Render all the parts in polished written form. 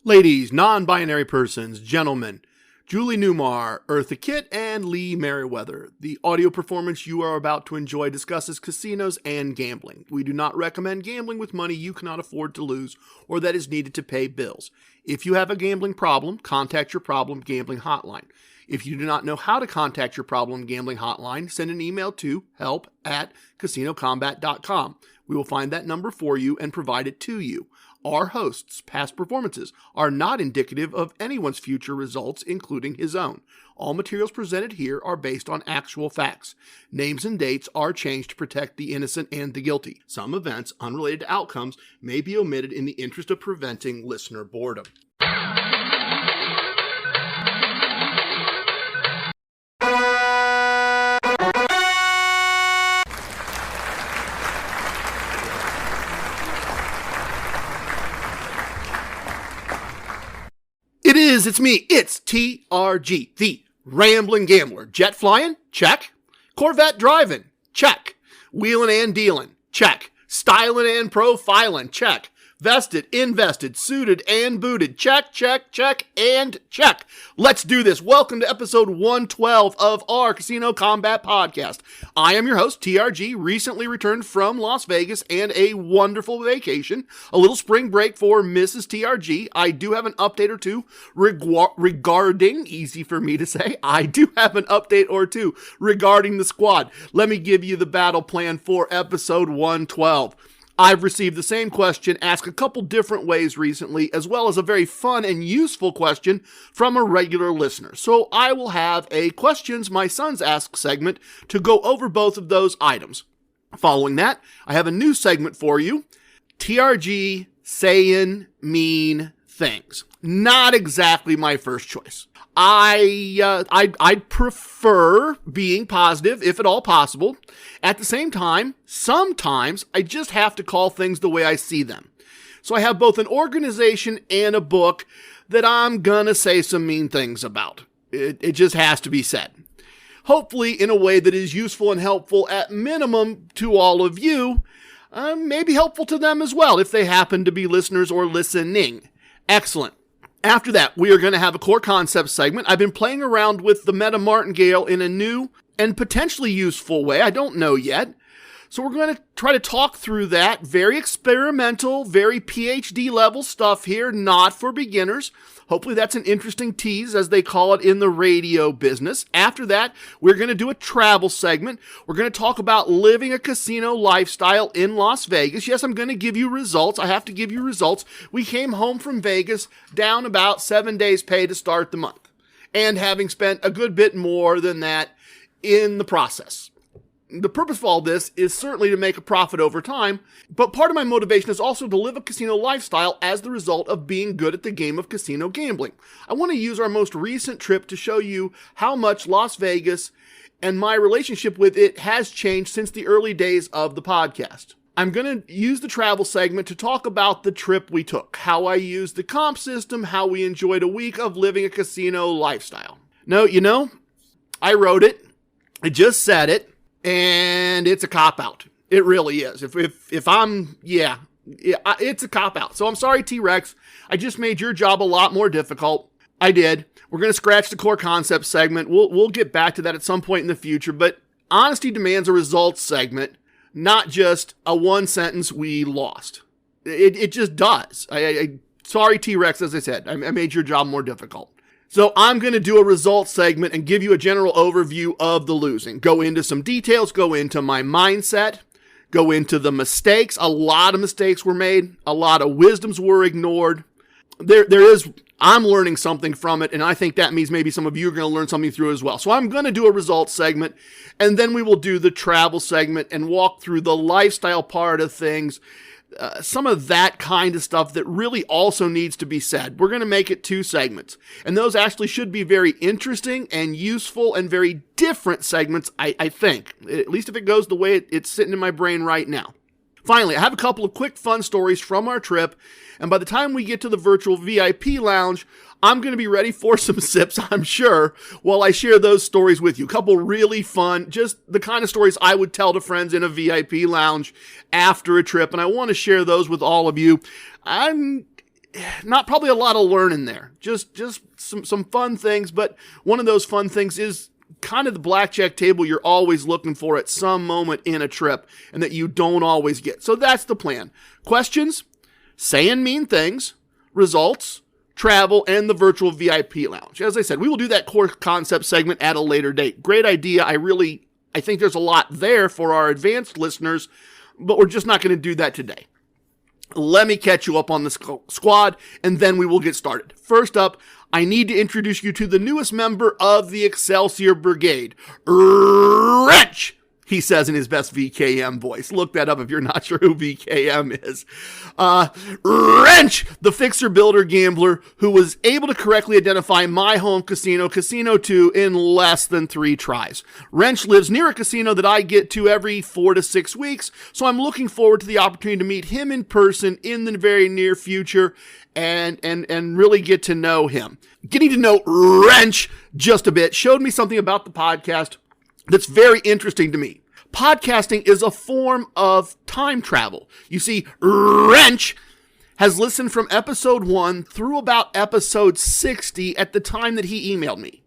Ladies, non-binary persons, gentlemen, Julie Newmar, Eartha Kitt, and Lee Merriweather. The audio performance you are about to enjoy discusses casinos and gambling. We do not recommend gambling with money you cannot afford to lose or that is needed to pay bills. If you have a gambling problem, contact your problem gambling hotline. If you do not know how to contact your problem gambling hotline, send an email to help@casinocombat.com. We will find that number for you and provide it to you. Our host's past performances are not indicative of anyone's future results, including his own. All materials presented here are based on actual facts. Names and dates are changed to protect the innocent and the guilty. Some events unrelated to outcomes may be omitted in the interest of preventing listener boredom. It's me, it's TRG, the Ramblin Gambler. Jet flying? Check. Corvette driving? Check. Wheeling and dealing? Check. Styling and profiling? Check. Vested, invested, suited, and booted? Check, check, check, and check. Let's do this. Welcome to episode 112 of our Casino Combat Podcast. I am your host, TRG, recently returned from Las Vegas and a wonderful vacation. A little spring break for Mrs. TRG. I do have an update or two regarding, easy for me to say, I do have an update or two regarding the squad. Let me give you the battle plan for episode 112. I've received the same question asked a couple different ways recently, as well as a very fun and useful question from a regular listener. So I will have a Questions My Sons Ask segment to go over both of those items. Following that, I have a new segment for you, TRG Saying Mean Things. Not exactly my first choice. I'd prefer being positive, if at all possible. At the same time, sometimes I just have to call things the way I see them. So I have both an organization and a book that I'm gonna say some mean things about. It just has to be said. Hopefully in a way that is useful and helpful at minimum to all of you, maybe helpful to them as well if they happen to be listeners or listening. Excellent. After that, we are going to have a core concept segment. I've been playing around with the meta martingale in a new and potentially useful way. I don't know yet. So we're going to try to talk through that. Very experimental, very PhD level stuff here, not for beginners. Hopefully that's an interesting tease, as they call it in the radio business. After that, we're going to do a travel segment. We're going to talk about living a casino lifestyle in Las Vegas. Yes, I'm going to give you results. I have to give you results. We came home from Vegas down about 7 days' pay to start the month, and having spent a good bit more than that in the process. The purpose of all this is certainly to make a profit over time, but part of my motivation is also to live a casino lifestyle as the result of being good at the game of casino gambling. I want to use our most recent trip to show you how much Las Vegas and my relationship with it has changed since the early days of the podcast. I'm going to use the travel segment to talk about the trip we took, how I used the comp system, how we enjoyed a week of living a casino lifestyle. No, I wrote it, I just said it, and it's a cop-out. It really is. It's a cop-out. So I'm sorry, T-Rex. I just made your job a lot more difficult. I did. We're going to scratch the core concept segment. We'll get back to that at some point in the future, but honesty demands a results segment, not just a one sentence we lost. It just does. Sorry, T-Rex, as I said. I made your job more difficult. So I'm going to do a results segment and give you a general overview of the losing. Go into some details, go into my mindset, go into the mistakes. A lot of mistakes were made. A lot of wisdoms were ignored. I'm learning something from it, and I think that means maybe some of you are going to learn something through it as well. So I'm going to do a results segment, and then we will do the travel segment and walk through the lifestyle part of things. Some of that kind of stuff that really also needs to be said. We're going to make it 2 segments, and those actually should be very interesting and useful and very different segments, I think, at least if it goes the way it's sitting in my brain right now. Finally, I have a couple of quick fun stories from our trip, and by the time we get to the virtual VIP lounge, I'm going to be ready for some sips, I'm sure, while I share those stories with you. A couple really fun, just the kind of stories I would tell to friends in a VIP lounge after a trip, and I want to share those with all of you. not probably a lot of learning there. Just some fun things, but one of those fun things is kind of the blackjack table you're always looking for at some moment in a trip and that you don't always get. So that's the plan. Questions, saying mean things, results, travel, and the virtual VIP lounge. As I said, we will do that core concept segment at a later date. Great idea. I think there's a lot there for our advanced listeners, but we're just not going to do that today. Let me catch you up on the squad, and then we will get started. First up, I need to introduce you to the newest member of the Excelsior Brigade, Wrench, he says in his best VKM voice. Look that up if you're not sure who VKM is. Wrench, the fixer builder gambler who was able to correctly identify my home casino, Casino 2, in less than 3 tries. Wrench lives near a casino that I get to every 4 to 6 weeks, so I'm looking forward to the opportunity to meet him in person in the very near future and really get to know him. Getting to know Wrench just a bit showed me something about the podcast that's very interesting to me. Podcasting is a form of time travel. You see, Wrench has listened from episode 1 through about episode 60 at the time that he emailed me.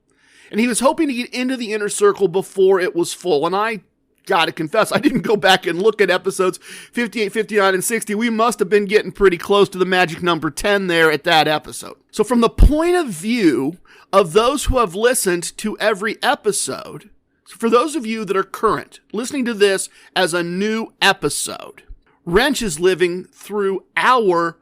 And he was hoping to get into the inner circle before it was full. And I gotta confess, I didn't go back and look at episodes 58, 59, and 60. We must have been getting pretty close to the magic number 10 there at that episode. So from the point of view of those who have listened to every episode, for those of you that are current, listening to this as a new episode, Wrench is living through our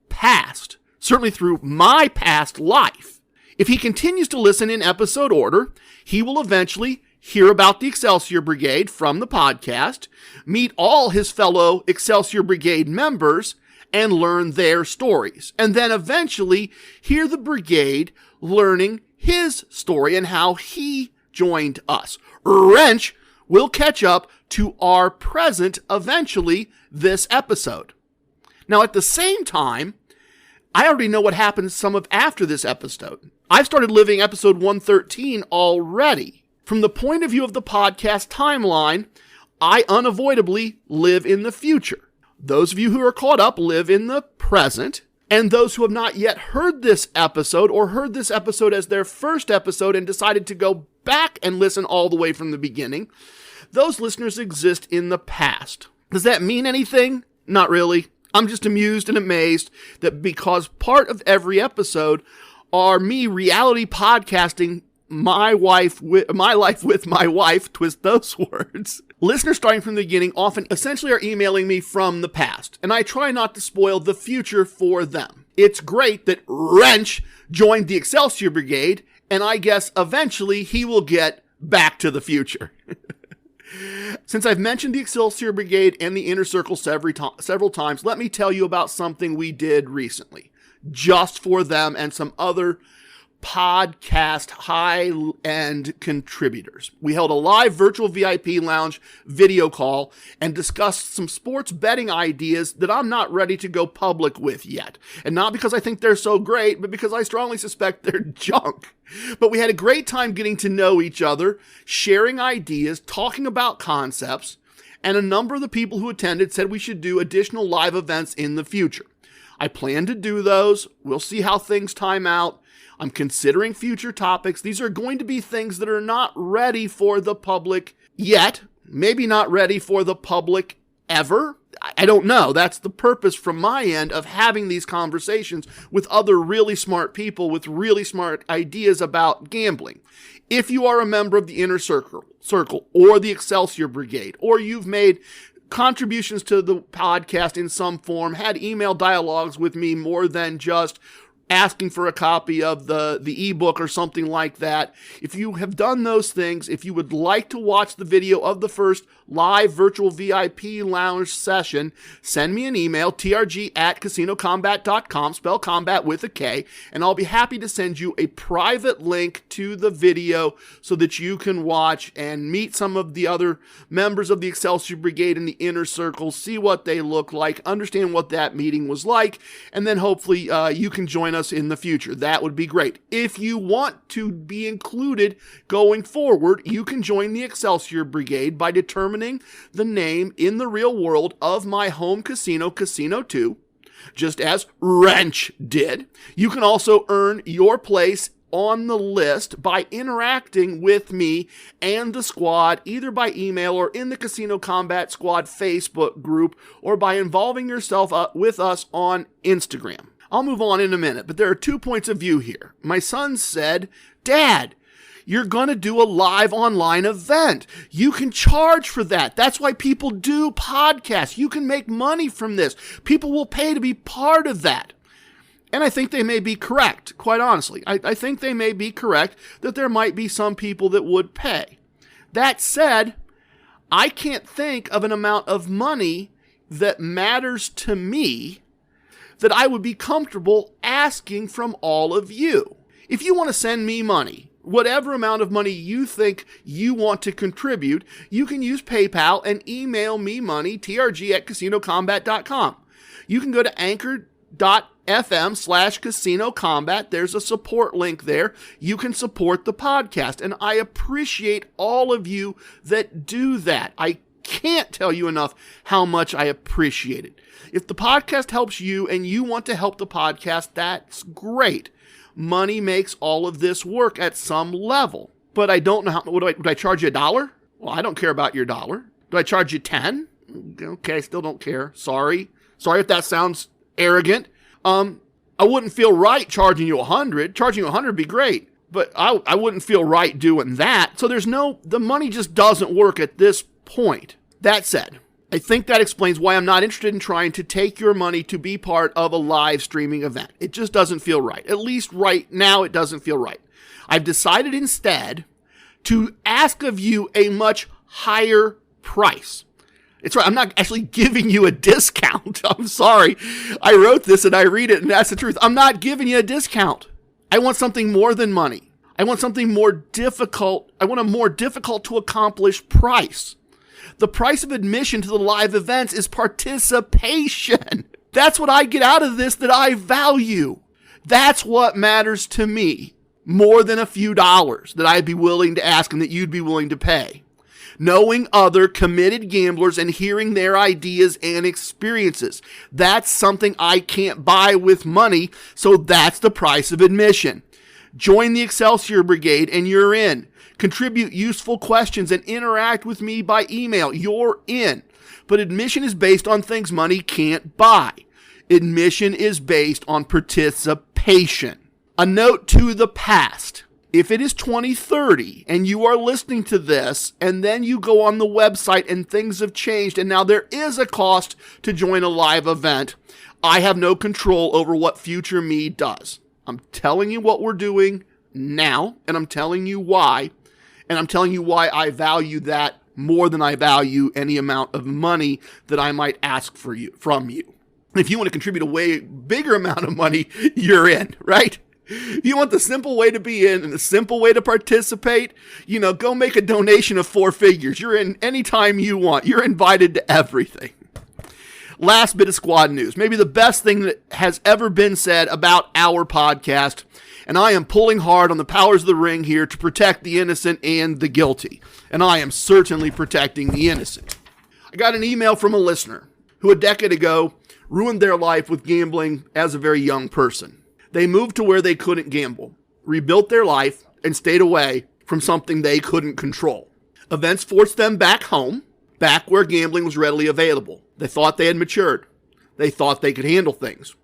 past, certainly through my past life. If he continues to listen in episode order, he will eventually hear about the Excelsior Brigade from the podcast, meet all his fellow Excelsior Brigade members, and learn their stories. And then eventually hear the brigade learning his story and how he joined us. Wrench will catch up to our present eventually this episode. Now, at the same time, I already know what happens some of after this episode. I've started living episode 113 already. From the point of view of the podcast timeline, I unavoidably live in the future. Those of you who are caught up live in the present, and those who have not yet heard this episode or heard this episode as their first episode and decided to go back and listen all the way from the beginning, those listeners exist in the past. Does that mean anything? Not really. I'm just amused and amazed that because part of every episode are me reality podcasting my life with my wife, twist those words. Listeners starting from the beginning often essentially are emailing me from the past, and I try not to spoil the future for them. It's great that Wrench joined the Excelsior Brigade, and I guess eventually he will get back to the future. Since I've mentioned the Excelsior Brigade and the Inner Circle several times, let me tell you about something we did recently, just for them and some other podcast high-end contributors. We held a live virtual VIP lounge video call and discussed some sports betting ideas that I'm not ready to go public with yet. And not because I think they're so great, but because I strongly suspect they're junk. But we had a great time getting to know each other, sharing ideas, talking about concepts, and a number of the people who attended said we should do additional live events in the future. I plan to do those. We'll see how things time out. I'm considering future topics. These are going to be things that are not ready for the public yet. Maybe not ready for the public ever. I don't know. That's the purpose from my end of having these conversations with other really smart people with really smart ideas about gambling. If you are a member of the Inner Circle or the Excelsior Brigade, or you've made contributions to the podcast in some form, had email dialogues with me more than just asking for a copy of the ebook or something like that. If you have done those things, if you would like to watch the video of the first live virtual VIP lounge session, send me an email, trg@casinocombat.com, spell combat with a K, and I'll be happy to send you a private link to the video so that you can watch and meet some of the other members of the Excelsior Brigade in the Inner Circle, see what they look like, understand what that meeting was like, and then hopefully you can join us in the future. That would be great. If you want to be included going forward, you can join the Excelsior Brigade by determining the name in the real world of my home casino, Casino 2, just as Wrench did. You can also earn your place on the list by interacting with me and the squad, either by email or in the Casino Combat Squad Facebook group, or by involving yourself with us on Instagram. I'll move on in a minute, but there are 2 points of view here. My son said, Dad, you're going to do a live online event. You can charge for that. That's why people do podcasts. You can make money from this. People will pay to be part of that. And I think they may be correct, quite honestly. I think they may be correct that there might be some people that would pay. That said, I can't think of an amount of money that matters to me that I would be comfortable asking from all of you. If you want to send me money, whatever amount of money you think you want to contribute, you can use PayPal and email me money, trg@casinocombat.com. You can go to anchor.fm/Casino Combat. There's a support link there. You can support the podcast, and I appreciate all of you that do that. I can't tell you enough how much I appreciate it. If the podcast helps you and you want to help the podcast, that's great. Money makes all of this work at some level. But I don't know how. Would I charge you $1? Well, I don't care about your $1. Do I charge you 10? Okay, I still don't care. Sorry if that sounds arrogant. I wouldn't feel right charging you 100. Charging you 100 would be great, but I wouldn't feel right doing that. So the money just doesn't work at this point. That said, I think that explains why I'm not interested in trying to take your money to be part of a live streaming event. It just doesn't feel right. At least right now, it doesn't feel right. I've decided instead to ask of you a much higher price. It's right. I'm not actually giving you a discount. I'm sorry. I wrote this and I read it, and that's the truth. I'm not giving you a discount. I want something more than money. I want something more difficult. I want a more difficult to accomplish price. The price of admission to the live events is participation. That's what I get out of this that I value. That's what matters to me more than a few dollars that I'd be willing to ask and that you'd be willing to pay. Knowing other committed gamblers and hearing their ideas and experiences. That's something I can't buy with money, so that's the price of admission. Join the Excelsior Brigade and you're in. Contribute useful questions and interact with me by email. You're in. But admission is based on things money can't buy. Admission is based on participation. A note to the past. If it is 2030 and you are listening to this and then you go on the website and things have changed and now there is a cost to join a live event, I have no control over what future me does. I'm telling you what we're doing now, and I'm telling you why. And I'm telling you why I value that more than I value any amount of money that I might ask from you. If you want to contribute a way bigger amount of money, you're in, right? If you want the simple way to be in and the simple way to participate, go make a donation of 4 figures. You're in anytime you want. You're invited to everything. Last bit of squad news. Maybe the best thing that has ever been said about our podcast. And I am pulling hard on the powers of the ring here to protect the innocent and the guilty. And I am certainly protecting the innocent. I got an email from a listener who a decade ago ruined their life with gambling as a very young person. They moved to where they couldn't gamble, rebuilt their life, and stayed away from something they couldn't control. Events forced them back home, back where gambling was readily available. They thought they had matured. They thought they could handle things.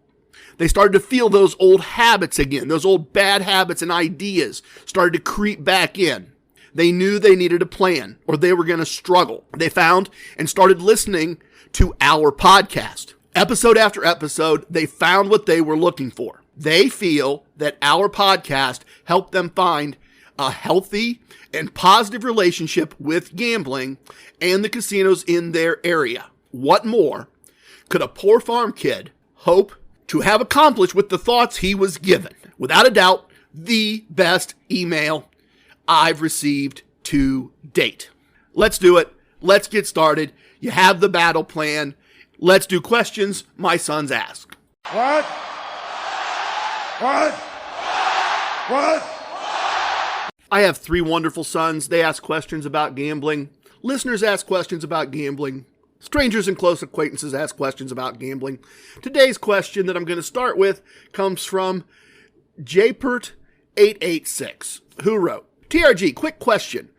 They started to feel those old habits again. Those old bad habits and ideas started to creep back in. They knew they needed a plan or they were going to struggle. They found and started listening to our podcast. Episode after episode, they found what they were looking for. They feel that our podcast helped them find a healthy and positive relationship with gambling and the casinos in their area. What more could a poor farm kid hope to have accomplished with the thoughts he was given? Without a doubt, the best email I've received to date. Let's do it. Let's get started. You have the battle plan. Let's do questions my sons ask. What? I have 3 wonderful sons. They ask questions about gambling. Listeners ask questions about gambling. Strangers and close acquaintances ask questions about gambling. Today's question that I'm going to start with comes from JPert886, who wrote, TRG, quick question.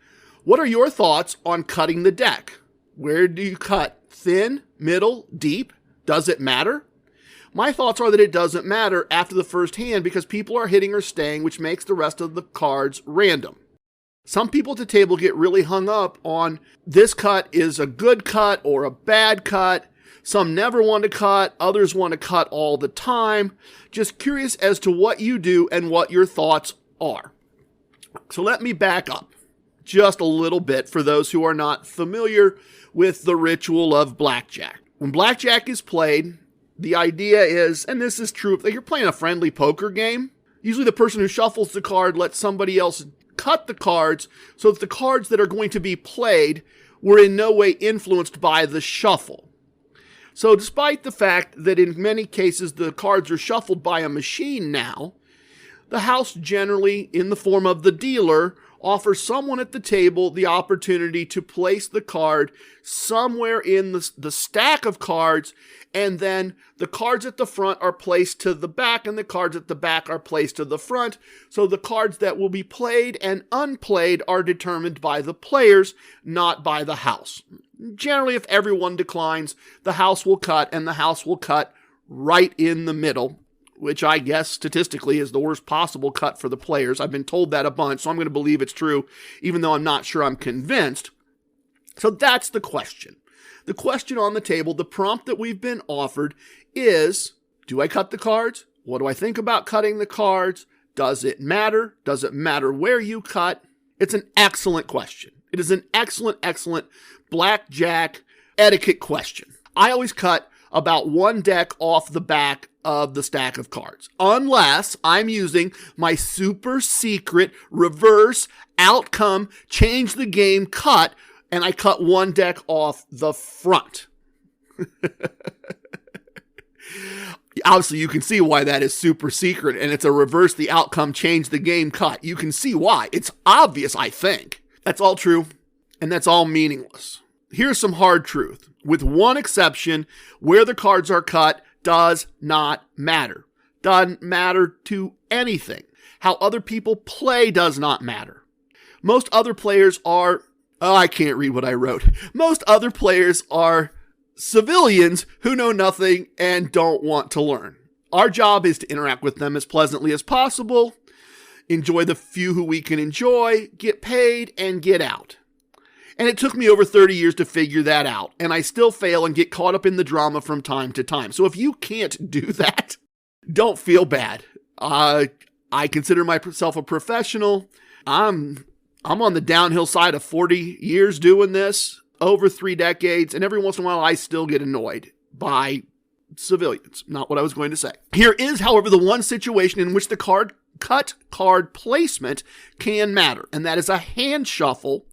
What are your thoughts on cutting the deck? Where do you cut? Thin, middle, deep? Does it matter? My thoughts are that it doesn't matter after the first hand because people are hitting or staying, which makes the rest of the cards random. Some people at the table get really hung up on this cut is a good cut or a bad cut. Some never want to cut. Others want to cut all the time. Just curious as to what you do and what your thoughts are. So let me back up just a little bit for those who are not familiar with the ritual of blackjack. When blackjack is played, the idea is, and this is true, if you're playing a friendly poker game, usually the person who shuffles the card lets somebody else cut the cards so that the cards that are going to be played were in no way influenced by the shuffle. So despite the fact that in many cases the cards are shuffled by a machine now, the house generally, in the form of the dealer, offers someone at the table the opportunity to place the card somewhere in the stack of cards, and then the cards at the front are placed to the back and the cards at the back are placed to the front. So the cards that will be played and unplayed are determined by the players, not by the house. Generally, if everyone declines, the house will cut, and the house will cut right in the middle, which I guess statistically is the worst possible cut for the players. I've been told that a bunch, so I'm going to believe it's true, even though I'm not sure I'm convinced. So that's the question. The question on the table, the prompt that we've been offered is, do I cut the cards? What do I think about cutting the cards? Does it matter? Does it matter where you cut? It's an excellent question. It is an excellent, excellent blackjack etiquette question. I always cut about one deck off the back of the stack of cards, unless I'm using my super secret reverse outcome, change the game cut, and I cut one deck off the front. Obviously, you can see why that is super secret, and it's a reverse the outcome, change the game cut. You can see why. It's obvious, I think. That's all true, and that's all meaningless. Here's some hard truth. With one exception, where the cards are cut does not matter. Doesn't matter to anything. How other people play does not matter. Most other players are, I can't read what I wrote. Most other players are civilians who know nothing and don't want to learn. Our job is to interact with them as pleasantly as possible, enjoy the few who we can enjoy, get paid, and get out. And it took me over 30 years to figure that out, and I still fail and get caught up in the drama from time to time. So if you can't do that, don't feel bad. I consider myself a professional. I'm on the downhill side of 40 years doing this, over 3 decades, and every once in a while I still get annoyed by civilians. Not what I was going to say. Here is, however, the one situation in which the cut card placement can matter, and that is a hand shuffle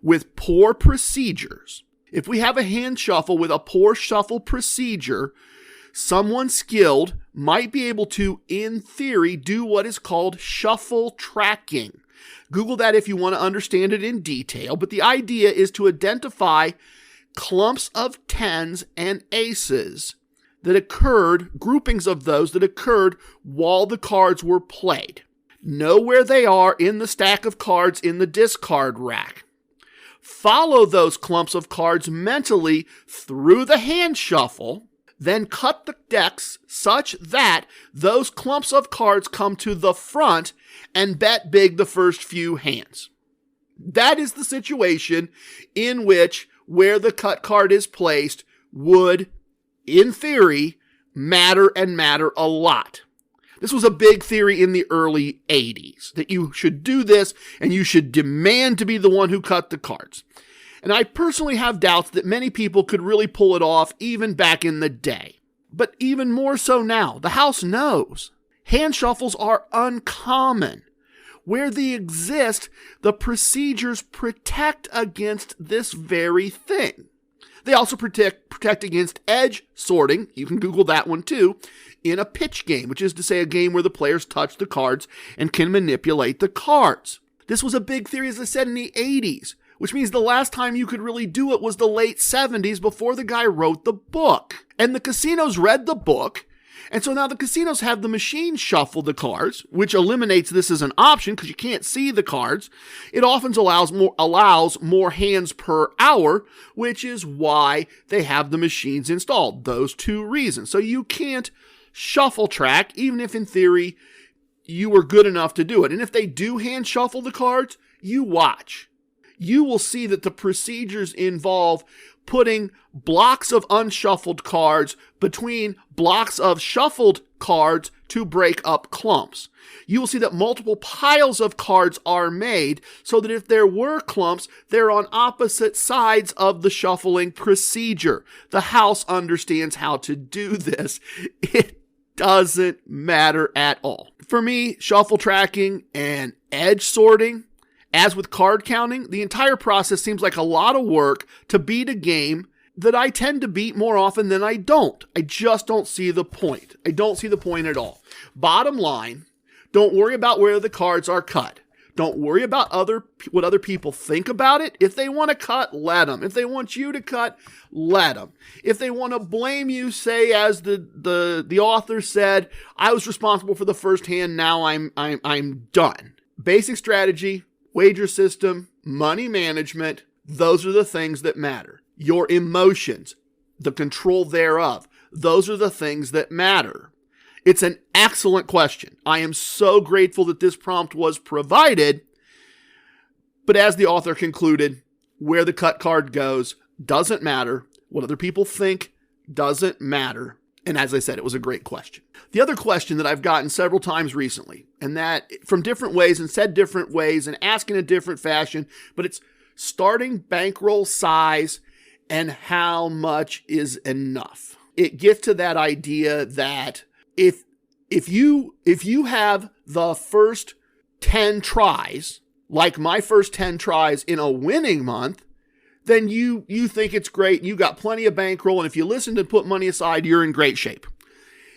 with poor procedures. If we have a hand shuffle with a poor shuffle procedure, someone skilled might be able to, in theory, do what is called shuffle tracking. Google that if you want to understand it in detail, but the idea is to identify clumps of tens and aces that occurred, groupings of those that occurred while the cards were played. Know where they are in the stack of cards in the discard rack. Follow those clumps of cards mentally through the hand shuffle, then cut the decks such that those clumps of cards come to the front and bet big the first few hands. That is the situation in which where the cut card is placed would, in theory, matter and matter a lot. This was a big theory in the early 80s, that you should do this and you should demand to be the one who cut the cards. And I personally have doubts that many people could really pull it off even back in the day. But even more so now, the house knows. Hand shuffles are uncommon. Where they exist, the procedures protect against this very thing. They also protect against edge sorting, you can Google that one too, in a pitch game, which is to say a game where the players touch the cards and can manipulate the cards. This was a big theory, as I said, in the 80s, which means the last time you could really do it was the late 70s before the guy wrote the book. And the casinos read the book, and so now the casinos have the machine shuffle the cards, which eliminates this as an option because you can't see the cards. It often allows more hands per hour, which is why they have the machines installed. Those two reasons. So you can't shuffle track, even if in theory you were good enough to do it. And if they do hand shuffle the cards, you watch. You will see that the procedures involve putting blocks of unshuffled cards between blocks of shuffled cards to break up clumps. You will see that multiple piles of cards are made so that if there were clumps, they're on opposite sides of the shuffling procedure. The house understands how to do this. It doesn't matter at all. For me, shuffle tracking and edge sorting, as with card counting, the entire process seems like a lot of work to beat a game that I tend to beat more often than I don't. I just don't see the point. I don't see the point at all. Bottom line, don't worry about where the cards are cut. Don't worry about what other people think about it. If they want to cut, let them. If they want you to cut, let them. If they want to blame you, say as the author said, I was responsible for the first hand, now I'm done. Basic strategy, wager system, money management, those are the things that matter. Your emotions, the control thereof, those are the things that matter. It's an excellent question. I am so grateful that this prompt was provided. But as the author concluded, where the cut card goes doesn't matter. What other people think doesn't matter. And as I said, it was a great question. The other question that I've gotten several times recently, and that from different ways and said different ways and asked in a different fashion, but it's starting bankroll size and how much is enough. It gets to that idea that if you have the first 10 tries, like my first 10 tries in a winning month, then you think it's great, you got plenty of bankroll, and if you listen and put money aside, you're in great shape.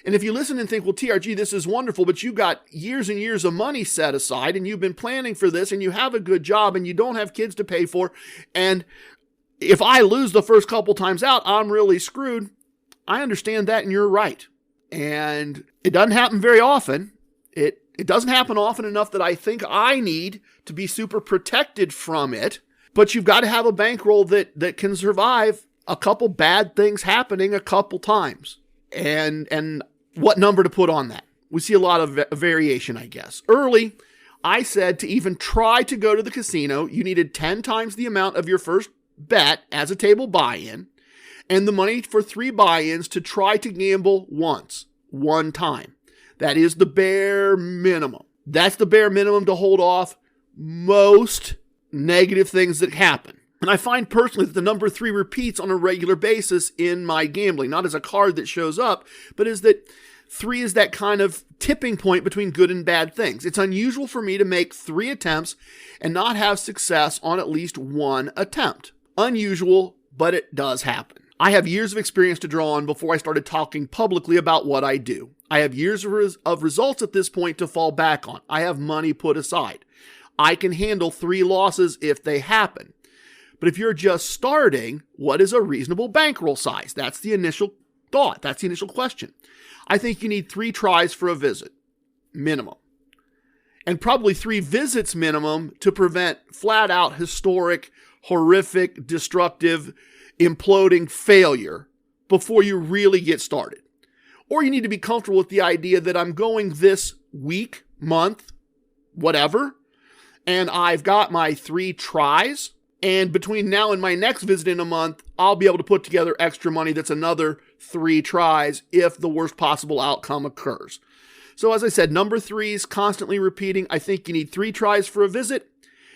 And if you listen and think, well, TRG, this is wonderful, but you got years and years of money set aside, and you've been planning for this, and you have a good job, and you don't have kids to pay for, and if I lose the first couple times out, I'm really screwed. I understand that, and you're right. And it doesn't happen very often. It doesn't happen often enough that I think I need to be super protected from it. But you've got to have a bankroll that can survive a couple bad things happening a couple times. And what number to put on that? We see a lot of variation, I guess. Early, I said to even try to go to the casino, you needed 10 times the amount of your first bet as a table buy-in, and the money for 3 buy-ins to try to gamble one time. That is the bare minimum. That's the bare minimum to hold off most negative things that happen. And I find personally that the number 3 repeats on a regular basis in my gambling, not as a card that shows up, but is that 3 is that kind of tipping point between good and bad things. It's unusual for me to make 3 attempts and not have success on at least 1 attempt. Unusual, but it does happen. I have years of experience to draw on before I started talking publicly about what I do. I have years of results at this point to fall back on. I have money put aside. I can handle 3 losses if they happen. But if you're just starting, what is a reasonable bankroll size? That's the initial thought. That's the initial question. I think you need 3 tries for a visit, minimum. And probably 3 visits minimum to prevent flat out historic, horrific, destructive, imploding failure before you really get started. Or you need to be comfortable with the idea that I'm going this week, month, whatever, and I've got my 3 tries, and between now and my next visit in a month, I'll be able to put together extra money that's another 3 tries if the worst possible outcome occurs. So as I said, number 3 is constantly repeating. I think you need 3 tries for a visit,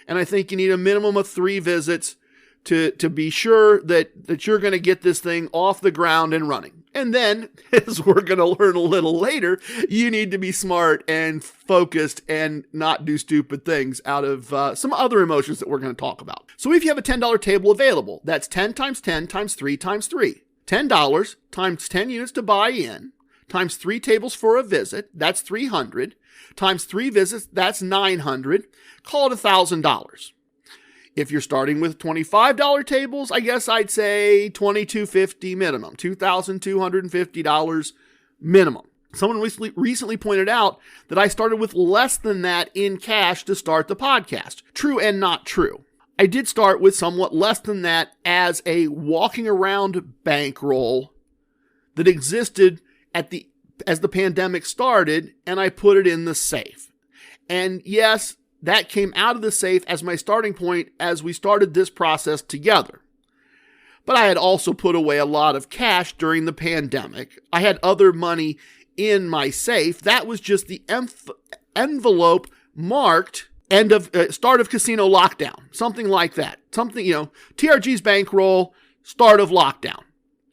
and I think you need a minimum of 3 visits to be sure that you're going to get this thing off the ground and running. And then, as we're going to learn a little later, you need to be smart and focused and not do stupid things out of some other emotions that we're going to talk about. So if you have a $10 table available, that's 10 times 10 times 3 times 3. $10 times 10 units to buy in, times 3 tables for a visit, that's $300, times 3 visits, that's $900. Call it $1,000. If you're starting with $25 tables, I guess I'd say $2,250 minimum, $2,250 minimum. Someone recently pointed out that I started with less than that in cash to start the podcast. True and not true. I did start with somewhat less than that as a walking around bankroll that existed as the pandemic started, and I put it in the safe. And yes, that came out of the safe as my starting point as we started this process together. But I had also put away a lot of cash during the pandemic. I had other money in my safe. That was just the envelope marked start of casino lockdown, something like that. Something, TRG's bankroll, start of lockdown.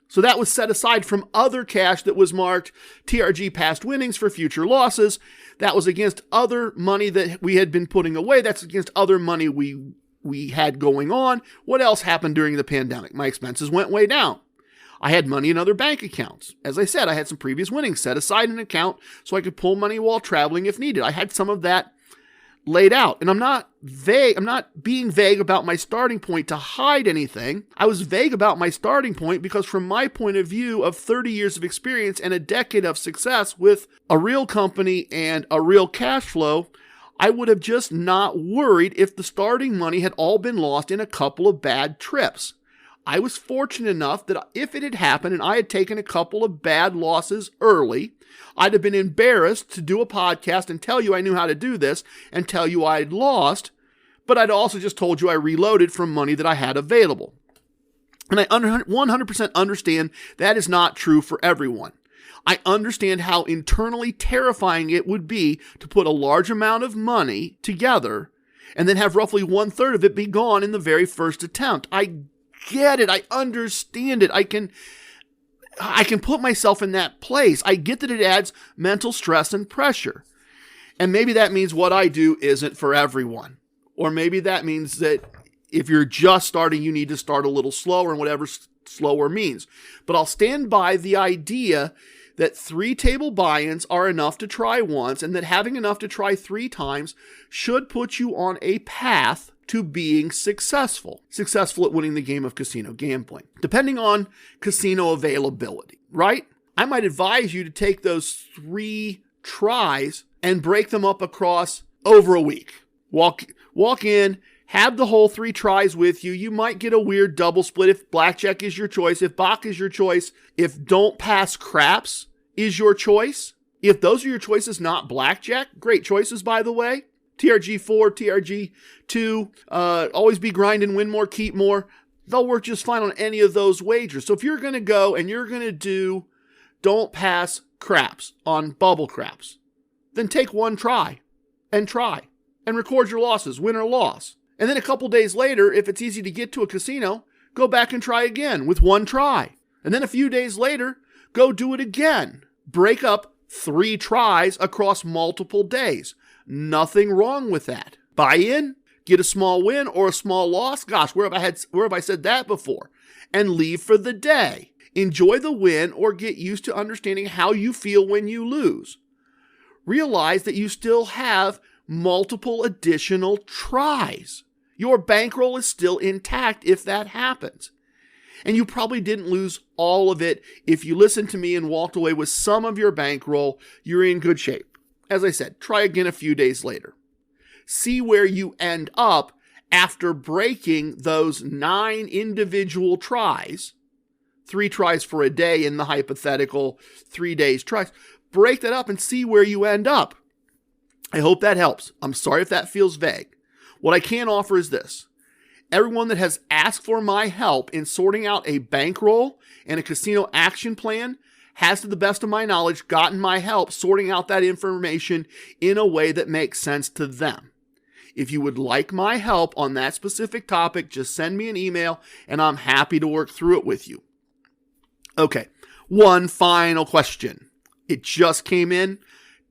So that was set aside from other cash that was marked TRG past winnings for future losses. That was against other money that we had been putting away. That's against other money we had going on. What else happened during the pandemic? My expenses went way down. I had money in other bank accounts. As I said, I had some previous winnings set aside in an account so I could pull money while traveling if needed. I had some of that laid out. And I'm not being vague about my starting point to hide anything. I was vague about my starting point because from my point of view of 30 years of experience and a decade of success with a real company and a real cash flow, I would have just not worried if the starting money had all been lost in a couple of bad trips. I was fortunate enough that if it had happened and I had taken a couple of bad losses early, I'd have been embarrassed to do a podcast and tell you I knew how to do this and tell you I'd lost, but I'd also just told you I reloaded from money that I had available. And I 100% understand that is not true for everyone. I understand how internally terrifying it would be to put a large amount of money together and then have roughly 1/3 of it be gone in the very first attempt. I get it. I understand it. I can put myself in that place. I get that it adds mental stress and pressure. And maybe that means what I do isn't for everyone. Or maybe that means that if you're just starting, you need to start a little slower and whatever slower means. But I'll stand by the idea that 3 table buy-ins are enough to try once and that having enough to try 3 times should put you on a path to being successful at winning the game of casino gambling, depending on casino availability, right? I might advise you to take those 3 tries and break them up across over a week. Walk in, have the whole 3 tries with you. You might get a weird double split if blackjack is your choice, if Bach is your choice, if don't pass craps is your choice. If those are your choices, not blackjack, great choices, by the way. TRG4, TRG2, always be grind and win more, keep more. They'll work just fine on any of those wagers. So if you're going to go and you're going to do don't pass craps on bubble craps, then take 1 try and record your losses, win or loss. And then a couple days later, if it's easy to get to a casino, go back and try again with 1 try. And then a few days later, go do it again. Break up 3 tries across multiple days. Nothing wrong with that. Buy in, get a small win or a small loss. Gosh, where have I said that before? And leave for the day. Enjoy the win or get used to understanding how you feel when you lose. Realize that you still have multiple additional tries. Your bankroll is still intact if that happens. And you probably didn't lose all of it. If you listened to me and walked away with some of your bankroll, you're in good shape. As I said, try again a few days later. See where you end up after breaking those 9 individual tries. 3 tries for a day in the hypothetical 3 days tries. Break that up and see where you end up. I hope that helps. I'm sorry if that feels vague. What I can offer is this. Everyone that has asked for my help in sorting out a bankroll and a casino action plan has, to the best of my knowledge, gotten my help sorting out that information in a way that makes sense to them. If you would like my help on that specific topic, just send me an email and I'm happy to work through it with you. Okay, one final question. It just came in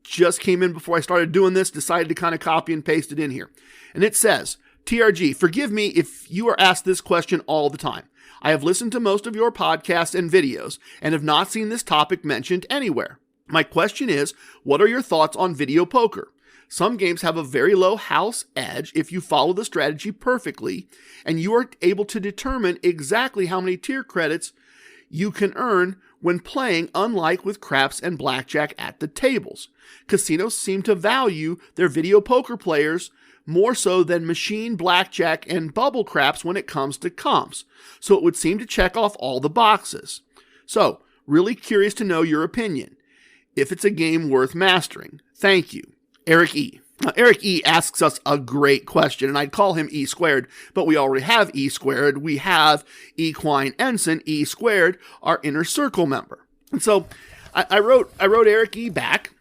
before I started doing this, decided to kind of copy and paste it in here. And it says, TRG, forgive me if you are asked this question all the time. I have listened to most of your podcasts and videos and have not seen this topic mentioned anywhere. My question is, what are your thoughts on video poker? Some games have a very low house edge if you follow the strategy perfectly, and you are able to determine exactly how many tier credits you can earn when playing, unlike with craps and blackjack at the tables. Casinos seem to value their video poker players more so than machine, blackjack, and bubble craps when it comes to comps, so it would seem to check off all the boxes. So, really curious to know your opinion, if it's a game worth mastering. Thank you. Eric E. Now, Eric E. asks us a great question, and I'd call him E squared, but we already have E squared. We have Equine Ensign, E squared, our Inner Circle member. And so I wrote Eric E. back,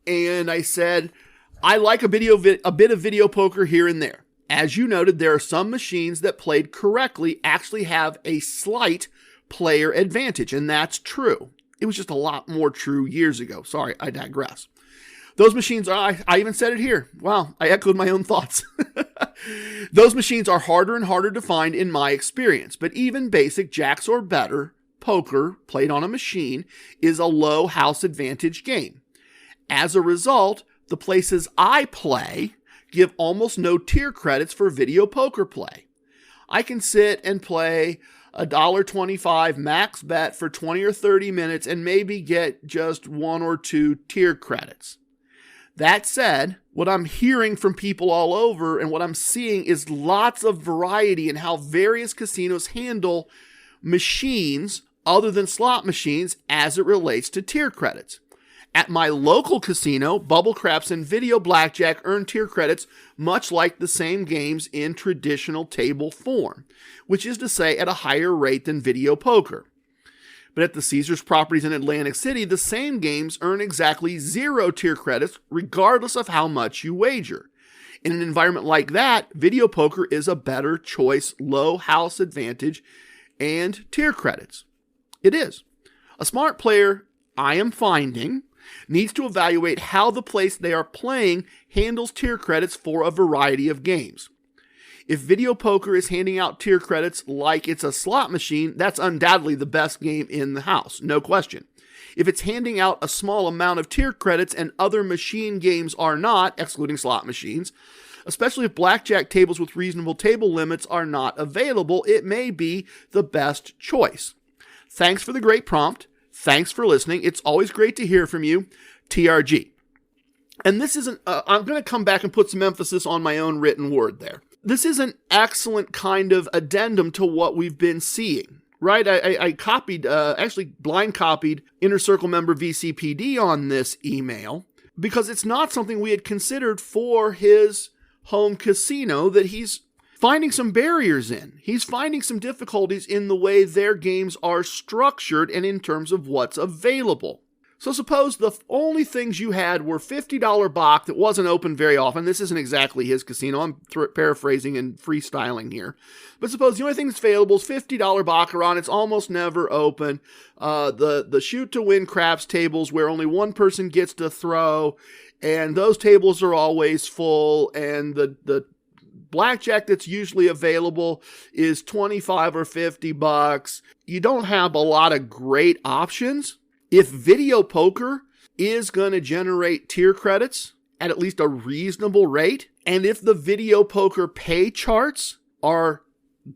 and I said, I like a bit of video poker here and there. As you noted, there are some machines that played correctly actually have a slight player advantage, and that's true. It was just a lot more true years ago. Sorry, I digress. Those machines are, I even said it here. Wow, I echoed my own thoughts. Those machines are harder and harder to find in my experience, but even basic jacks or better poker played on a machine is a low house advantage game. As a result, the places I play give almost no tier credits for video poker play. I can sit and play $1.25 max bet for 20 or 30 minutes and maybe get just 1 or 2 tier credits. That said, what I'm hearing from people all over and what I'm seeing is lots of variety in how various casinos handle machines other than slot machines as it relates to tier credits. At my local casino, bubble craps and video blackjack earn tier credits much like the same games in traditional table form, which is to say at a higher rate than video poker. But at the Caesars properties in Atlantic City, the same games earn exactly 0 tier credits regardless of how much you wager. In an environment like that, video poker is a better choice, low house advantage, and tier credits. It is. A smart player, I am finding, needs to evaluate how the place they are playing handles tier credits for a variety of games. If video poker is handing out tier credits like it's a slot machine, that's undoubtedly the best game in the house, no question. If it's handing out a small amount of tier credits and other machine games are not, excluding slot machines, especially if blackjack tables with reasonable table limits are not available, it may be the best choice. Thanks for the great prompt. Thanks for listening. It's always great to hear from you, TRG. And this isn't, I'm going to come back and put some emphasis on my own written word there. This is an excellent kind of addendum to what we've been seeing, right? I copied, actually blind copied Inner Circle member VCPD on this email because it's not something we had considered for his home casino that he's finding some barriers in. He's finding some difficulties in the way their games are structured and in terms of what's available. So suppose the only things you had were $50 Bach that wasn't open very often. This isn't exactly his casino. I'm paraphrasing and freestyling here. But suppose the only thing that's available is $50 Baccarat. It's almost never open. The shoot to win craps tables where only one person gets to throw. And those tables are always full. And the blackjack that's usually available is $25 or $50. You don't have a lot of great options. If video poker is going to generate tier credits at least a reasonable rate, and if the video poker pay charts are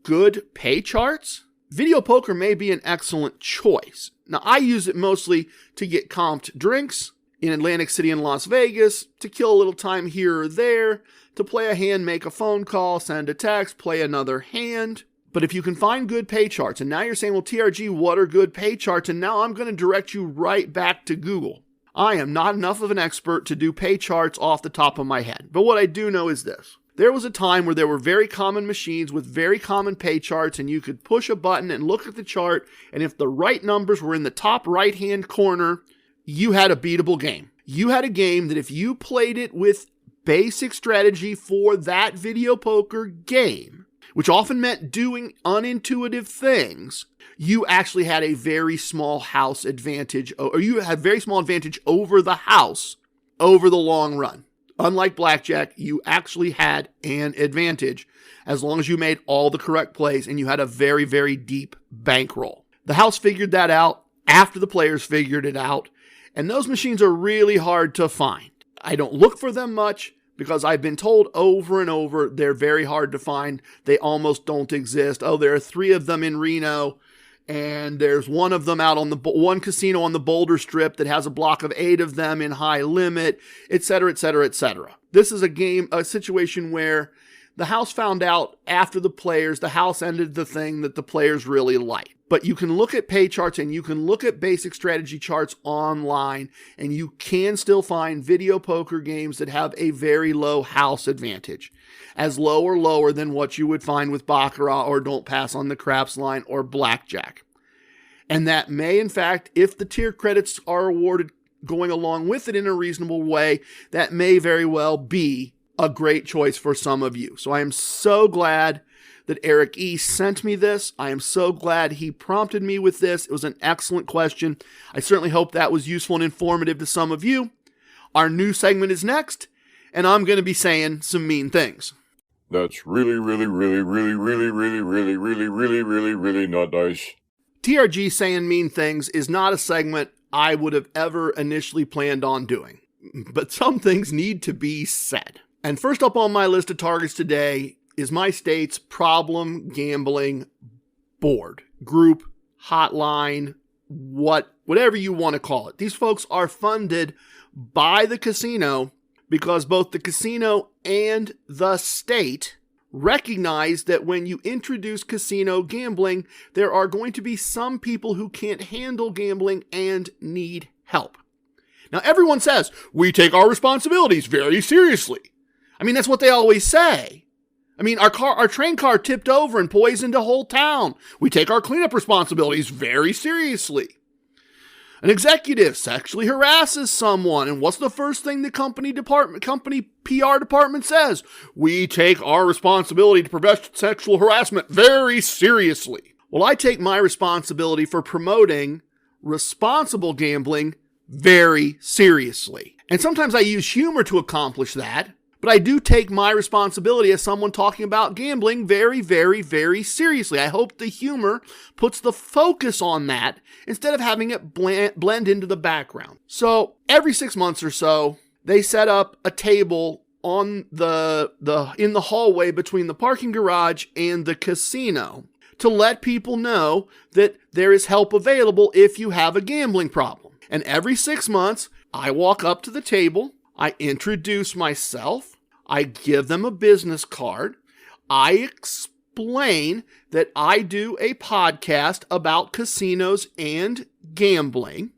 good pay charts, video poker may be an excellent choice. Now, I use it mostly to get comped drinks in Atlantic City and Las Vegas, to kill a little time here or there, to play a hand, make a phone call, send a text, play another hand. But if you can find good pay charts, and now you're saying, well, TRG, what are good pay charts? And now I'm going to direct you right back to Google. I am not enough of an expert to do pay charts off the top of my head. But what I do know is this. There was a time where there were very common machines with very common pay charts, and you could push a button and look at the chart, and if the right numbers were in the top right-hand corner, you had a beatable game. You had a game that if you played it with basic strategy for that video poker game, which often meant doing unintuitive things, you actually had a very small house advantage, or you had very small advantage over the house over the long run. Unlike blackjack, you actually had an advantage as long as you made all the correct plays and you had a very, very deep bankroll. The house figured that out after the players figured it out, and those machines are really hard to find. I don't look for them much, because I've been told over and over they're very hard to find. They almost don't exist. Oh, there are 3 of them in Reno, and there's one of them out on one casino on the Boulder Strip that has a block of 8 of them in high limit, etc., etc., etc. This is a situation where the house found out after the house ended the thing that the players really liked. But you can look at pay charts and you can look at basic strategy charts online, and you can still find video poker games that have a very low house advantage, as low or lower than what you would find with Baccarat or Don't Pass on the Craps line or Blackjack. And that may, in fact, if the tier credits are awarded going along with it in a reasonable way, that may very well be a great choice for some of you. So I am so glad that Eric E. sent me this. I am so glad he prompted me with this. It was an excellent question. I certainly hope that was useful and informative to some of you. Our new segment is next, and I'm going to be saying some mean things. That's really, really, really, really, really, really, really, really, really, really, really not nice. TRG saying mean things is not a segment I would have ever initially planned on doing, but some things need to be said. And first up on my list of targets today is my state's problem gambling board, group, hotline, whatever you want to call it. These folks are funded by the casino because both the casino and the state recognize that when you introduce casino gambling, there are going to be some people who can't handle gambling and need help. Now, everyone says, we take our responsibilities very seriously. I mean, that's what they always say. I mean, our train car tipped over and poisoned a whole town. We take our cleanup responsibilities very seriously. An executive sexually harasses someone, and what's the first thing the company PR department says? We take our responsibility to prevent sexual harassment very seriously. Well, I take my responsibility for promoting responsible gambling very seriously. And sometimes I use humor to accomplish that. But I do take my responsibility as someone talking about gambling very, very, very seriously. I hope the humor puts the focus on that instead of having it blend into the background. So every 6 months or so, they set up a table on in the hallway between the parking garage and the casino to let people know that there is help available if you have a gambling problem. And every 6 months, I walk up to the table, I introduce myself, I give them a business card, I explain that I do a podcast about casinos and gambling,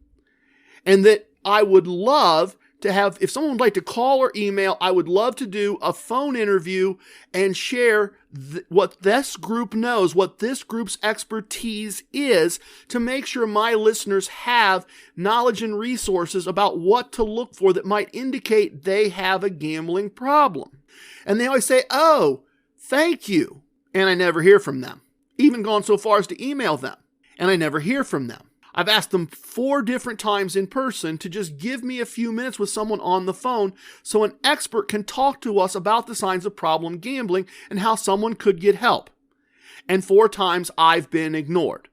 and that I would love to have, if someone would like to call or email, I would love to do a phone interview and share what this group knows, what this group's expertise is, to make sure my listeners have knowledge and resources about what to look for that might indicate they have a gambling problem. And they always say, oh, thank you. And I never hear from them. Even gone so far as to email them. And I never hear from them. I've asked them 4 different times in person to just give me a few minutes with someone on the phone so an expert can talk to us about the signs of problem gambling and how someone could get help. And 4 times I've been ignored.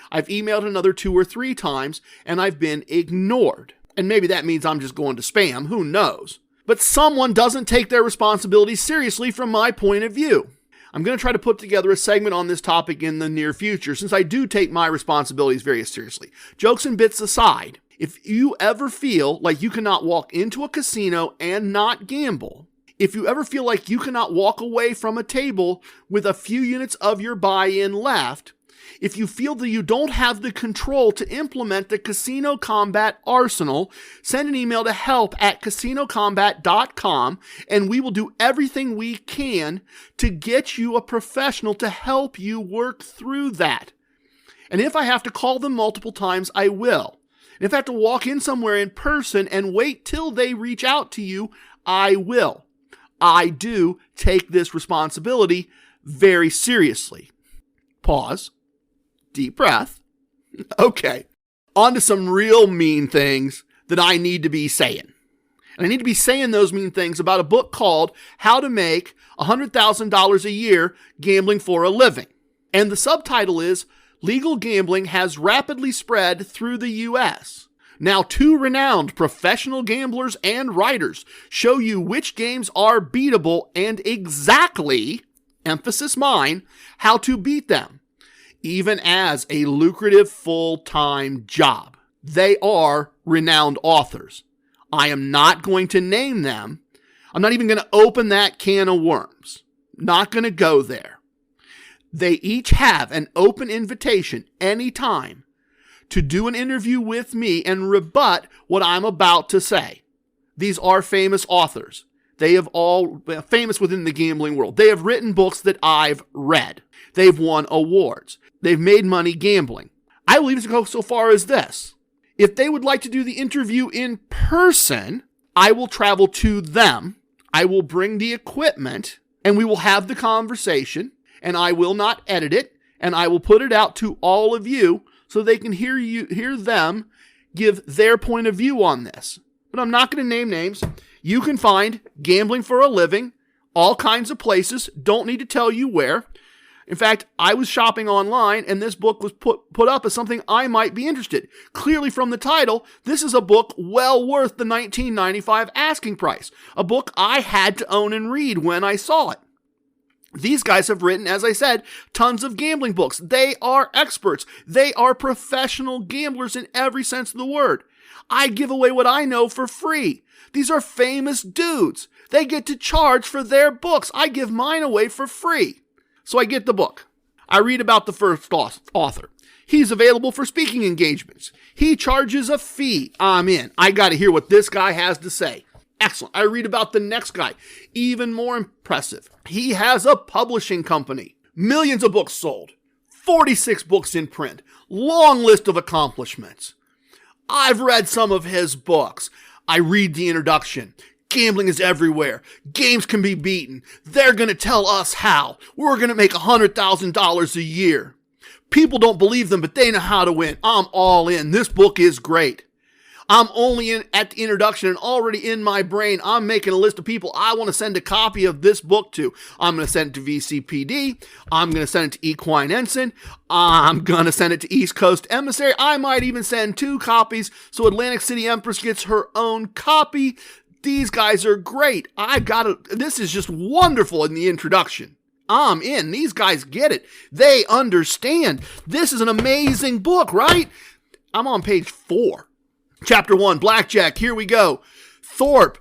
I've emailed another 2 or 3 times and I've been ignored. And maybe that means I'm just going to spam, who knows? But someone doesn't take their responsibilities seriously from my point of view. I'm going to try to put together a segment on this topic in the near future, since I do take my responsibilities very seriously. Jokes and bits aside, if you ever feel like you cannot walk into a casino and not gamble, if you ever feel like you cannot walk away from a table with a few units of your buy-in left, if you feel that you don't have the control to implement the Casino Combat arsenal, send an email to help@casinocombat.com, and we will do everything we can to get you a professional to help you work through that. And if I have to call them multiple times, I will. And if I have to walk in somewhere in person and wait till they reach out to you, I will. I do take this responsibility very seriously. Pause. Deep breath. Okay, on to some real mean things that I need to be saying. And I need to be saying those mean things about a book called How to Make $100,000 a Year Gambling for a Living. And the subtitle is Legal Gambling Has Rapidly Spread Through the U.S. Now, 2 renowned professional gamblers and writers show you which games are beatable and exactly, emphasis mine, how to beat them, even as a lucrative full-time job. They are renowned authors. I am not going to name them. I'm not even going to open that can of worms. Not going to go there. They each have an open invitation anytime to do an interview with me and rebut what I'm about to say. These are famous authors. They have all famous within the gambling world. They have written books that I've read. They've won awards. They've made money gambling. I will even go so far as this. If they would like to do the interview in person, I will travel to them. I will bring the equipment and we will have the conversation, and I will not edit it, and I will put it out to all of you so they can hear them give their point of view on this. But I'm not going to name names. You can find Gambling for a Living, all kinds of places. Don't need to tell you where. In fact, I was shopping online and this book was put up as something I might be interested. Clearly from the title, this is a book well worth the $19.95 asking price. A book I had to own and read when I saw it. These guys have written, as I said, tons of gambling books. They are experts. They are professional gamblers in every sense of the word. I give away what I know for free. These are famous dudes. They get to charge for their books. I give mine away for free. So I get the book. I read about the first author. He's available for speaking engagements. He charges a fee. I'm in. I got to hear what this guy has to say. Excellent. I read about the next guy. Even more impressive. He has a publishing company. Millions of books sold. 46 books in print. Long list of accomplishments. I've read some of his books. I read the introduction. Gambling is everywhere. Games can be beaten. They're going to tell us how. We're going to make $100,000 a year. People don't believe them, but they know how to win. I'm all in. This book is great. I'm only in at the introduction and already in my brain, I'm making a list of people I want to send a copy of this book to. I'm going to send it to VCPD. I'm going to send it to Equine Ensign. I'm going to send it to East Coast Emissary. I might even send 2 copies so Atlantic City Empress gets her own copy. These guys are great. This is just wonderful in the introduction. I'm in. These guys get it. They understand. This is an amazing book, right? I'm on page 4. Chapter 1, Blackjack, here we go. Thorpe,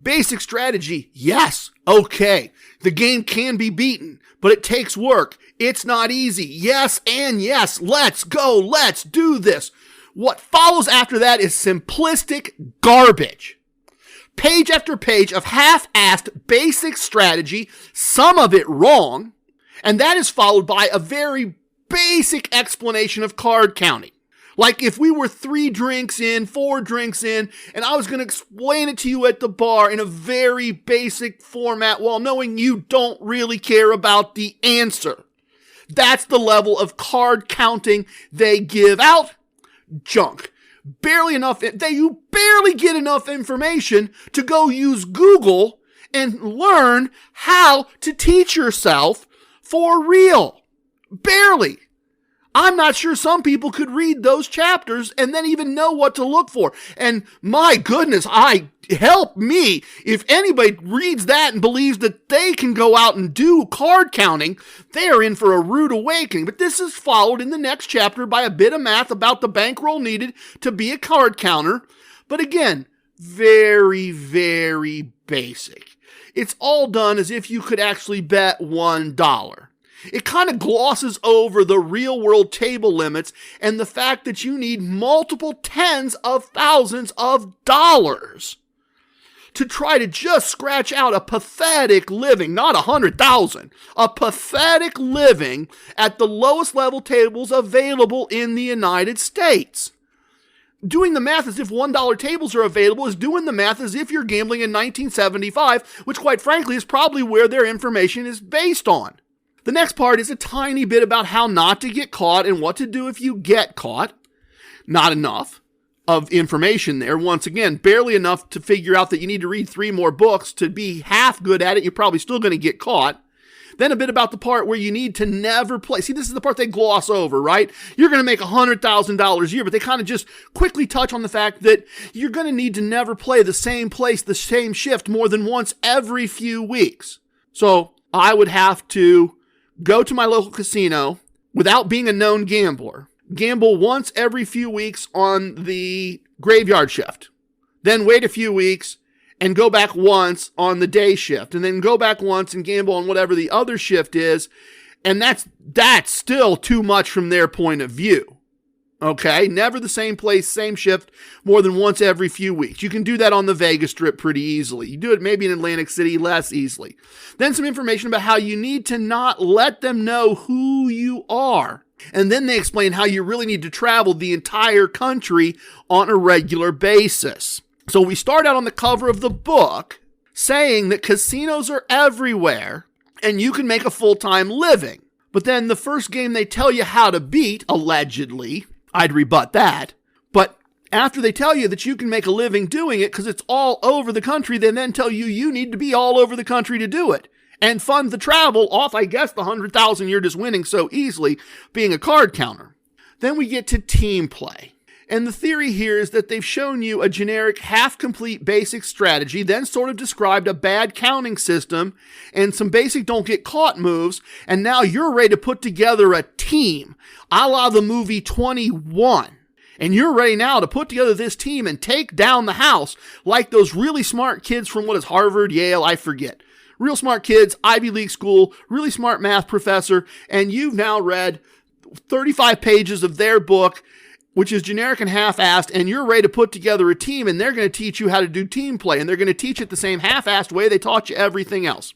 basic strategy, yes, okay. The game can be beaten, but it takes work. It's not easy. Yes and yes, let's go, let's do this. What follows after that is simplistic garbage. Page after page of half-assed basic strategy, some of it wrong, and that is followed by a very basic explanation of card counting. Like if we were 3 drinks in, 4 drinks in, and I was going to explain it to you at the bar in a very basic format while knowing you don't really care about the answer. That's the level of card counting they give out. Junk. You barely get enough information to go use Google and learn how to teach yourself for real. Barely. I'm not sure some people could read those chapters and then even know what to look for. And my goodness, help me. If anybody reads that and believes that they can go out and do card counting, they are in for a rude awakening. But this is followed in the next chapter by a bit of math about the bankroll needed to be a card counter. But again, very, very basic. It's all done as if you could actually bet $1. It kind of glosses over the real world table limits and the fact that you need multiple tens of thousands of dollars to try to just scratch out a pathetic living, not 100,000, a pathetic living at the lowest level tables available in the United States. Doing the math as if $1 tables are available is doing the math as if you're gambling in 1975, which quite frankly is probably where their information is based on. The next part is a tiny bit about how not to get caught and what to do if you get caught. Not enough of information there. Once again, barely enough to figure out that you need to read 3 more books to be half good at it. You're probably still going to get caught. Then a bit about the part where you need to never play. See, this is the part they gloss over, right? You're going to make $100,000 a year, but they kind of just quickly touch on the fact that you're going to need to never play the same place, the same shift more than once every few weeks. So I would have to go to my local casino without being a known gambler, gamble once every few weeks on the graveyard shift, then wait a few weeks and go back once on the day shift, and then go back once and gamble on whatever the other shift is. And that's still too much from their point of view. Okay? Never the same place, same shift, more than once every few weeks. You can do that on the Vegas Strip pretty easily. You do it maybe in Atlantic City less easily. Then some information about how you need to not let them know who you are. And then they explain how you really need to travel the entire country on a regular basis. So we start out on the cover of the book saying that casinos are everywhere and you can make a full-time living. But then the first game they tell you how to beat, allegedly, I'd rebut that. But after they tell you that you can make a living doing it because it's all over the country, they then tell you you need to be all over the country to do it. And fund the travel off, I guess, the $100,000 you're just winning so easily being a card counter. Then we get to team play. And the theory here is that they've shown you a generic half-complete basic strategy, then sort of described a bad counting system and some basic don't-get-caught moves, and now you're ready to put together a team, a la the movie 21. And you're ready now to put together this team and take down the house like those really smart kids from what is Harvard, Yale, I forget. Real smart kids, Ivy League school, really smart math professor, and you've now read 35 pages of their book, which is generic and half-assed, and you're ready to put together a team, and they're going to teach you how to do team play, and they're going to teach it the same half-assed way they taught you everything else.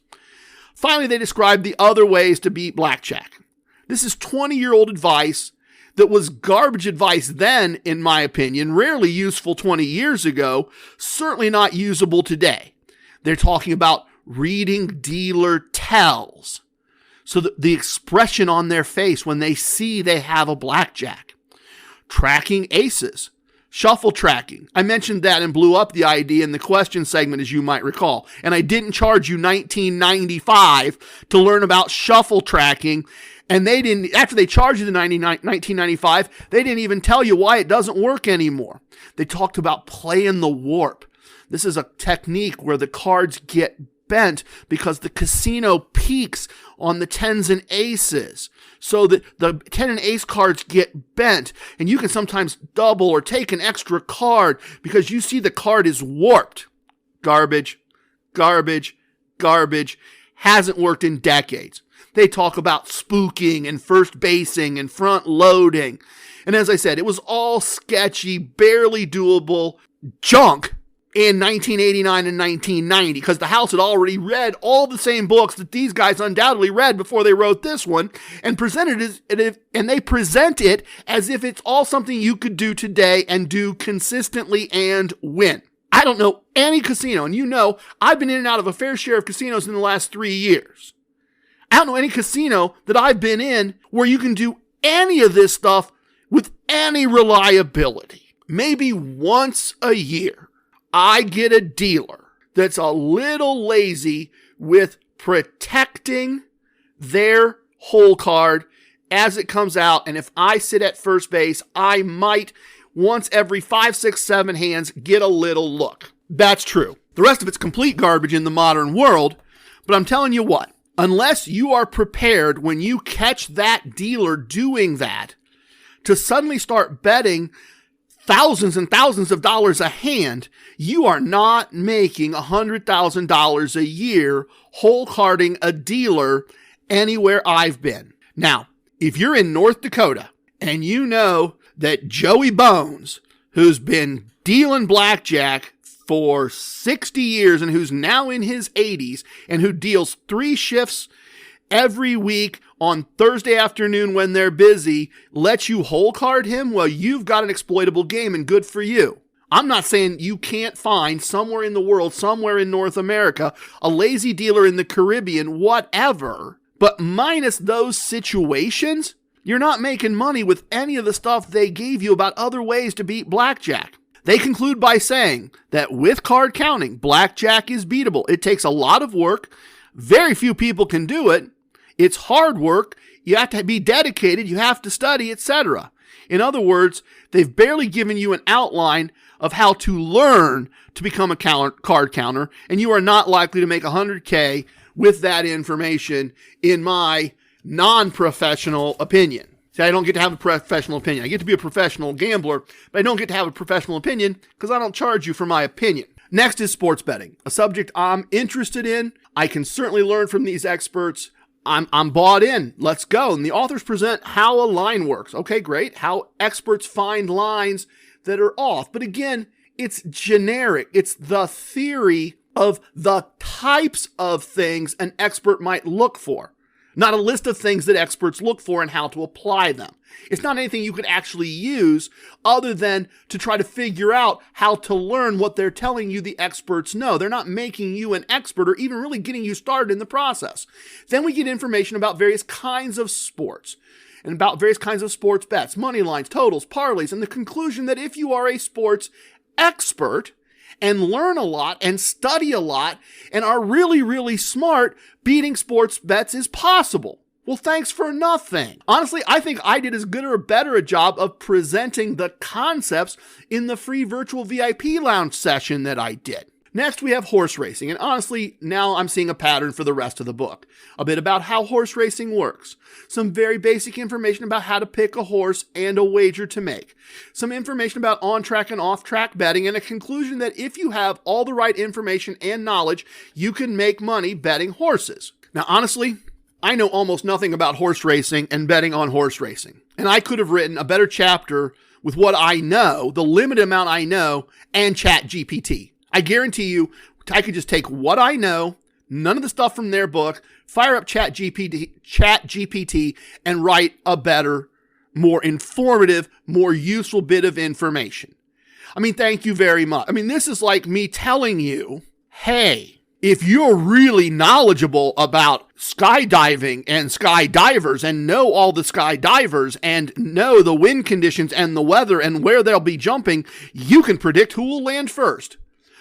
Finally, they describe the other ways to beat blackjack. This is 20-year-old advice that was garbage advice then, in my opinion, rarely useful 20 years ago, certainly not usable today. They're talking about reading dealer tells. So the expression on their face when they see they have a blackjack. Tracking aces. Shuffle tracking. I mentioned that and blew up the idea in the question segment, as you might recall. And I didn't charge you $19.95 to learn about shuffle tracking. And they didn't, after they charged you the $19.95, they didn't even tell you why it doesn't work anymore. They talked about playing the warp. This is a technique where the cards get bent because the casino peaks on the tens and aces. So that the 10 and ace cards get bent, and you can sometimes double or take an extra card because you see the card is warped. Garbage, garbage, garbage. Hasn't worked in decades. They talk about spooking and first basing and front loading. And as I said, it was all sketchy, barely doable junk in 1989 and 1990 because the house had already read all the same books that these guys undoubtedly read before they wrote this one and they present it as if it's all something you could do today and do consistently and win. I don't know any casino, and you know I've been in and out of a fair share of casinos in the last 3 years. I don't know any casino that I've been in where you can do any of this stuff with any reliability. Maybe once a year, I get a dealer that's a little lazy with protecting their hole card as it comes out. And if I sit at first base, I might once every 5, 6, 7 hands get a little look. That's true. The rest of it's complete garbage in the modern world. But I'm telling you what, unless you are prepared when you catch that dealer doing that to suddenly start betting thousands and thousands of dollars a hand, you are not making $100,000 a year hole carding a dealer anywhere I've been. Now, if you're in North Dakota and you know that Joey Bones, who's been dealing blackjack for 60 years and who's now in his 80s and who deals 3 shifts every week on Thursday afternoon when they're busy, let you hole card him, well, you've got an exploitable game and good for you. I'm not saying you can't find somewhere in the world, somewhere in North America, a lazy dealer in the Caribbean, whatever, but minus those situations, you're not making money with any of the stuff they gave you about other ways to beat blackjack. They conclude by saying that with card counting, blackjack is beatable. It takes a lot of work. Very few people can do it. It's hard work. You have to be dedicated. You have to study, etc. In other words, they've barely given you an outline of how to learn to become a card counter, and you are not likely to make $100K with that information, in my non-professional opinion. See, I don't get to have a professional opinion. I get to be a professional gambler, but I don't get to have a professional opinion because I don't charge you for my opinion. Next is sports betting, a subject I'm interested in. I can certainly learn from these experts. I'm bought in. Let's go. And the authors present how a line works. Okay, great. How experts find lines that are off. But again, it's generic. It's the theory of the types of things an expert might look for, not a list of things that experts look for and how to apply them. It's not anything you could actually use other than to try to figure out how to learn what they're telling you the experts know. They're not making you an expert or even really getting you started in the process. Then we get information about various kinds of sports and about various kinds of sports bets, money lines, totals, parlays, and the conclusion that if you are a sports expert and learn a lot and study a lot and are really, really smart, beating sports bets is possible. Well, thanks for nothing. Honestly, I think I did as good or better a job of presenting the concepts in the free virtual VIP lounge session that I did. Next, we have horse racing. And honestly, now I'm seeing a pattern for the rest of the book. A bit about how horse racing works. Some very basic information about how to pick a horse and a wager to make. Some information about on-track and off-track betting, and a conclusion that if you have all the right information and knowledge, you can make money betting horses. Now, honestly, I know almost nothing about horse racing and betting on horse racing. And I could have written a better chapter with what I know, the limited amount I know, and ChatGPT. I guarantee you, I could just take what I know, none of the stuff from their book, fire up ChatGPT, and write a better, more informative, more useful bit of information. I mean, thank you very much. I mean, this is like me telling you, hey, if you're really knowledgeable about skydiving and skydivers and know all the skydivers and know the wind conditions and the weather and where they'll be jumping, you can predict who will land first.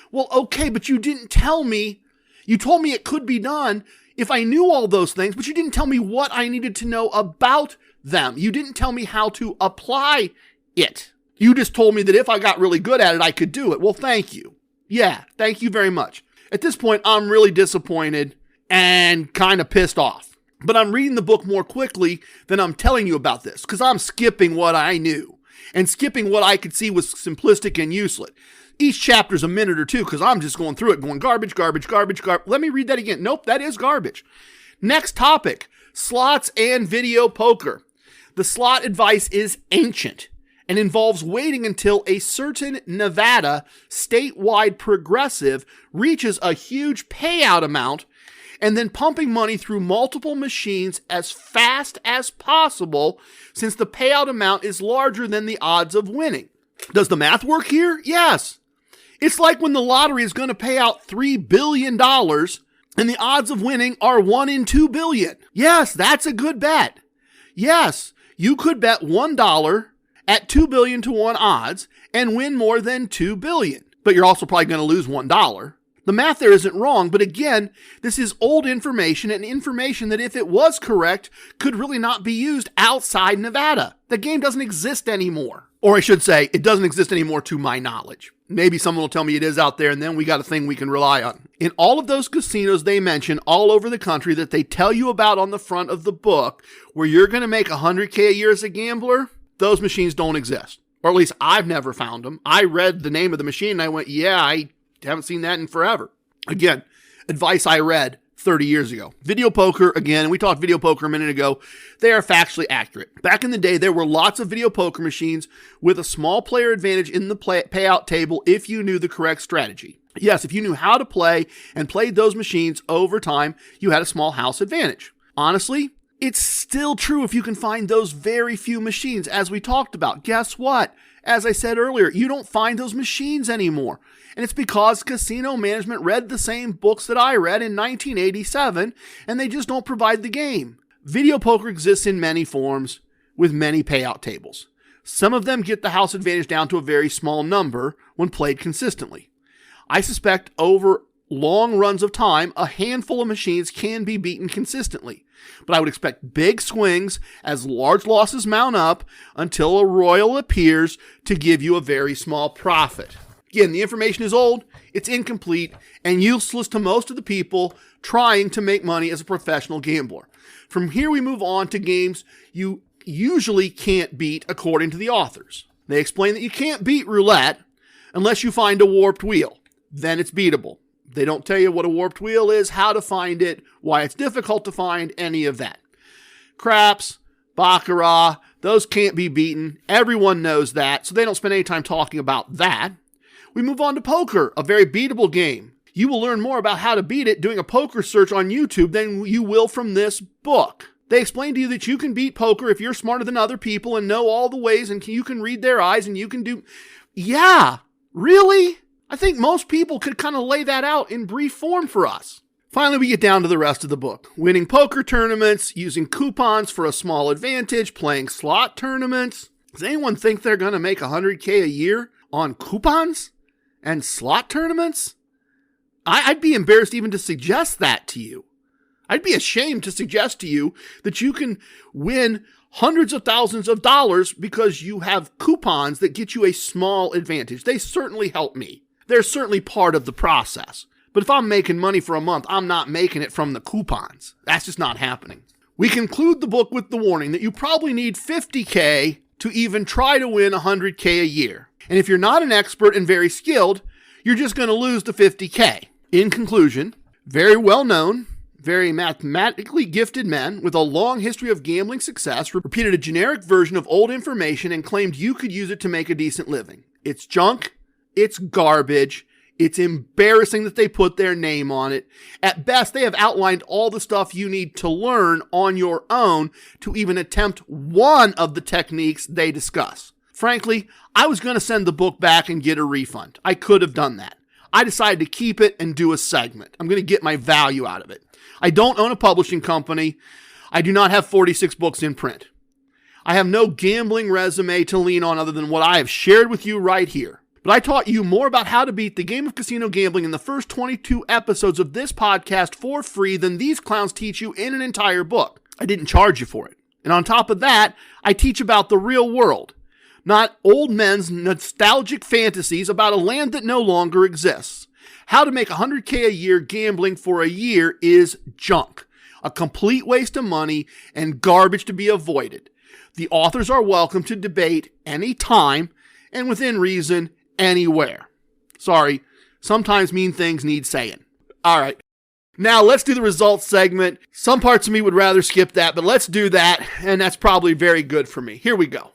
Well, okay, but you didn't tell me. You told me it could be done if I knew all those things, but you didn't tell me what I needed to know about them. You didn't tell me how to apply it. You just told me that if I got really good at it, I could do it. Well, thank you. Yeah, thank you very much. At this point, I'm really disappointed and kind of pissed off. But I'm reading the book more quickly than I'm telling you about this because I'm skipping what I knew and skipping what I could see was simplistic and useless. Each chapter's a minute or two because I'm just going through it going garbage, garbage, garbage, garbage. Let me read that again. Nope, that is garbage. Next topic, slots and video poker. The slot advice is ancient and involves waiting until a certain Nevada statewide progressive reaches a huge payout amount and then pumping money through multiple machines as fast as possible since the payout amount is larger than the odds of winning. Does the math work here? Yes. It's like when the lottery is going to pay out $3 billion and the odds of winning are 1 in 2 billion. Yes, that's a good bet. Yes, you could bet $1 at 2 billion to 1 odds and win more than 2 billion. But you're also probably going to lose $1. The math there isn't wrong, but again, this is old information and information that if it was correct, could really not be used outside Nevada. The game doesn't exist anymore. Or I should say, it doesn't exist anymore to my knowledge. Maybe someone will tell me it is out there, and then we got a thing we can rely on. In all of those casinos they mention all over the country that they tell you about on the front of the book, where you're going to make $100K a year as a gambler, those machines don't exist. Or at least I've never found them. I read the name of the machine and I went, yeah, I haven't seen that in forever. Again, advice I read 30 years ago. Video poker, again, we talked video poker a minute ago, they are factually accurate. Back in the day, there were lots of video poker machines with a small player advantage in the payout table if you knew the correct strategy. Yes, if you knew how to play and played those machines over time, you had a small house advantage. Honestly, it's still true if you can find those very few machines, as we talked about. Guess what? As I said earlier, you don't find those machines anymore. And it's because casino management read the same books that I read in 1987, and they just don't provide the game. Video poker exists in many forms with many payout tables. Some of them get the house advantage down to a very small number when played consistently. I suspect over long runs of time, a handful of machines can be beaten consistently. But I would expect big swings as large losses mount up until a royal appears to give you a very small profit. Again, the information is old, it's incomplete, and useless to most of the people trying to make money as a professional gambler. From here we move on to games you usually can't beat according to the authors. They explain that you can't beat roulette unless you find a warped wheel. Then it's beatable. They don't tell you what a warped wheel is, how to find it, why it's difficult to find, any of that. Craps, baccarat, those can't be beaten. Everyone knows that, so they don't spend any time talking about that. We move on to poker, a very beatable game. You will learn more about how to beat it doing a poker search on YouTube than you will from this book. They explain to you that you can beat poker if you're smarter than other people and know all the ways and you can read their eyes and you can do... Yeah, really? I think most people could kind of lay that out in brief form for us. Finally, we get down to the rest of the book. Winning poker tournaments, using coupons for a small advantage, playing slot tournaments. Does anyone think they're going to make $100K a year on coupons and slot tournaments? I'd be embarrassed even to suggest that to you. I'd be ashamed to suggest to you that you can win hundreds of thousands of dollars because you have coupons that get you a small advantage. They certainly help me. They're certainly part of the process. But if I'm making money for a month, I'm not making it from the coupons. That's just not happening. We conclude the book with the warning that you probably need $50K to even try to win $100K a year. And if you're not an expert and very skilled, you're just going to lose the $50K. In conclusion, very well-known, very mathematically gifted men with a long history of gambling success repeated a generic version of old information and claimed you could use it to make a decent living. It's junk. It's garbage. It's embarrassing that they put their name on it. At best, they have outlined all the stuff you need to learn on your own to even attempt one of the techniques they discuss. Frankly, I was going to send the book back and get a refund. I could have done that. I decided to keep it and do a segment. I'm going to get my value out of it. I don't own a publishing company. I do not have 46 books in print. I have no gambling resume to lean on other than what I have shared with you right here. But I taught you more about how to beat the game of casino gambling in the first 22 episodes of this podcast for free than these clowns teach you in an entire book. I didn't charge you for it. And on top of that, I teach about the real world, not old men's nostalgic fantasies about a land that no longer exists. How to make $100K a year gambling for a year is junk, a complete waste of money and garbage to be avoided. The authors are welcome to debate anytime and within reason anywhere. Sorry, sometimes mean things need saying. All right, now let's do the results segment. Some parts of me would rather skip that, but let's do that, and that's probably very good for me. Here we go.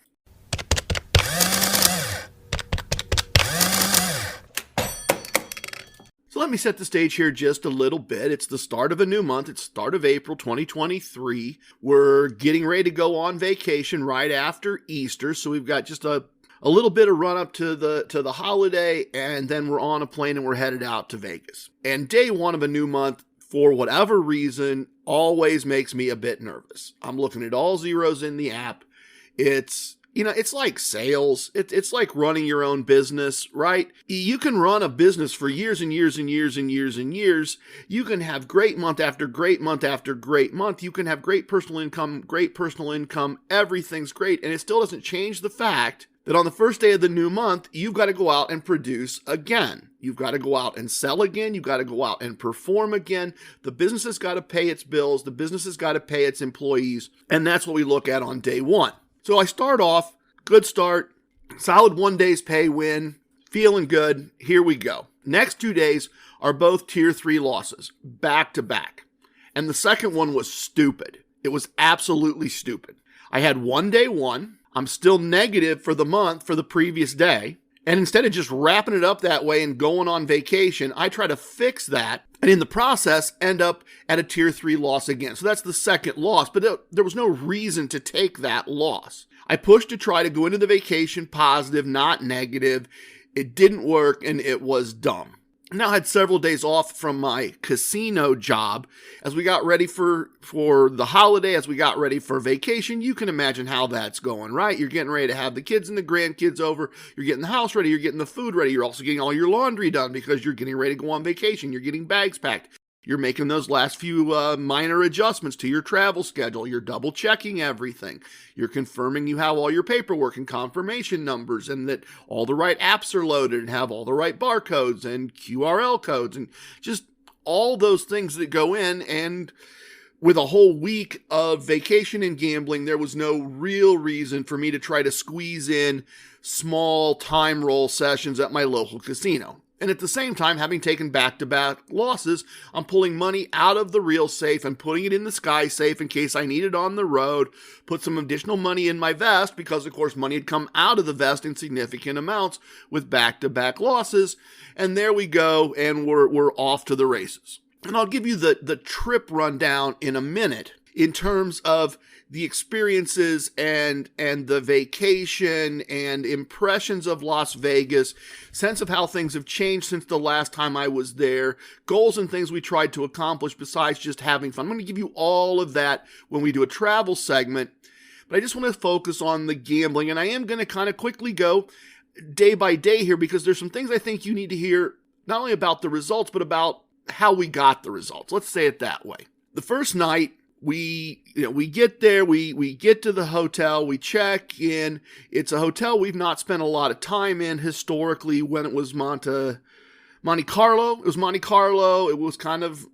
So let me set the stage here just a little bit. It's the start of a new month. It's the start of April 2023. We're getting ready to go on vacation right after Easter, so we've got just a little bit of run up to the holiday, and then we're on a plane and we're headed out to Vegas. And day one of a new month, for whatever reason, always makes me a bit nervous. I'm looking at all zeros in the app. It's like sales. It's like running your own business, right? You can run a business for years and years and years and years and years. You can have great month after great month after great month. You can have great personal income. Everything's great. And it still doesn't change the fact that on the first day of the new month, you've got to go out and produce again. You've got to go out and sell again. You've got to go out and perform again. The business has got to pay its bills. The business has got to pay its employees. And that's what we look at on day one. So I start off, good start, solid 1 day's pay win, feeling good. Here we go. Next 2 days are both tier 3 losses, back to back. And the second one was stupid. It was absolutely stupid. I had 1 day one. I'm still negative for the month for the previous day. And instead of just wrapping it up that way and going on vacation, I try to fix that and in the process end up at a tier 3 loss again. So that's the second loss, but there was no reason to take that loss. I pushed to try to go into the vacation positive, not negative. It didn't work and it was dumb. Now I had several days off from my casino job as we got ready for the holiday, as we got ready for vacation. You can imagine how that's going, right? You're getting ready to have the kids and the grandkids over. You're getting the house ready. You're getting the food ready. You're also getting all your laundry done because you're getting ready to go on vacation. You're getting bags packed. You're making those last few minor adjustments to your travel schedule. You're double checking everything. You're confirming you have all your paperwork and confirmation numbers and that all the right apps are loaded and have all the right barcodes and QRL codes and just all those things that go in. And with a whole week of vacation and gambling, there was no real reason for me to try to squeeze in small time roll sessions at my local casino. And at the same time, having taken back-to-back losses, I'm pulling money out of the real safe and putting it in the Sky safe in case I need it on the road, put some additional money in my vest because, of course, money had come out of the vest in significant amounts with back-to-back losses. And there we go, and we're off to the races. And I'll give you the trip rundown in a minute in terms of the experiences and the vacation and impressions of Las Vegas, sense of how things have changed since the last time I was there, goals and things we tried to accomplish besides just having fun. I'm going to give you all of that when we do a travel segment, but I just want to focus on the gambling, and I am going to kind of quickly go day by day here because there's some things I think you need to hear not only about the results, but about how we got the results. Let's say it that way. The first night, we get there, we get to the hotel, we check in. It's a hotel we've not spent a lot of time in historically when it was Monte Carlo. It was Monte Carlo. It was kind of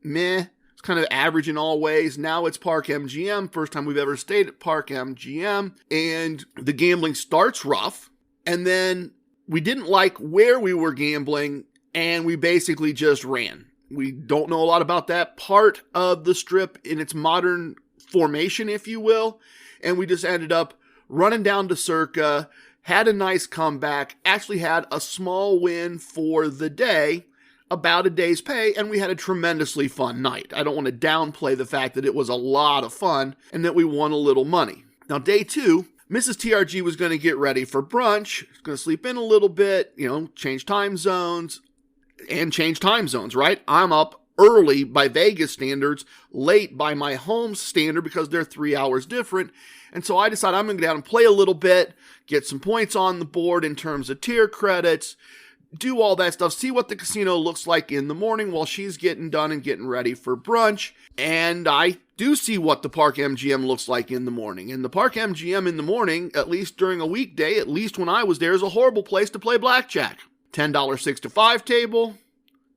meh. It's kind of average in all ways. Now it's Park MGM. First time we've ever stayed at Park MGM. And the gambling starts rough. And then we didn't like where we were gambling and we basically just ran. We don't know a lot about that part of the strip in its modern formation, if you will. And we just ended up running down to Circa, had a nice comeback, actually had a small win for the day, about a day's pay, and we had a tremendously fun night. I don't want to downplay the fact that it was a lot of fun and that we won a little money. Now, day two, Mrs. TRG was going to get ready for brunch, going to sleep in a little bit, change time zones. And change time zones, right? I'm up early by Vegas standards, late by my home standard because they're 3 hours different. And so I decided I'm going to get out and play a little bit, get some points on the board in terms of tier credits, do all that stuff, see what the casino looks like in the morning while she's getting done and getting ready for brunch. And I do see what the Park MGM looks like in the morning. And the Park MGM in the morning, at least during a weekday, at least when I was there, is a horrible place to play blackjack. $10 6 to 5 table,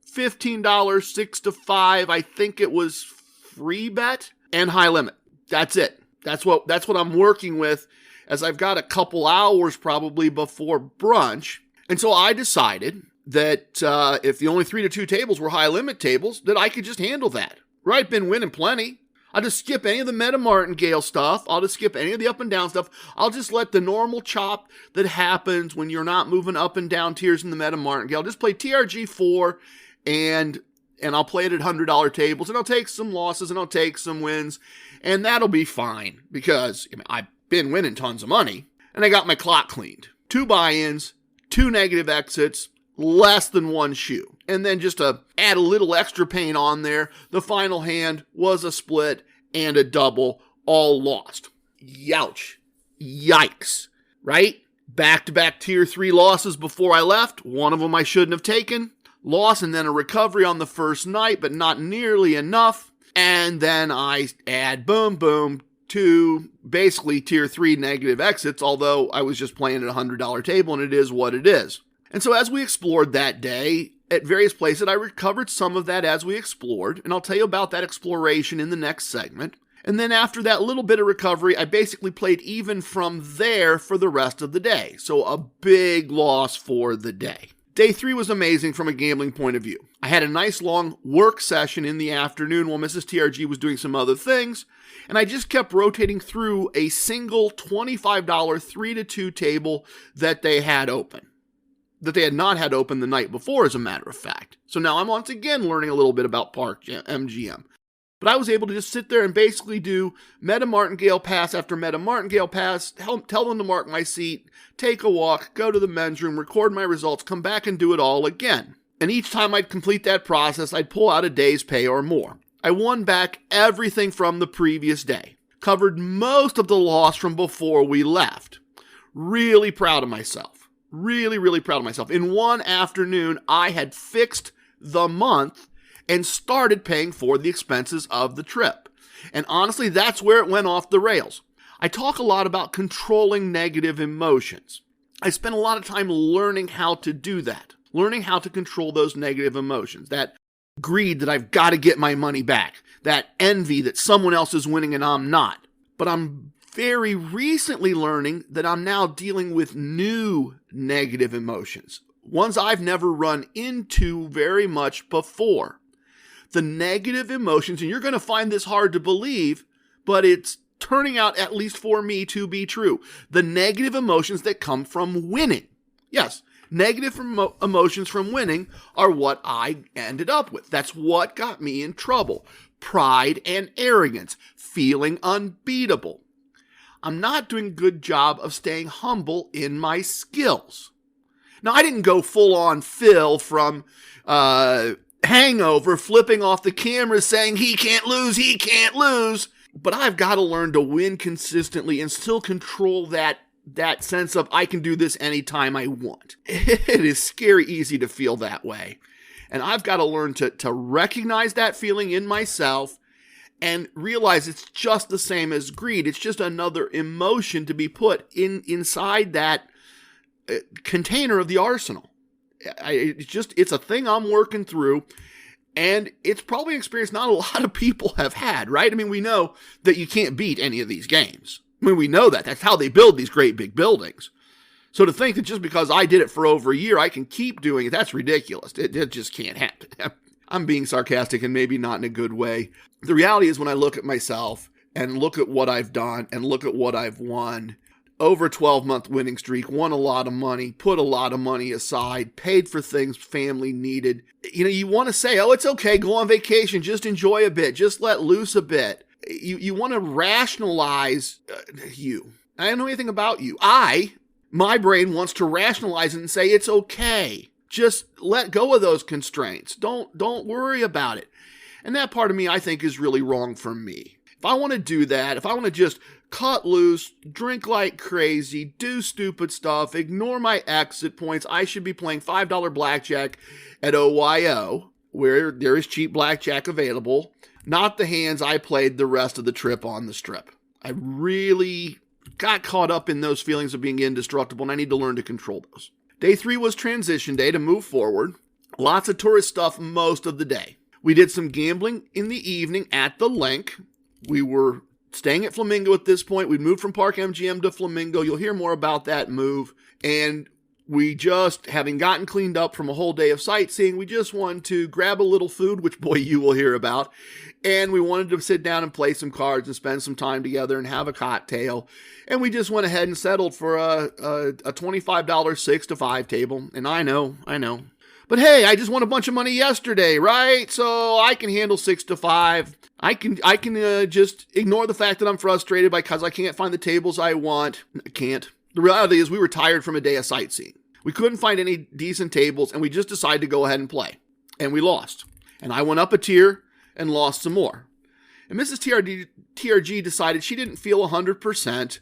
$15 6 to 5. I think it was free bet and high limit. That's it. That's what I'm working with as I've got a couple hours probably before brunch. And so I decided that if the only 3 to 2 tables were high limit tables, that I could just handle that. Right? Been winning plenty. I'll just skip any of the meta martingale stuff. I'll just skip any of the up and down stuff. I'll just let the normal chop that happens when you're not moving up and down tiers in the meta martingale. Just play TRG 4 and I'll play it at $100 tables and I'll take some losses and I'll take some wins and that'll be fine because I've been winning tons of money and I got my clock cleaned. 2 buy-ins, 2 negative exits, less than 1 shoe. And then just to add a little extra pain on there, the final hand was a split and a double, all lost. Youch. Yikes. Right? Back-to-back tier 3 losses before I left. One of them I shouldn't have taken. Loss and then a recovery on the first night, but not nearly enough. And then I add boom, boom, 2 basically tier 3 negative exits, although I was just playing at a $100 table and it is what it is. And so as we explored that day at various places, I recovered some of that as we explored, and I'll tell you about that exploration in the next segment. And then after that little bit of recovery, I basically played even from there for the rest of the day. So a big loss for the day. Day 3 was amazing from a gambling point of view. I had a nice long work session in the afternoon while Mrs. TRG was doing some other things, and I just kept rotating through a single $25 3 to 2 table that they had open. That they had not had open the night before, as a matter of fact. So now I'm once again learning a little bit about Park MGM. But I was able to just sit there and basically do meta martingale pass after meta martingale pass, tell them to mark my seat, take a walk, go to the men's room, record my results, come back and do it all again. And each time I'd complete that process, I'd pull out a day's pay or more. I won back everything from the previous day. Covered most of the loss from before we left. Really proud of myself. Really, really proud of myself. In one afternoon, I had fixed the month and started paying for the expenses of the trip. And honestly, that's where it went off the rails. I talk a lot about controlling negative emotions. I spent a lot of time learning how to do that. Learning how to control those negative emotions. That greed that I've got to get my money back. That envy that someone else is winning and I'm not. But I'm very recently learning that I'm now dealing with new negative emotions. Ones I've never run into very much before. The negative emotions, and you're going to find this hard to believe, but it's turning out, at least for me, to be true. The negative emotions that come from winning. Yes. Negative emotions from winning are what I ended up with. That's what got me in trouble. Pride and arrogance. Feeling unbeatable. I'm not doing a good job of staying humble in my skills. Now, I didn't go full on Phil from Hangover, flipping off the camera saying he can't lose, he can't lose. But I've got to learn to win consistently and still control that sense of I can do this anytime I want. It is scary easy to feel that way. And I've got to learn to recognize that feeling in myself and realize it's just the same as greed. It's just another emotion to be put inside that container of the arsenal. It's a thing I'm working through. And it's probably an experience not a lot of people have had, right? I mean, we know that you can't beat any of these games. I mean, we know that. That's how they build these great big buildings. So to think that just because I did it for over a year, I can keep doing it, that's ridiculous. It just can't happen. I'm being sarcastic and maybe not in a good way. The reality is when I look at myself and look at what I've done and look at what I've won, over a 12-month winning streak, won a lot of money, put a lot of money aside, paid for things family needed. You know, you want to say, oh, it's okay, go on vacation, just enjoy a bit, just let loose a bit. You want to rationalize you. I don't know anything about you. My brain wants to rationalize it and say it's okay. Just let go of those constraints. Don't worry about it. And that part of me, I think, is really wrong for me. If I want to do that, if I want to just cut loose, drink like crazy, do stupid stuff, ignore my exit points, I should be playing $5 blackjack at OYO, where there is cheap blackjack available. Not the hands I played the rest of the trip on the strip. I really got caught up in those feelings of being indestructible, and I need to learn to control those. Day 3 was transition day to move forward. Lots of tourist stuff most of the day. We did some gambling in the evening at the Link. We were staying at Flamingo at this point. We'd moved from Park MGM to Flamingo. You'll hear more about that move. And we just, having gotten cleaned up from a whole day of sightseeing, we just wanted to grab a little food, which boy, you will hear about. And we wanted to sit down and play some cards and spend some time together and have a cocktail. And we just went ahead and settled for a $25 6 to 5 table. And I know. But hey, I just won a bunch of money yesterday, right? So I can handle 6 to 5. I can just ignore the fact that I'm frustrated because I can't find the tables I want. I can't. The reality is we were tired from a day of sightseeing. We couldn't find any decent tables, and we just decided to go ahead and play. And we lost. And I went up a tier and lost some more. And Mrs. TRG decided she didn't feel 100%,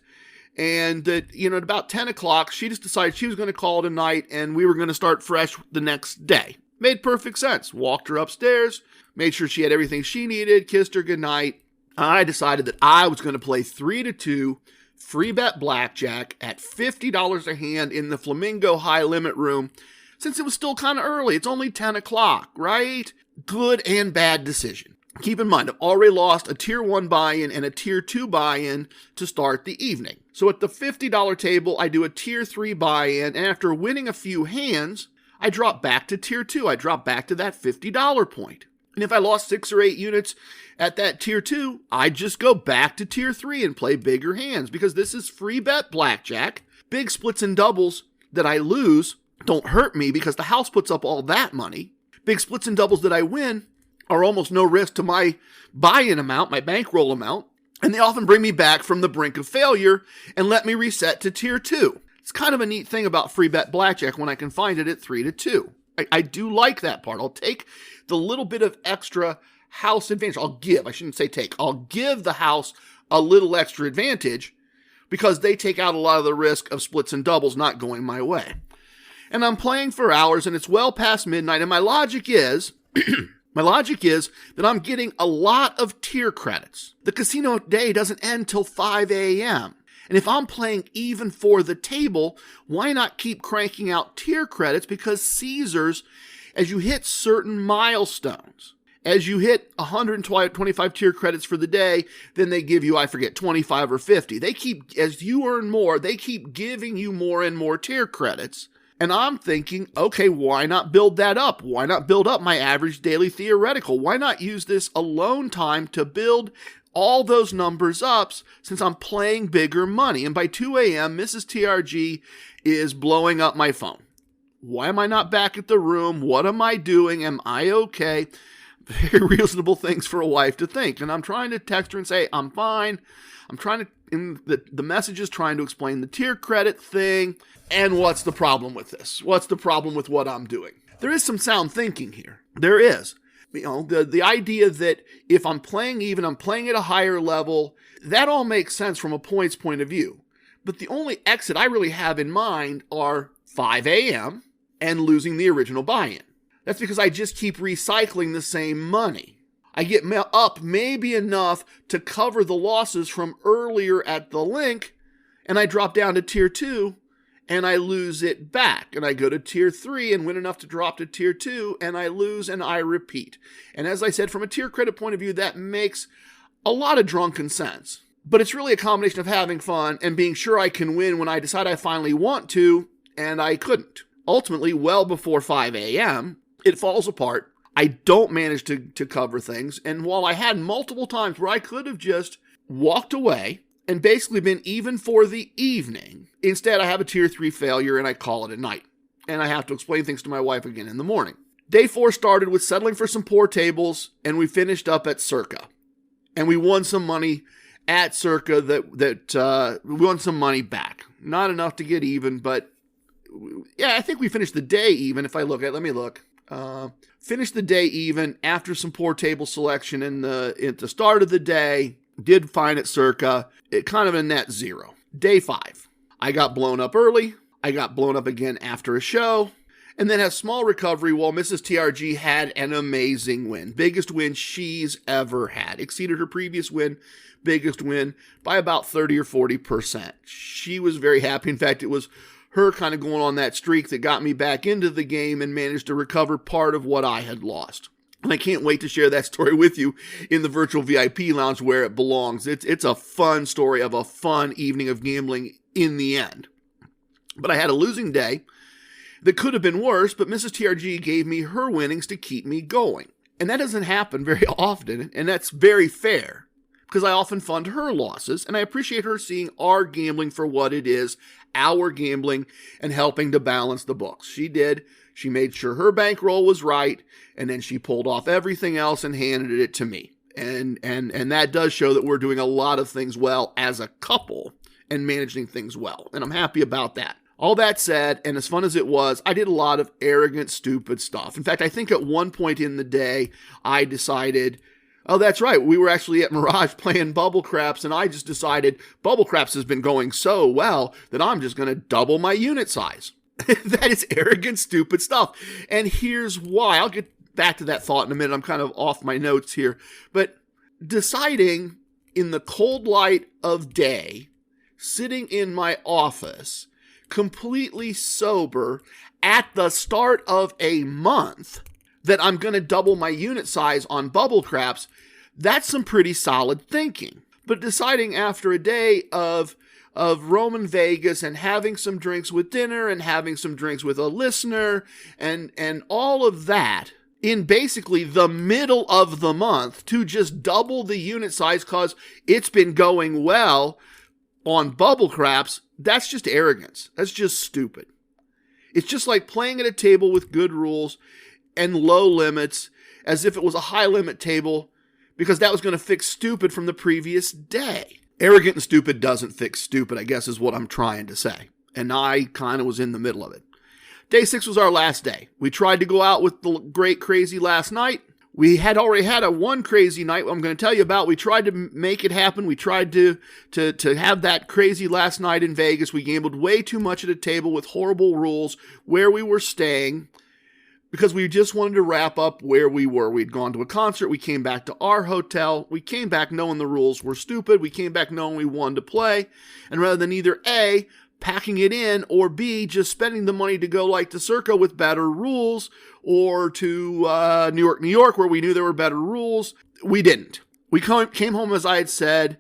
and that, at about 10 o'clock, she just decided she was going to call it a night, and we were going to start fresh the next day. Made perfect sense. Walked her upstairs, made sure she had everything she needed, kissed her goodnight. I decided that I was going to play 3 to 2 free bet blackjack at $50 a hand in the Flamingo high limit room, since it was still kind of early. It's only 10 o'clock, right? Good and bad decision. Keep in mind, I've already lost a tier 1 buy-in and a tier 2 buy-in to start the evening. So at the $50 table, I do a tier 3 buy-in, and after winning a few hands, I drop back to tier 2. I drop back to that $50 point. And if I lost 6 or 8 units at that tier 2, I just go back to tier 3 and play bigger hands, because this is free bet blackjack. Big splits and doubles that I lose don't hurt me because the house puts up all that money. Big splits and doubles that I win are almost no risk to my buy-in amount, my bankroll amount, and they often bring me back from the brink of failure and let me reset to tier 2. It's kind of a neat thing about free bet blackjack when I can find it at 3 to 2. I do like that part. I'll take the little bit of extra house advantage. I'll give the house a little extra advantage because they take out a lot of the risk of splits and doubles not going my way. And I'm playing for hours and it's well past midnight. And my logic is that I'm getting a lot of tier credits. The casino day doesn't end till 5 a.m. And if I'm playing even for the table, why not keep cranking out tier credits? Because Caesars, as you hit certain milestones, as you hit 125 tier credits for the day, then they give you, 25 or 50. As you earn more, they keep giving you more and more tier credits. And I'm thinking, okay, why not build that up? Why not build up my average daily theoretical? Why not use this alone time to build all those numbers up since I'm playing bigger money? And by 2 a.m., Mrs. TRG is blowing up my phone. Why am I not back at the room? What am I doing? Am I okay? Very reasonable things for a wife to think. And I'm trying to text her and say, I'm fine. I'm trying to, in the message is trying to explain the tier credit thing. And what's the problem with this? What's the problem with what I'm doing? There is some sound thinking here. There is. The idea that if I'm playing even, I'm playing at a higher level, that all makes sense from a points point of view. But the only exit I really have in mind are 5 a.m. and losing the original buy-in. That's because I just keep recycling the same money. I get up maybe enough to cover the losses from earlier at the link, and I drop down to tier 2, and I lose it back. And I go to tier 3 and win enough to drop to tier 2, and I lose and I repeat. And as I said, from a tier credit point of view, that makes a lot of drunken sense. But it's really a combination of having fun and being sure I can win when I decide I finally want to, and I couldn't. Ultimately, well before 5 a.m., it falls apart. I don't manage to cover things. And while I had multiple times where I could have just walked away and basically been even for the evening, instead I have a tier 3 failure and I call it a night. And I have to explain things to my wife again in the morning. Day 4 started with settling for some poor tables, and we finished up at Circa. And we won some money at Circa we won some money back. Not enough to get even, but yeah, I think we finished the day even. If I look at, let me look. Finished the day even after some poor table selection at the start of the day. Did fine at Circa. It kind of a net 0. Day 5. I got blown up early. I got blown up again after a show. And then had small recovery while Mrs. TRG had an amazing win. Biggest win she's ever had. Exceeded her previous win. Biggest win by about 30 or 40%. She was very happy. In fact, it was her kind of going on that streak that got me back into the game and managed to recover part of what I had lost. And I can't wait to share that story with you in the virtual VIP lounge where it belongs. It's a fun story of a fun evening of gambling in the end. But I had a losing day that could have been worse, but Mrs. TRG gave me her winnings to keep me going. And that doesn't happen very often, and that's very fair, because I often fund her losses, and I appreciate her seeing our gambling for what it is, our gambling, and helping to balance the books. She did. She made sure her bankroll was right, and then she pulled off everything else and handed it to me. And that does show that we're doing a lot of things well as a couple and managing things well, and I'm happy about that. All that said, and as fun as it was, I did a lot of arrogant, stupid stuff. In fact, I think at one point in the day, I decided, oh, that's right, we were actually at Mirage playing Bubble Craps, and I just decided Bubble Craps has been going so well that I'm just going to double my unit size. That is arrogant, stupid stuff. And here's why. I'll get back to that thought in a minute. I'm kind of off my notes here. But deciding in the cold light of day, sitting in my office, completely sober, at the start of a month, that I'm going to double my unit size on Bubble Craps, that's some pretty solid thinking. But deciding after a day of roaming Vegas and having some drinks with dinner and having some drinks with a listener and all of that in basically the middle of the month to just double the unit size because it's been going well on Bubble Craps, that's just arrogance. That's just stupid. It's just like playing at a table with good rules and low limits as if it was a high limit table because that was going to fix stupid from the previous day. Arrogant and stupid doesn't fix stupid, I guess is what I'm trying to say. And I kind of was in the middle of it. Day 6 was our last day. We tried to go out with the great crazy last night. We had already had one crazy night I'm going to tell you about. We tried to make it happen. We tried to have that crazy last night in Vegas. We gambled way too much at a table with horrible rules where we were staying because we just wanted to wrap up where we were. We'd gone to a concert. We came back to our hotel. We came back knowing the rules were stupid. We came back knowing we wanted to play. And rather than either A, packing it in, or B, just spending the money to go like to Circa with better rules, or to New York, where we knew there were better rules, we didn't. We came home, as I had said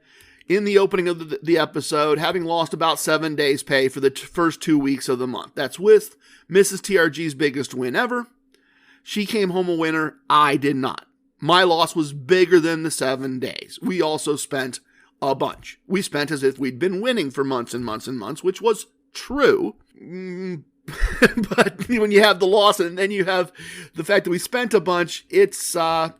in the opening of the episode, having lost about 7 days' pay for the first 2 weeks of the month. That's with Mrs. TRG's biggest win ever. She came home a winner. I did not. My loss was bigger than the 7 days. We also spent a bunch. We spent as if we'd been winning for months and months and months, which was true. But when you have the loss and then you have the fact that we spent a bunch, it's going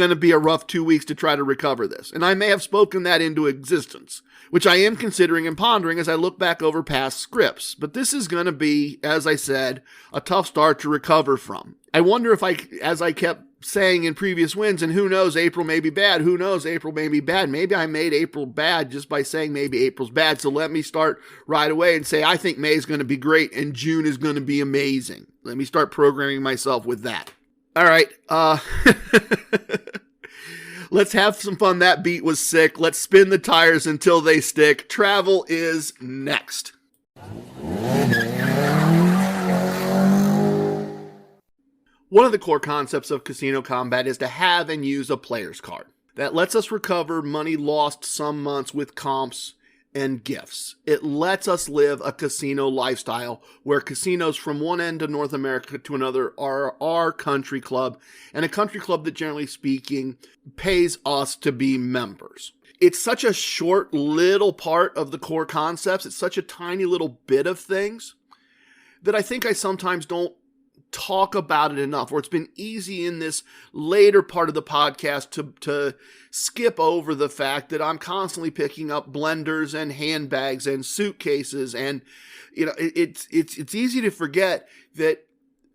to be a rough 2 weeks to try to recover this. And I may have spoken that into existence, which I am considering and pondering as I look back over past scripts. But this is going to be, as I said, a tough start to recover from. I wonder if as I kept saying in previous wins, and who knows, April may be bad. Who knows, April may be bad. Maybe I made April bad just by saying maybe April's bad. So let me start right away and say I think May is going to be great and June is going to be amazing. Let me start programming myself with that. All right. Let's have some fun. That beat was sick. Let's spin the tires until they stick. Travel is next. One of the core concepts of Casino Combat is to have and use a player's card. That lets us recover money lost some months with comps and gifts. It lets us live a casino lifestyle where casinos from one end of North America to another are our country club, and a country club that, generally speaking, pays us to be members. It's such a short little part of the core concepts. It's such a tiny little bit of things that I think I sometimes don't talk about it enough, or it's been easy in this later part of the podcast to skip over the fact that I'm constantly picking up blenders and handbags and suitcases, and it's easy to forget that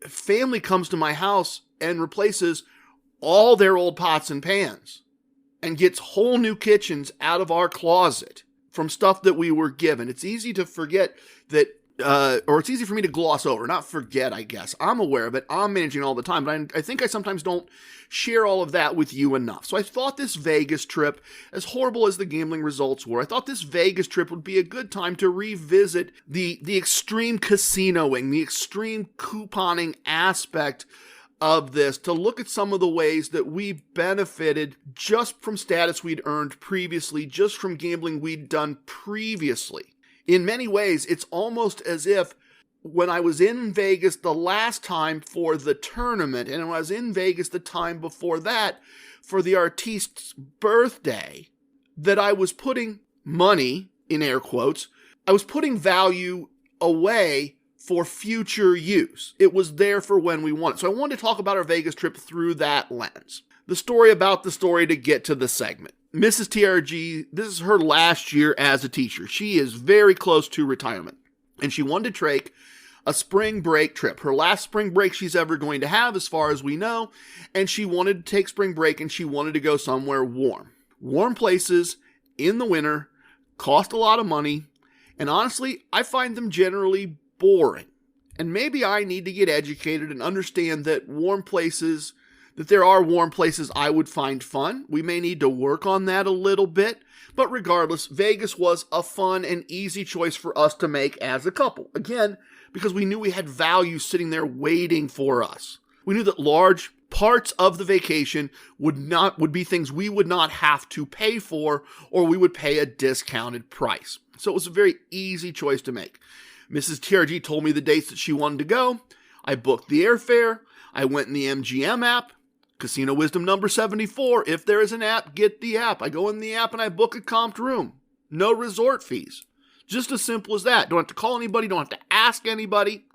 family comes to my house and replaces all their old pots and pans and gets whole new kitchens out of our closet from stuff that we were given. It's easy to forget that or it's easy for me to gloss over, not forget, I guess. I'm aware of it. I'm managing all the time, but I think I sometimes don't share all of that with you enough. So I thought this Vegas trip, as horrible as the gambling results were, I thought this Vegas trip would be a good time to revisit the extreme casinoing, the extreme couponing aspect of this, to look at some of the ways that we benefited just from status we'd earned previously, just from gambling we'd done previously. In many ways, it's almost as if when I was in Vegas the last time for the tournament, and when I was in Vegas the time before that for the artiste's birthday, that I was putting money, in air quotes, I was putting value away for future use. It was there for when we want it. So I wanted to talk about our Vegas trip through that lens. The story about the story to get to the segment. Mrs. TRG, this is her last year as a teacher. She is very close to retirement, and she wanted to take a spring break trip. Her last spring break she's ever going to have, as far as we know, and she wanted to take spring break, and she wanted to go somewhere warm. Warm places in the winter cost a lot of money, and honestly, I find them generally boring. And maybe I need to get educated and understand that there are warm places I would find fun. We may need to work on that a little bit. But regardless, Vegas was a fun and easy choice for us to make as a couple. Again, because we knew we had value sitting there waiting for us. We knew that large parts of the vacation would be things we would not have to pay for, or we would pay a discounted price. So it was a very easy choice to make. Mrs. TRG told me the dates that she wanted to go. I booked the airfare. I went in the MGM app. Casino Wisdom number 74. If there is an app, get the app. I go in the app and I book a comped room. No resort fees. Just as simple as that. Don't have to call anybody. Don't have to ask anybody.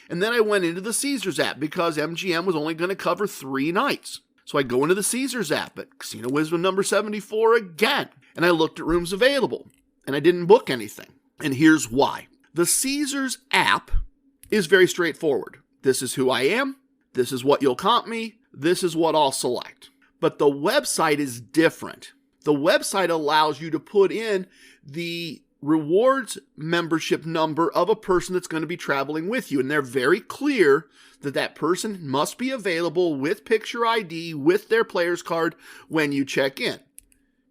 And then I went into the Caesars app because MGM was only going to cover 3 nights. So I go into the Caesars app at Casino Wisdom number 74 again. And I looked at rooms available. And I didn't book anything. And here's why. The Caesars app is very straightforward. This is who I am. This is what you'll comp me. This is what I'll select. But the website is different. The website allows you to put in the rewards membership number of a person that's going to be traveling with you. And they're very clear that that person must be available with picture ID, with their player's card when you check in.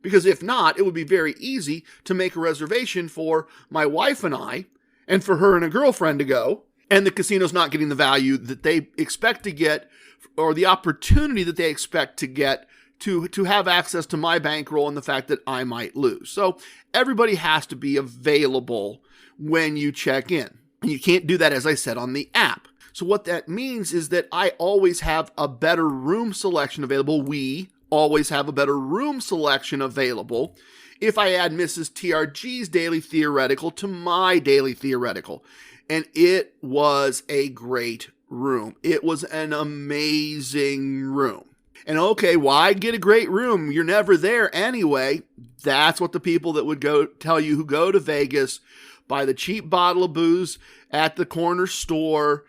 Because if not, it would be very easy to make a reservation for my wife and I, and for her and a girlfriend to go, and the casino's not getting the value that they expect to get, or the opportunity that they expect to get to have access to my bankroll and the fact that I might lose. So everybody has to be available when you check in. And you can't do that, as I said, on the app. So what that means is that I always have a better room selection available. We always have a better room selection available if I add Mrs. TRG's daily theoretical to my daily theoretical. And it was a great room. It was an amazing room. And okay, why get a great room? You're never there anyway. That's what the people that would go tell you who go to Vegas buy the cheap bottle of booze at the corner store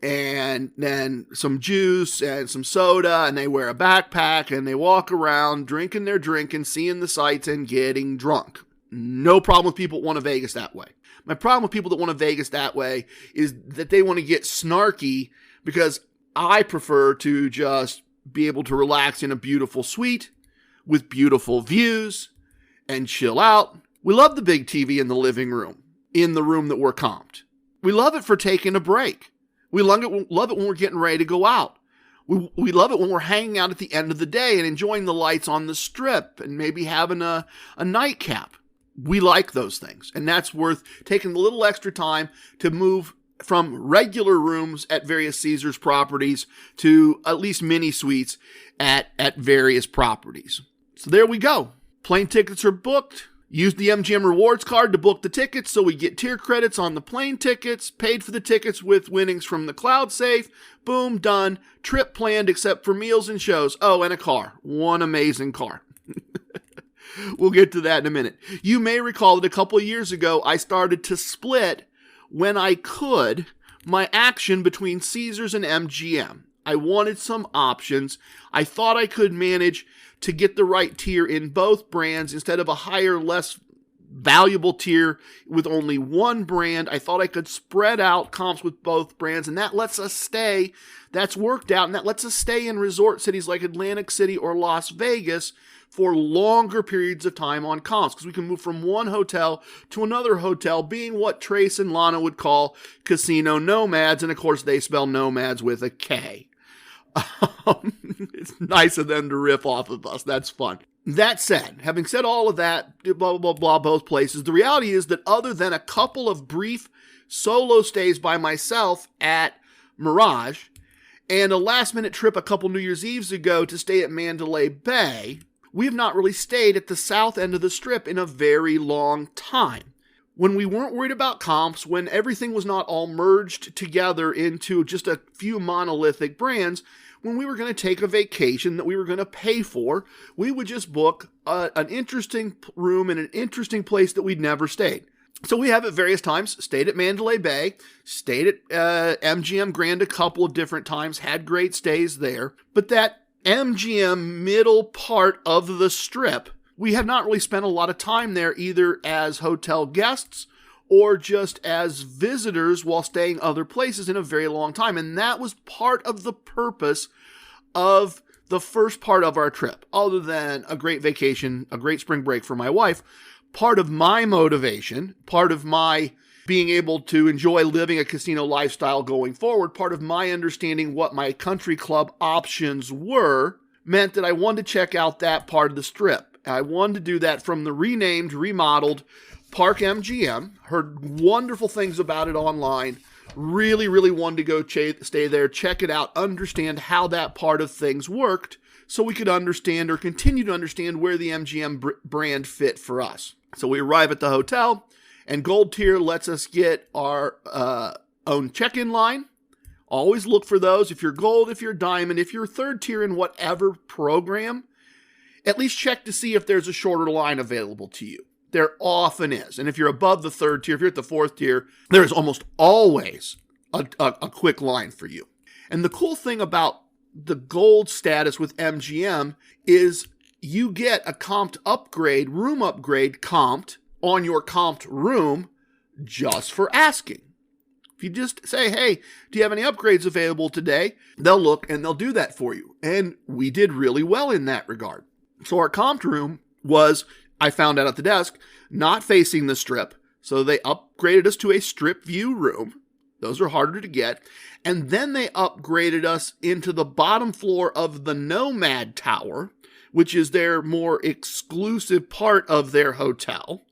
and then some juice and some soda, and they wear a backpack and they walk around drinking their drink and seeing the sights and getting drunk. No problem with people that want to Vegas that way. My problem with people that want to Vegas that way is that they want to get snarky, because I prefer to just be able to relax in a beautiful suite with beautiful views and chill out. We love the big TV in the living room, in the room that we're comped. We love it for taking a break. We love it when we're getting ready to go out. We love it when we're hanging out at the end of the day and enjoying the lights on the strip and maybe having a nightcap. We like those things, and that's worth taking a little extra time to move from regular rooms at various Caesars properties to at least mini suites at various properties. So there we go. Plane tickets are booked. Use the MGM rewards card to book the tickets so we get tier credits on the plane tickets. Paid for the tickets with winnings from the cloud safe. Boom, done. Trip planned except for meals and shows. Oh, and a car. One amazing car. We'll get to that in a minute. You may recall that a couple of years ago, I started to split, when I could, my action between Caesars and MGM. I wanted some options. I thought I could manage to get the right tier in both brands instead of a higher, less valuable tier with only one brand. I thought I could spread out comps with both brands, and that lets us stay. That's worked out, and that lets us stay in resort cities like Atlantic City or Las Vegas for longer periods of time on comps, because we can move from one hotel to another hotel, being what Trace and Lana would call casino nomads, and of course they spell nomads with a K. It's nice of them to riff off of us. That's fun. That said, having said all of that, blah, blah, blah, blah, both places, the reality is that other than a couple of brief solo stays by myself at Mirage and a last-minute trip a couple New Year's Eves ago to stay at Mandalay Bay, we have not really stayed at the south end of the strip in a very long time. When we weren't worried about comps, when everything was not all merged together into just a few monolithic brands, when we were going to take a vacation that we were going to pay for, we would just book an interesting room in an interesting place that we'd never stayed. So we have at various times stayed at Mandalay Bay, stayed at MGM Grand a couple of different times, had great stays there, but that MGM middle part of the strip, we have not really spent a lot of time there either as hotel guests or just as visitors while staying other places in a very long time. And that was part of the purpose of the first part of our trip. Other than a great vacation, a great spring break for my wife, part of my motivation, part of my being able to enjoy living a casino lifestyle going forward, part of my understanding what my country club options were, meant that I wanted to check out that part of the strip. I wanted to do that from the renamed, remodeled Park MGM. Heard wonderful things about it online. Really, really wanted to go stay there, check it out, understand how that part of things worked, so we could understand or continue to understand where the MGM brand fit for us. So we arrive at the hotel, and Gold Tier lets us get our own check-in line. Always look for those. If you're Gold, if you're Diamond, if you're third tier in whatever program, at least check to see if there's a shorter line available to you. There often is. And if you're above the third tier, if you're at the fourth tier, there is almost always a quick line for you. And the cool thing about the gold status with MGM is you get a comped upgrade, room upgrade comped on your comped room just for asking. If you just say, hey, do you have any upgrades available today? They'll look and they'll do that for you. And we did really well in that regard. So our comped room was, I found out at the desk, not facing the strip. So they upgraded us to a strip view room. Those are harder to get. And then they upgraded us into the bottom floor of the Nomad Tower, which is their more exclusive part of their hotel.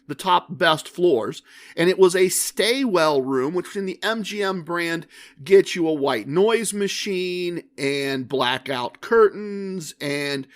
The top best floors, and it was a stay well room, which in the MGM brand gets you a white noise machine and blackout curtains and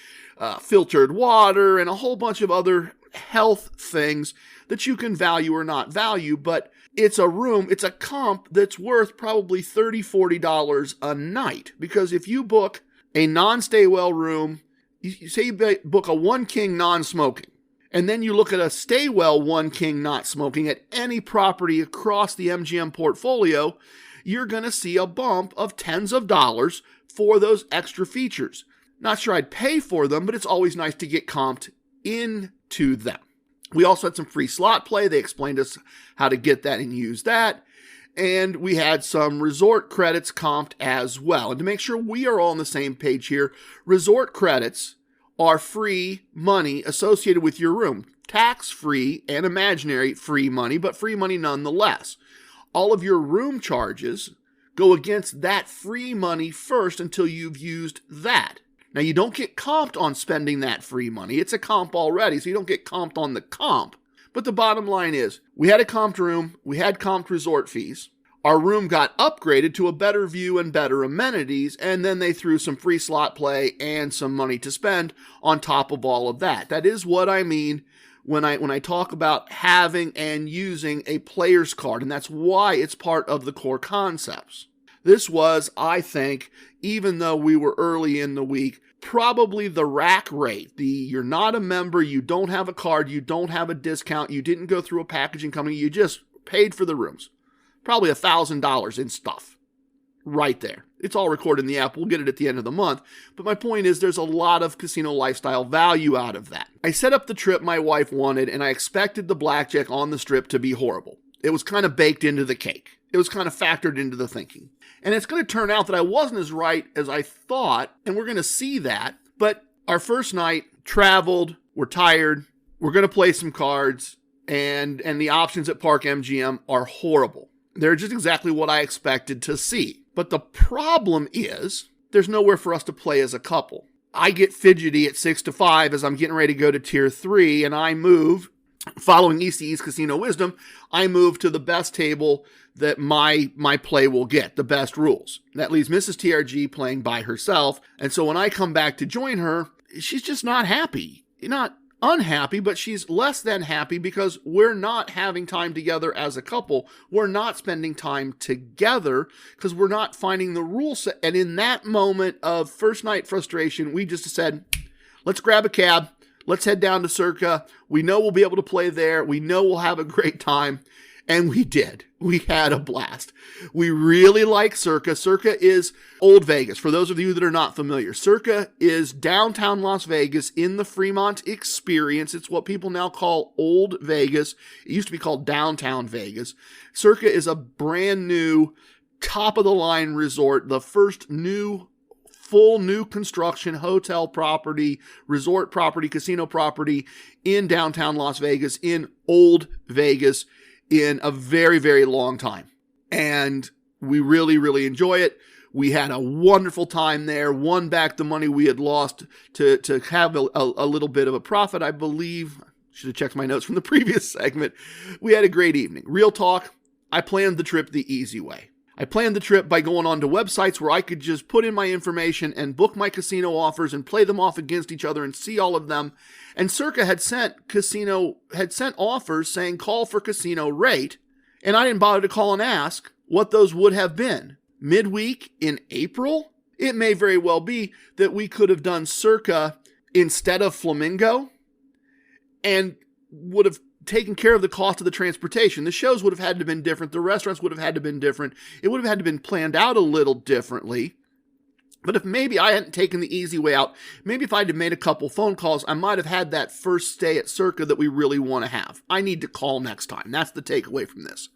filtered water and a whole bunch of other health things that you can value or not value, but it's a room, it's a comp that's worth probably $30, $40 a night, because if you book a non-stay well room, you say you book a one king non-smoking, and then you look at a stay well one king not smoking at any property across the MGM portfolio, you're going to see a bump of tens of dollars for those extra features. Not sure I'd pay for them, but it's always nice to get comped into them. We also had some free slot play. They explained us how to get that and use that. And we had some resort credits comped as well. And to make sure we are all on the same page here, resort credits are free money associated with your room. Tax-free and imaginary free money, but free money nonetheless. All of your room charges go against that free money first until you've used that. Now, you don't get comped on spending that free money. It's a comp already, so you don't get comped on the comp. But the bottom line is, we had a comped room, we had comped resort fees. Our room got upgraded to a better view and better amenities, and then they threw some free slot play and some money to spend on top of all of that. That is what I mean when I talk about having and using a player's card, and that's why it's part of the core concepts. This was, I think, even though we were early in the week, probably the rack rate. You're not a member, you don't have a card, you don't have a discount, you didn't go through a packaging company, you just paid for the rooms. Probably $1,000 in stuff. Right there. It's all recorded in the app. We'll get it at the end of the month. But my point is there's a lot of casino lifestyle value out of that. I set up the trip my wife wanted, and I expected the blackjack on the strip to be horrible. It was kind of baked into the cake. It was kind of factored into the thinking. And it's going to turn out that I wasn't as right as I thought, and we're going to see that. But our first night, traveled, we're tired, we're going to play some cards, and the options at Park MGM are horrible. They're just exactly what I expected to see. But the problem is, there's nowhere for us to play as a couple. I get fidgety at 6 to 5 as I'm getting ready to go to Tier 3, and I move, following ECE's Casino Wisdom, I move to the best table that my play will get, the best rules. That leaves Mrs. TRG playing by herself, and so when I come back to join her, she's just not happy. Not unhappy, but she's less than happy because we're not having time together as a couple. We're not spending time together because we're not finding the rule set. And in that moment of first night frustration, we just said, let's grab a cab. Let's head down to Circa. We know we'll be able to play there. We know we'll have a great time. And we did. We had a blast. We really like Circa. Circa is Old Vegas. For those of you that are not familiar, Circa is downtown Las Vegas in the Fremont experience. It's what people now call Old Vegas. It used to be called Downtown Vegas. Circa is a brand new, top-of-the-line resort, the first full new construction hotel property, resort property, casino property in downtown Las Vegas, in Old Vegas, in a very, very long time. And we really, really enjoy it. We had a wonderful time there, won back the money we had lost to have a little bit of a profit, I believe. Should have checked my notes from the previous segment. We had a great evening. Real talk, I planned the trip the easy way. I planned the trip by going onto websites where I could just put in my information and book my casino offers and play them off against each other and see all of them. And Circa had sent offers saying call for casino rate, and I didn't bother to call and ask what those would have been. Midweek in April, it may very well be that we could have done Circa instead of Flamingo and would have taken care of the cost of the transportation. The shows would have had to have been different. The restaurants would have had to have been different. It would have had to have been planned out a little differently. But if maybe I hadn't taken the easy way out, maybe if I'd have made a couple phone calls, I might have had that first stay at Circa that we really want to have. I need to call next time. That's the takeaway from this.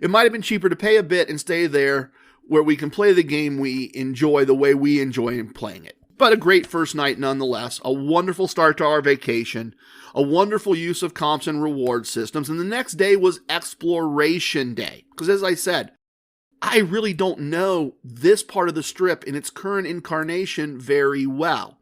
It might have been cheaper to pay a bit and stay there where we can play the game we enjoy the way we enjoy playing it. But a great first night nonetheless, a wonderful start to our vacation, a wonderful use of comps and reward systems, and the next day was Exploration Day. Because as I said, I really don't know this part of the strip in its current incarnation very well.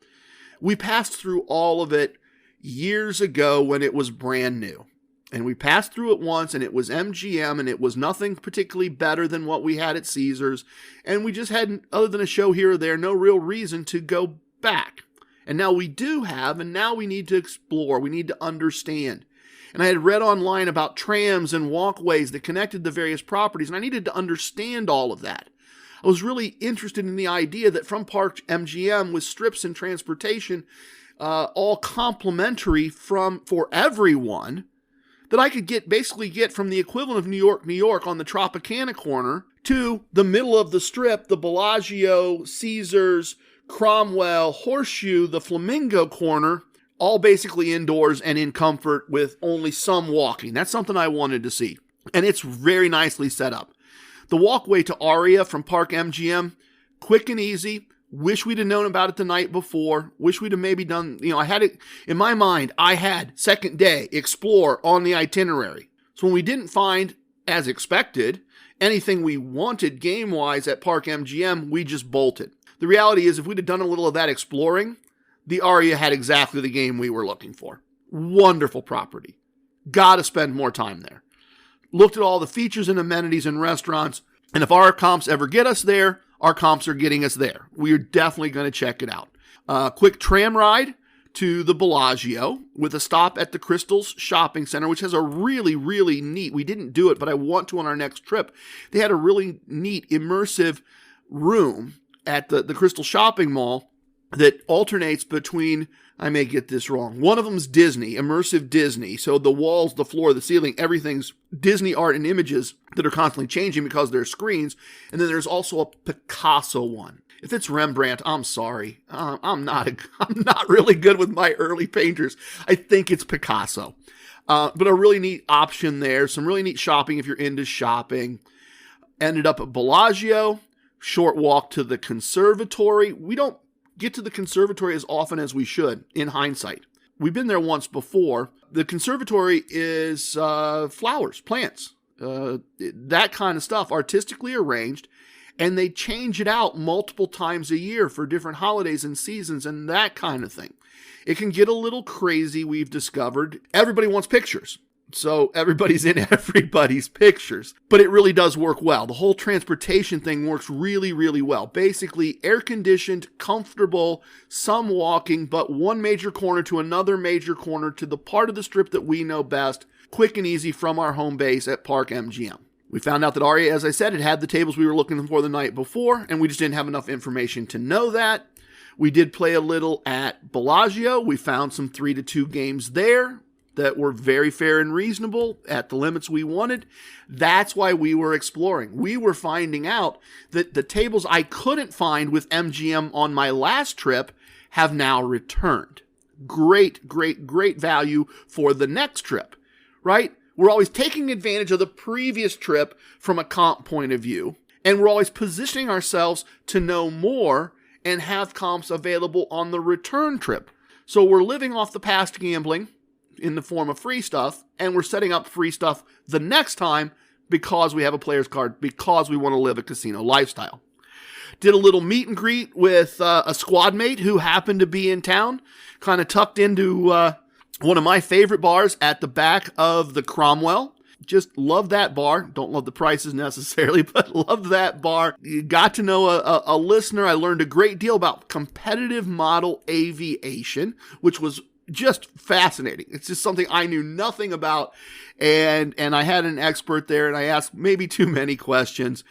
We passed through all of it years ago when it was brand new. And we passed through it once, and it was MGM, and it was nothing particularly better than what we had at Caesars. And we just hadn't, other than a show here or there, no real reason to go back. And now we do have, and now we need to explore. We need to understand. And I had read online about trams and walkways that connected the various properties, and I needed to understand all of that. I was really interested in the idea that from Park MGM, with strips and transportation, all complimentary for everyone, that I could basically get from the equivalent of New York on the Tropicana corner to the middle of the strip, the Bellagio, Caesars, Cromwell, Horseshoe, the Flamingo corner, all basically indoors and in comfort with only some walking. That's something I wanted to see. And it's very nicely set up. The walkway to Aria from Park MGM, quick and easy. Wish we'd have known about it the night before. Wish we'd have maybe done, I had it in my mind. I had second day explore on the itinerary. So when we didn't find, as expected, anything we wanted game-wise at Park MGM, we just bolted. The reality is if we'd have done a little of that exploring, the Aria had exactly the game we were looking for. Wonderful property. Gotta spend more time there. Looked at all the features and amenities and restaurants, and if our comps ever get us there, our comps are getting us there. We are definitely going to check it out. Quick tram ride to the Bellagio with a stop at the Crystals Shopping Center, which has a really, really neat, we didn't do it, but I want to on our next trip. They had a really neat, immersive room at the Crystal Shopping Mall that alternates between, I may get this wrong, one of them's Disney, immersive Disney. So the walls, the floor, the ceiling, everything's Disney art and images that are constantly changing because they're screens. And then there's also a Picasso one. If it's Rembrandt, I'm sorry. I'm not really good with my early painters. I think it's Picasso. But a really neat option there. Some really neat shopping if you're into shopping. Ended up at Bellagio. Short walk to the conservatory. We don't get to the conservatory as often as we should, in hindsight. We've been there once before. The conservatory is flowers, plants, that kind of stuff, artistically arranged, and they change it out multiple times a year for different holidays and seasons and that kind of thing. It can get a little crazy, we've discovered. Everybody wants pictures. So everybody's in everybody's pictures, but it really does work well. The whole transportation thing works really, really well. Basically, air-conditioned, comfortable, some walking, but one major corner to another major corner to the part of the strip that we know best, quick and easy from our home base at Park MGM. We found out that Aria, as I said, it had the tables we were looking for the night before, and we just didn't have enough information to know that. We did play a little at Bellagio. We found some 3-2 games there that were very fair and reasonable at the limits we wanted. That's why we were exploring. We were finding out that the tables I couldn't find with MGM on my last trip have now returned. Great, great, great value for the next trip, right? We're always taking advantage of the previous trip from a comp point of view, and we're always positioning ourselves to know more and have comps available on the return trip. So we're living off the past gambling in the form of free stuff, and we're setting up free stuff the next time because we have a player's card, because we want to live a casino lifestyle. Did a little meet and greet with a squad mate who happened to be in town, kind of tucked into one of my favorite bars at the back of the Cromwell. Just love that bar. Don't love the prices necessarily, but love that bar. You got to know a listener. I learned a great deal about competitive model aviation, which was just fascinating. It's just something I knew nothing about, and I had an expert there, and I asked maybe too many questions,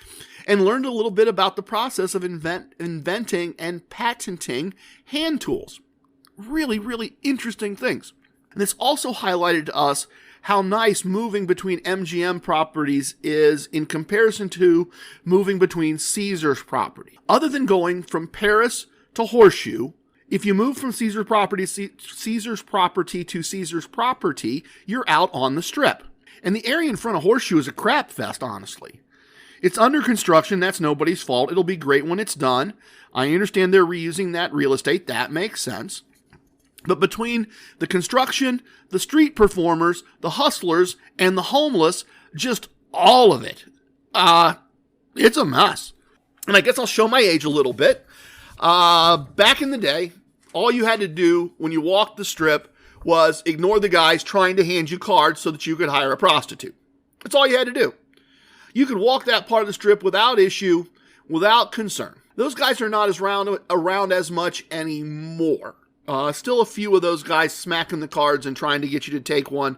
and learned a little bit about the process of inventing and patenting hand tools. Really, really interesting things. And this also highlighted to us how nice moving between MGM properties is in comparison to moving between Caesars property. Other than going from Paris to Horseshoe, if you move from Caesars property to Caesars property, you're out on the Strip. And the area in front of Horseshoe is a crap fest, honestly. It's under construction. That's nobody's fault. It'll be great when it's done. I understand they're reusing that real estate. That makes sense. But between the construction, the street performers, the hustlers, and the homeless, just all of it, it's a mess. And I guess I'll show my age a little bit. Back in the day, all you had to do when you walked the Strip was ignore the guys trying to hand you cards so that you could hire a prostitute. That's all you had to do. You could walk that part of the Strip without issue, without concern. Those guys are not as around as much anymore. Still a few of those guys smacking the cards and trying to get you to take one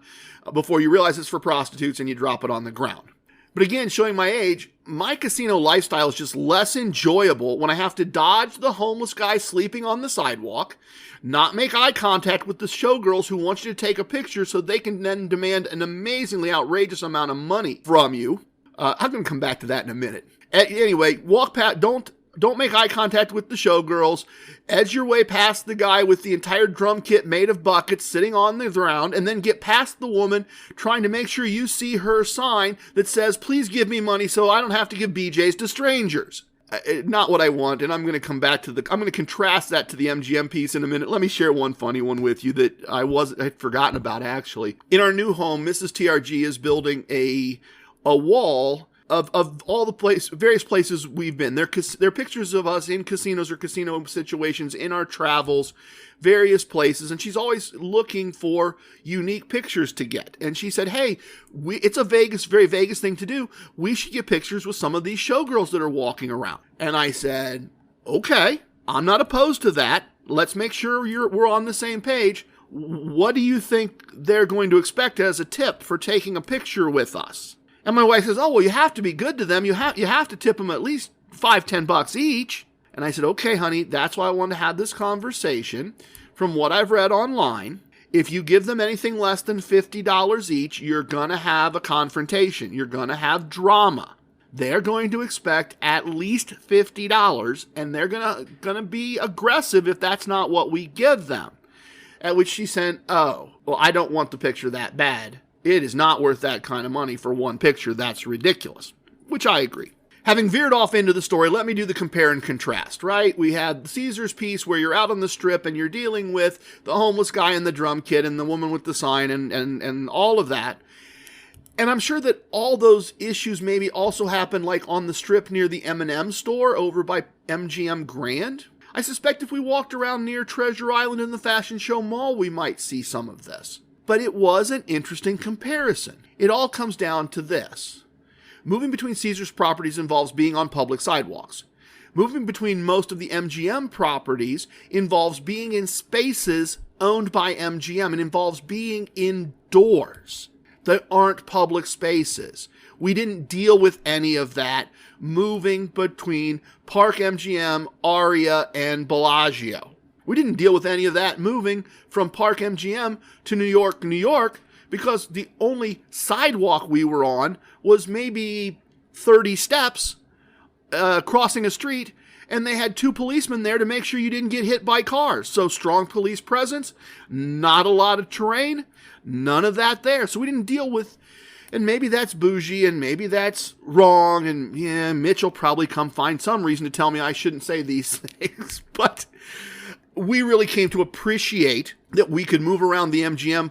before you realize it's for prostitutes and you drop it on the ground. But again, showing my age, my casino lifestyle is just less enjoyable when I have to dodge the homeless guy sleeping on the sidewalk, not make eye contact with the showgirls who want you to take a picture so they can then demand an amazingly outrageous amount of money from you. I'm going to come back to that in a minute. Anyway, walk past, don't make eye contact with the showgirls. Edge your way past the guy with the entire drum kit made of buckets sitting on the ground, and then get past the woman trying to make sure you see her sign that says, please give me money so I don't have to give BJs to strangers. Not what I want, and I'm going to come back to I'm going to contrast that to the MGM piece in a minute. Let me share one funny one with you that I'd forgotten about, actually. In our new home, Mrs. TRG is building a wall of all the various places we've been. They're pictures of us in casinos or casino situations, in our travels, various places, and she's always looking for unique pictures to get. And she said, hey, it's a very Vegas thing to do. We should get pictures with some of these showgirls that are walking around. And I said, okay, I'm not opposed to that. Let's make sure we're on the same page. What do you think they're going to expect as a tip for taking a picture with us? And my wife says, oh, well, you have to be good to them. You have to tip them at least $5-10 each. And I said, okay, honey, that's why I wanted to have this conversation. From what I've read online, if you give them anything less than $50 each, you're going to have a confrontation. You're going to have drama. They're going to expect at least $50, and they're going to be aggressive if that's not what we give them. At which she said, oh, well, I don't want the picture that bad. It is not worth that kind of money for one picture. That's ridiculous. Which I agree. Having veered off into the story, let me do the compare and contrast, right? We had the Caesars piece where you're out on the Strip and you're dealing with the homeless guy in the drum kit and the woman with the sign and all of that. And I'm sure that all those issues maybe also happen like on the Strip near the M&M store over by MGM Grand. I suspect if we walked around near Treasure Island in the Fashion Show Mall, we might see some of this. But it was an interesting comparison. It all comes down to this. Moving between Caesars properties involves being on public sidewalks. Moving between most of the MGM properties involves being in spaces owned by MGM. It involves being indoors. They aren't public spaces. We didn't deal with any of that moving between Park MGM, Aria, and Bellagio. We didn't deal with any of that moving from Park MGM to New York, New York, because the only sidewalk we were on was maybe 30 steps crossing a street, and they had 2 policemen there to make sure you didn't get hit by cars. So strong police presence, not a lot of terrain, none of that there. So we didn't deal with, and maybe that's bougie, and maybe that's wrong, and yeah, Mitch will probably come find some reason to tell me I shouldn't say these things, but we really came to appreciate that we could move around the MGM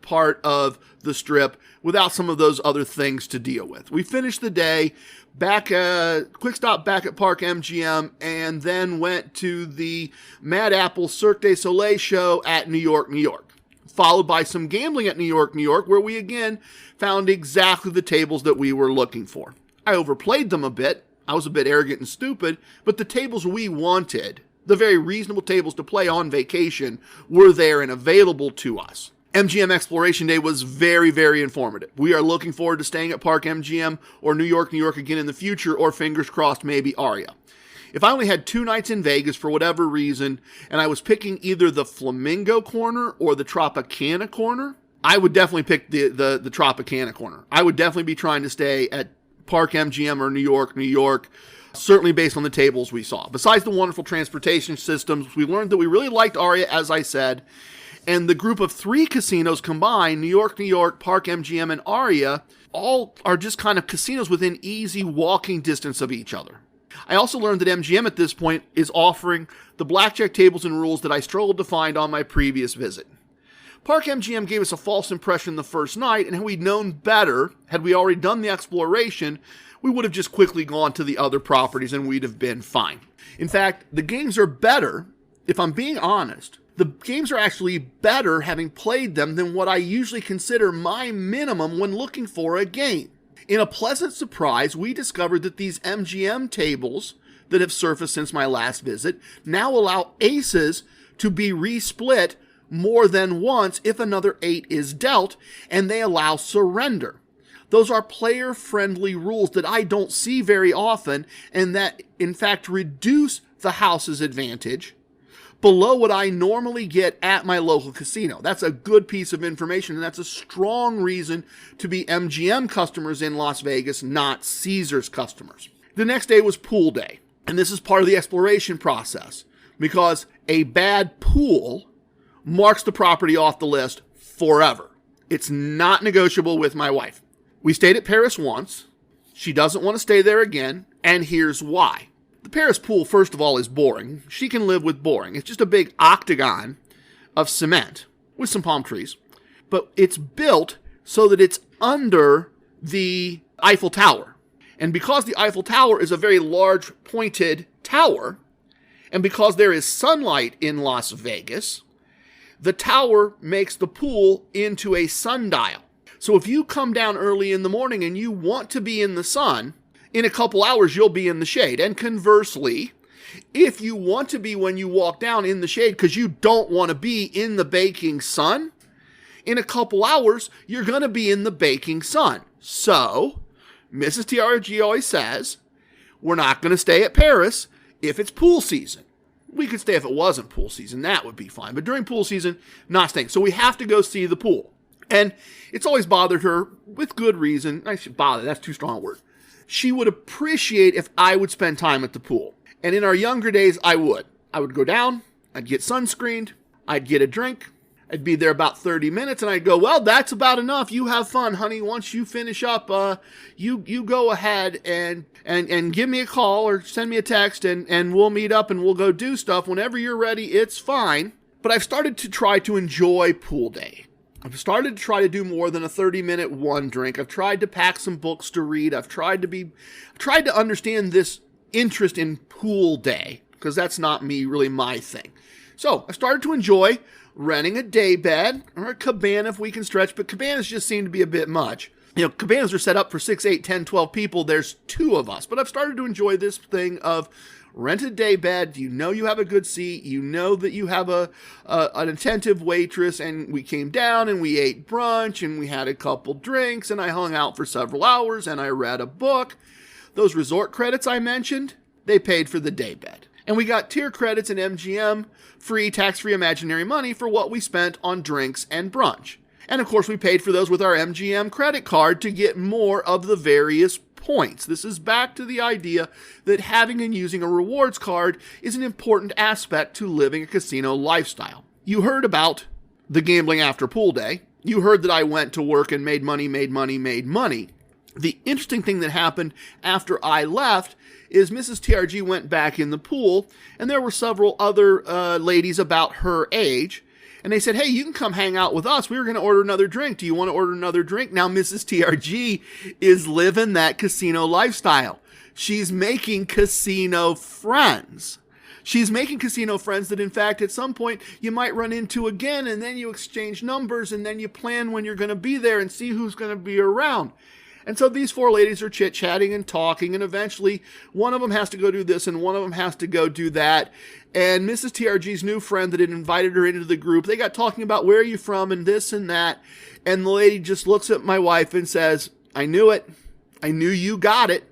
part of the Strip without some of those other things to deal with. We finished the day quick stop back at Park MGM, and then went to the Mad Apple Cirque du Soleil show at New York, New York, followed by some gambling at New York, New York, where we again found exactly the tables that we were looking for. I overplayed them a bit. I was a bit arrogant and stupid, but the tables we wanted, the very reasonable tables to play on vacation, were there and available to us. MGM Exploration Day was very, very informative. We are looking forward to staying at Park MGM or New York, New York again in the future, or fingers crossed, maybe Aria. If I only had 2 nights in Vegas for whatever reason, and I was picking either the Flamingo corner or the Tropicana corner, I would definitely pick the Tropicana corner. I would definitely be trying to stay at Park MGM or New York, certainly based on the tables we saw. Besides the wonderful transportation systems, we learned that we really liked Aria, as I said, and the group of 3 casinos combined, New York, Park MGM, and Aria, all are just kind of casinos within easy walking distance of each other. I also learned that MGM at this point is offering the blackjack tables and rules that I struggled to find on my previous visit. Park MGM gave us a false impression the first night, and had we known better, had we already done the exploration, we would have just quickly gone to the other properties and we'd have been fine. In fact, the games are better, if I'm being honest. The games are actually better having played them than what I usually consider my minimum when looking for a game. In a pleasant surprise, we discovered that these MGM tables that have surfaced since my last visit now allow aces to be resplit more than once if another 8 is dealt, and they allow surrender. Those are player-friendly rules that I don't see very often, and that, in fact, reduce the house's advantage below what I normally get at my local casino. That's a good piece of information, and that's a strong reason to be MGM customers in Las Vegas, not Caesars customers. The next day was pool day, and this is part of the exploration process, because a bad pool marks the property off the list forever. It's not negotiable with my wife. We stayed at Paris once. She doesn't want to stay there again, and here's why. The Paris pool, first of all, is boring. She can live with boring. It's just a big octagon of cement with some palm trees. But it's built so that it's under the Eiffel Tower. And because the Eiffel Tower is a very large pointed tower, and because there is sunlight in Las Vegas, the tower makes the pool into a sundial. So if you come down early in the morning and you want to be in the sun, in a couple hours you'll be in the shade. And conversely, if you want to be when you walk down in the shade because you don't want to be in the baking sun, in a couple hours you're going to be in the baking sun. So, Mrs. TRG always says, we're not going to stay at Paris if it's pool season. We could stay if it wasn't pool season. That would be fine. But during pool season, not staying. So we have to go see the pool. And it's always bothered her, with good reason. I should bother, that's too strong a word. She would appreciate if I would spend time at the pool. And in our younger days, I would. I would go down, I'd get sunscreened, I'd get a drink, I'd be there about 30 minutes, and I'd go, well, that's about enough. You have fun, honey. Once you finish up, you go ahead and give me a call or send me a text, and we'll meet up and we'll go do stuff. Whenever you're ready, it's fine. But I've started to try to enjoy pool day. I've started to try to do more than a 30-minute one drink. I've tried to pack some books to read. I've tried to understand this interest in pool day, because that's not really my thing. So I started to enjoy renting a day bed or a cabana if we can stretch, but cabanas just seem to be a bit much. You know, cabanas are set up for 6, 8, 10, 12 people. There's 2 of us. But I've started to enjoy this thing of rent a day bed. You know you have a good seat. You know that you have an attentive waitress. And we came down and we ate brunch and we had a couple drinks and I hung out for several hours and I read a book. Those resort credits I mentioned, they paid for the day bed. And we got tier credits in MGM, free, tax-free imaginary money for what we spent on drinks and brunch. And of course, we paid for those with our MGM credit card to get more of the various points. This is back to the idea that having and using a rewards card is an important aspect to living a casino lifestyle. You heard about the gambling after pool day. You heard that I went to work and made money. The interesting thing that happened after I left is Mrs. TRG went back in the pool, and there were several other ladies about her age, and they said, hey, you can come hang out with us. We were going to order another drink. Do you want to order another drink? Now, Mrs. TRG is living that casino lifestyle. She's making casino friends. She's making casino friends that, in fact, at some point you might run into again, and then you exchange numbers, and then you plan when you're going to be there and see who's going to be around. And so these 4 ladies are chit-chatting and talking, and eventually one of them has to go do this and one of them has to go do that. And Mrs. TRG's new friend that had invited her into the group, they got talking about where are you from and this and that. And the lady just looks at my wife and says, I knew it. I knew you got it.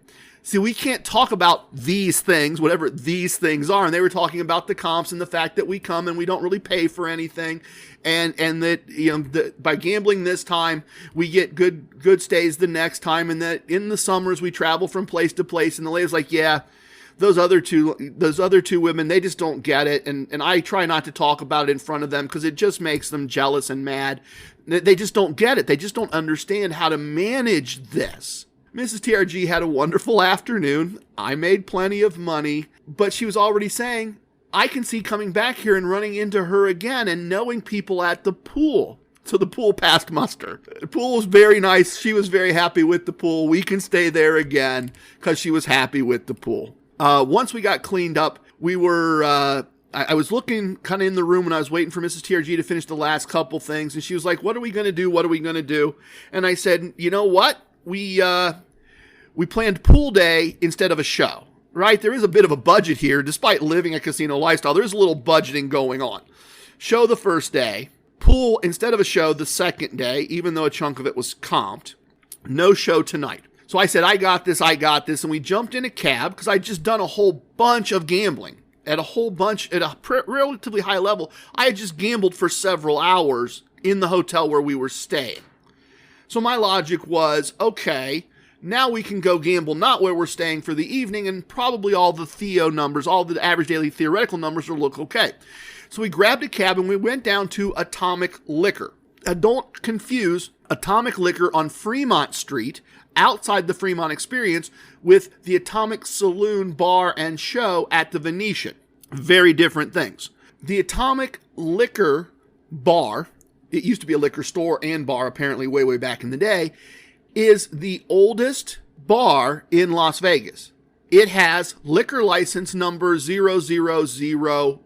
See, we can't talk about these things, whatever these things are. And they were talking about the comps and the fact that we come and we don't really pay for anything. And that, by gambling this time, we get good stays the next time. And that in the summers, we travel from place to place. And the lady's like, yeah, those other two women, they just don't get it. And I try not to talk about it in front of them because it just makes them jealous and mad. They just don't get it. They just don't understand how to manage this. Mrs. TRG had a wonderful afternoon. I made plenty of money, but she was already saying, I can see coming back here and running into her again and knowing people at the pool. So the pool passed muster. The pool was very nice. She was very happy with the pool. We can stay there again because she was happy with the pool. Once we got cleaned up, we were, I was looking kind of in the room when I was waiting for Mrs. TRG to finish the last couple things. And she was like, what are we going to do? What are we going to do? And I said, you know what? We planned pool day instead of a show, right? There is a bit of a budget here. Despite living a casino lifestyle, there's a little budgeting going on. Show the first day, pool instead of a show the second day, even though a chunk of it was comped. No show tonight. So I said, I got this. And we jumped in a cab because I'd just done a whole bunch of gambling at a relatively high level. I had just gambled for several hours in the hotel where we were staying. So my logic was, okay, now we can go gamble not where we're staying for the evening, and probably all the Theo numbers, all the average daily theoretical numbers will look okay. So we grabbed a cab and we went down to Atomic Liquor. Don't confuse Atomic Liquor on Fremont Street, outside the Fremont Experience, with the Atomic Saloon Bar and Show at the Venetian. Very different things. The Atomic Liquor Bar, it used to be a liquor store and bar apparently way back in the day, is the oldest bar in Las Vegas. It has liquor license number 0001,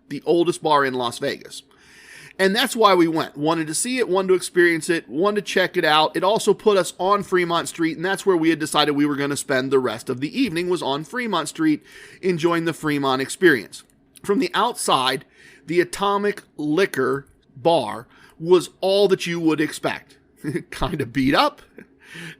the oldest bar in Las Vegas. And that's why we went. Wanted to see it, wanted to experience it, wanted to check it out. It also put us on Fremont Street, and that's where we had decided we were going to spend the rest of the evening, was on Fremont Street, enjoying the Fremont Experience. From the outside, the Atomic Liquor Bar was all that you would expect. Kind of beat up,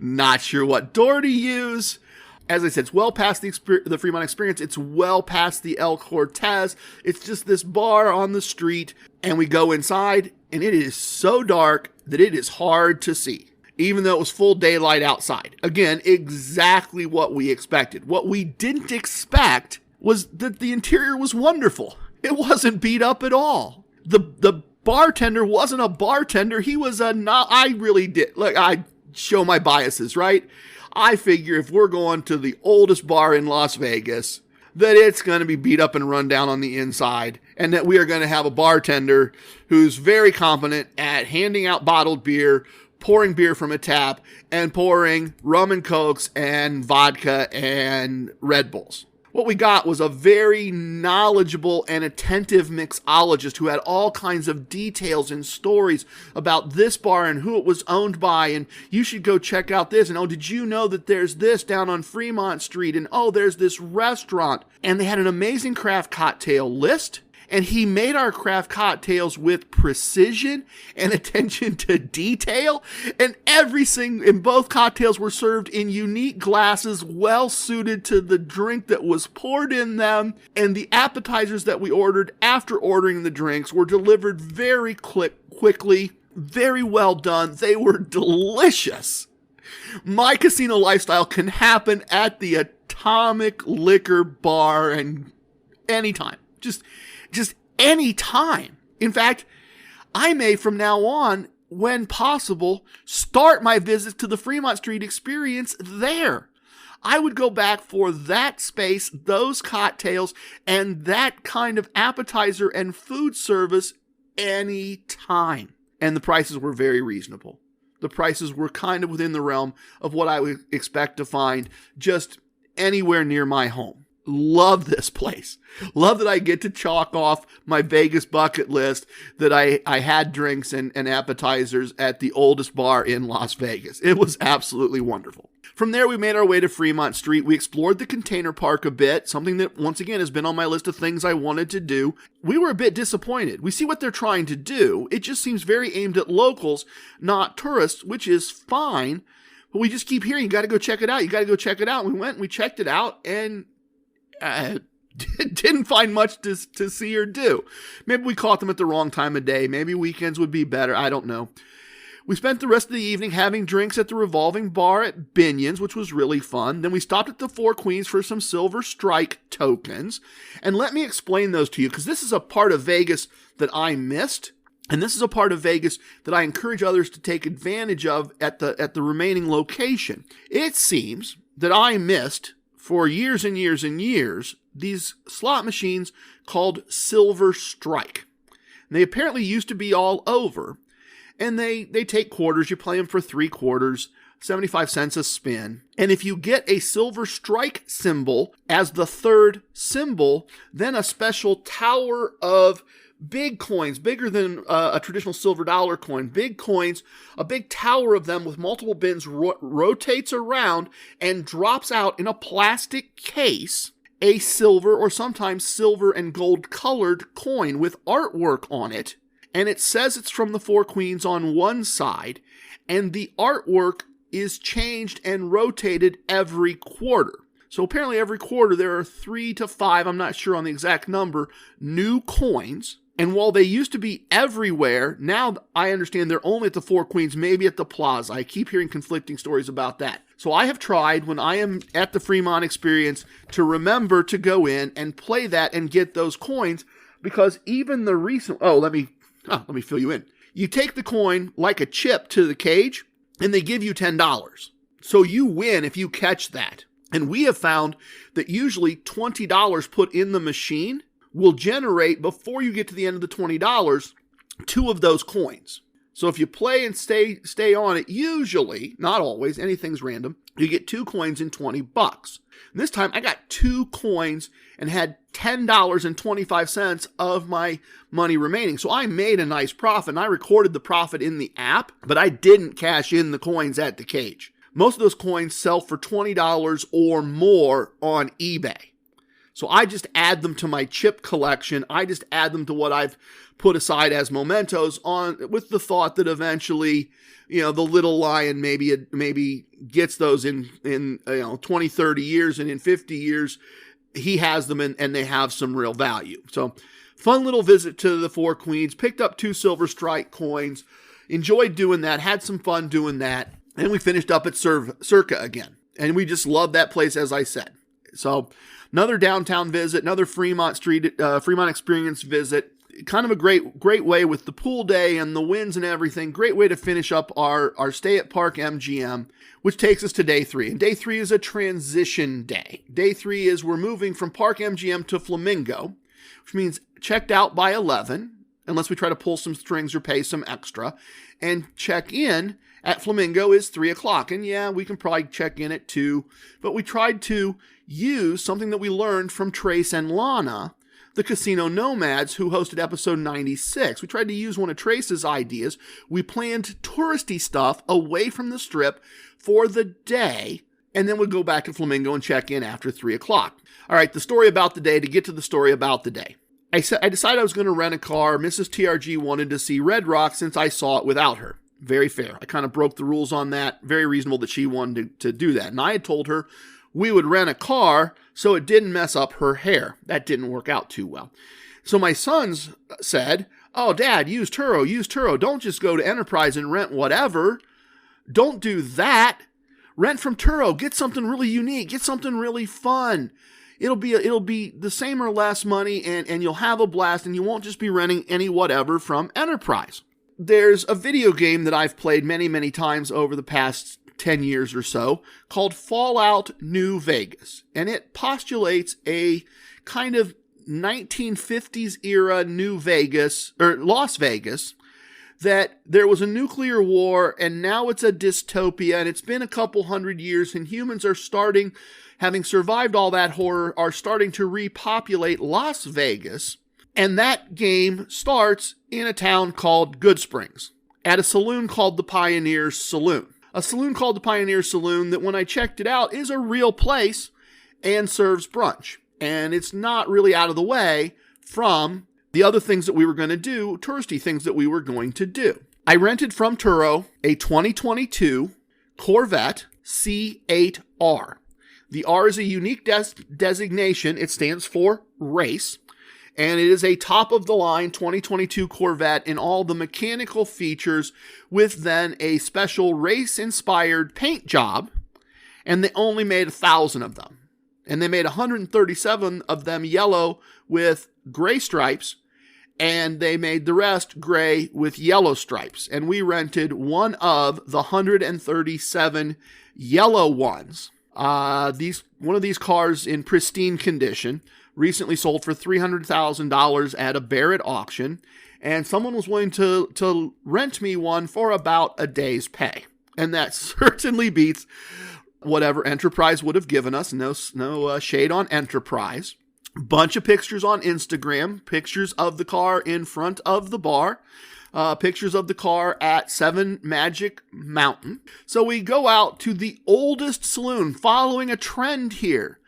not sure what door to use. As I said, it's well past the Fremont Experience. It's well past the El Cortez. It's just this bar on the street, and we go inside, and it is so dark that it is hard to see, even though it was full daylight outside. Again, exactly what we expected. What we didn't expect was that the interior was wonderful. It wasn't beat up at all. The bartender wasn't a bartender. He was I show my biases, right? I figure if we're going to the oldest bar in Las Vegas, that it's going to be beat up and run down on the inside, and that we are going to have a bartender who's very competent at handing out bottled beer, pouring beer from a tap, and pouring rum and cokes and vodka and Red Bulls. What we got was a very knowledgeable and attentive mixologist who had all kinds of details and stories about this bar and who it was owned by, and you should go check out this, and oh, did you know that there's this down on Fremont Street, and oh, there's this restaurant. And they had an amazing craft cocktail list, and he made our craft cocktails with precision and attention to detail. And both cocktails were served in unique glasses, well suited to the drink that was poured in them. And the appetizers that we ordered after ordering the drinks were delivered very quickly, very well done. They were delicious. My casino lifestyle can happen at the Atomic Liquor Bar and anytime. Just any time. In fact, I may from now on, when possible, start my visits to the Fremont Street Experience there. I would go back for that space, those cocktails, and that kind of appetizer and food service any time. And the prices were very reasonable. The prices were kind of within the realm of what I would expect to find just anywhere near my home. Love this place. Love that I get to chalk off my Vegas bucket list that I had drinks and appetizers at the oldest bar in Las Vegas. It was absolutely wonderful. From there, we made our way to Fremont Street. We explored the container park a bit, something that, once again, has been on my list of things I wanted to do. We were a bit disappointed. We see what they're trying to do. It just seems very aimed at locals, not tourists, which is fine. But we just keep hearing, you got to go check it out. You got to go check it out. And we went and we checked it out and didn't find much to see or do. Maybe we caught them at the wrong time of day. Maybe weekends would be better. I don't know. We spent the rest of the evening having drinks at the revolving bar at Binion's, which was really fun. Then we stopped at the Four Queens for some Silver Strike tokens. And let me explain those to you, because this is a part of Vegas that I missed. And this is a part of Vegas that I encourage others to take advantage of at the remaining location. It seems that I missed, for years and years and years, these slot machines called Silver Strike. And they apparently used to be all over. And they take quarters. You play them for 3 quarters, 75 cents a spin. And if you get a Silver Strike symbol as the third symbol, then a special tower of big coins, bigger than a traditional silver dollar coin, big coins, a big tower of them with multiple bins rotates around and drops out in a plastic case a silver or sometimes silver and gold colored coin with artwork on it. And it says it's from the Four Queens on one side, and the artwork is changed and rotated every quarter. So apparently every quarter there are 3 to 5, I'm not sure on the exact number, new coins. And while they used to be everywhere, now I understand they're only at the Four Queens, maybe at the Plaza. I keep hearing conflicting stories about that. So I have tried, when I am at the Fremont Experience, to remember to go in and play that and get those coins, because even the recent... let me fill you in. You take the coin like a chip to the cage, and they give you $10. So you win if you catch that. And we have found that usually $20 put in the machine will generate, before you get to the end of the $20, 2 of those coins. So if you play and stay on it, usually, not always, anything's random, you get 2 coins in $20. And this time I got 2 coins and had $10.25 of my money remaining. So I made a nice profit, and I recorded the profit in the app, but I didn't cash in the coins at the cage. Most of those coins sell for $20 or more on eBay. So I just add them to my chip collection. I just add them to what I've put aside as mementos, with the thought that eventually, the little lion maybe gets those in 20, 30 years, and in 50 years, he has them and they have some real value. So fun little visit to the Four Queens, picked up 2 Silver Strike coins, enjoyed doing that, had some fun doing that. And we finished up at Circa again. And we just love that place, as I said. So another downtown visit, another Fremont Experience visit. Kind of a great way with the pool day and the winds and everything. Great way to finish up our stay at Park MGM, which takes us to day 3. And day 3 is a transition day. Day 3 is we're moving from Park MGM to Flamingo, which means checked out by 11, unless we try to pull some strings or pay some extra. And check in at Flamingo is 3 o'clock. And yeah, we can probably check in at 2, but we tried to use something that we learned from Trace and Lana, the Casino Nomads, who hosted episode 96. We tried to use one of Trace's ideas. We planned touristy stuff away from the Strip for the day, and then we'd go back to Flamingo and check in after 3 o'clock. All right, the story about the day, to get to the story about the day. I decided I was going to rent a car. Mrs. TRG wanted to see Red Rock since I saw it without her. Very fair. I kind of broke the rules on that. Very reasonable that she wanted to do that. And I had told her we would rent a car so it didn't mess up her hair. That didn't work out too well. So my sons said, "Oh, Dad, use Turo. Don't just go to Enterprise and rent whatever. Don't do that. Rent from Turo. Get something really unique. Get something really fun. It'll be the same or less money, and you'll have a blast, and you won't just be renting any whatever from Enterprise." There's a video game that I've played many, many times over the past 10 years or so called Fallout New Vegas. And it postulates a kind of 1950s era New Vegas, or Las Vegas, that there was a nuclear war and now it's a dystopia, and it's been a couple hundred years, and humans are starting, having survived all that horror, are starting to repopulate Las Vegas. And that game starts in a town called Good Springs, at a saloon called the Pioneers Saloon. A saloon called the Pioneer Saloon that, when I checked it out, is a real place and serves brunch. And it's not really out of the way from the other things that we were going to do, touristy things that we were going to do. I rented from Turo a 2022 Corvette C8R. The R is a unique designation. It stands for race. And it is a top-of-the-line 2022 Corvette in all the mechanical features with then a special race-inspired paint job. And they only made 1,000 of them. And they made 137 of them yellow with gray stripes. And they made the rest gray with yellow stripes. And we rented one of the 137 yellow ones. One of these cars in pristine condition. Recently sold for $300,000 at a Barrett auction, and someone was willing to rent me one for about a day's pay. And that certainly beats whatever Enterprise would have given us. No shade on Enterprise. Bunch of pictures on Instagram, pictures of the car in front of the bar, pictures of the car at 7 Magic Mountain. So we go out to the oldest saloon, following a trend here.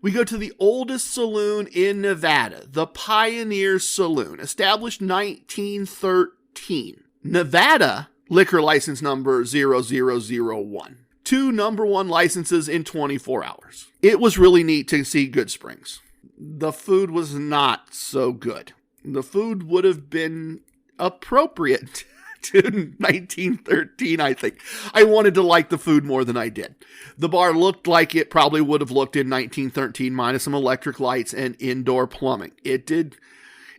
We go to the oldest saloon in Nevada, the Pioneer Saloon, established 1913. Nevada liquor license number 0001. 2 number 1 licenses in 24 hours. It was really neat to see Goodsprings. The food was not so good. The food would have been appropriate to 1913, I think. I wanted to like the food more than I did. The bar looked like it probably would have looked in 1913, minus some electric lights and indoor plumbing. It did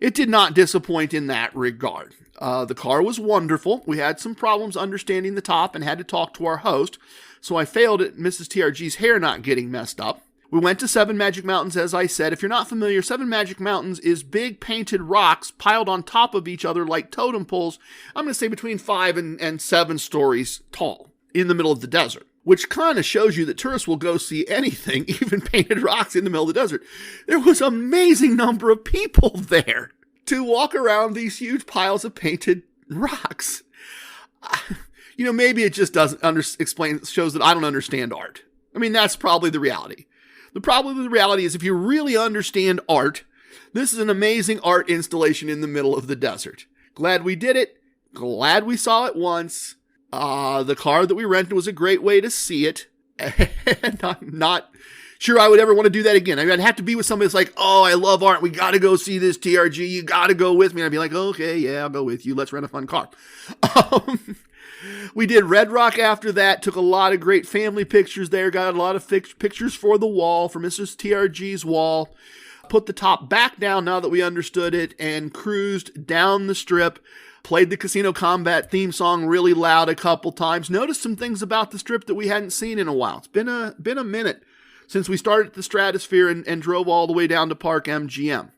not disappoint in that regard. The car was wonderful. We had some problems understanding the top and had to talk to our host, so I failed at Mrs. TRG's hair not getting messed up. We went to 7 Magic Mountains, as I said. If you're not familiar, 7 Magic Mountains is big painted rocks piled on top of each other like totem poles. I'm going to say between 5 and 7 stories tall in the middle of the desert, which kind of shows you that tourists will go see anything, even painted rocks in the middle of the desert. There was an amazing number of people there to walk around these huge piles of painted rocks. Maybe it just doesn't shows that I don't understand art. I mean, that's probably the reality. The reality is if you really understand art, this is an amazing art installation in the middle of the desert. Glad we did it. Glad we saw it once. The car that we rented was a great way to see it. And I'm not sure I would ever want to do that again. I mean, I'd have to be with somebody that's like, oh, I love art. We got to go see this TRG. You got to go with me. And I'd be like, okay, yeah, I'll go with you. Let's rent a fun car. We did Red Rock after that, took a lot of great family pictures there, got a lot of pictures for the wall, for Mrs. TRG's wall, put the top back down now that we understood it, and cruised down the strip, played the Casino Combat theme song really loud a couple times, noticed some things about the strip that we hadn't seen in a while. It's been a minute since we started at the Stratosphere and drove all the way down to Park MGM.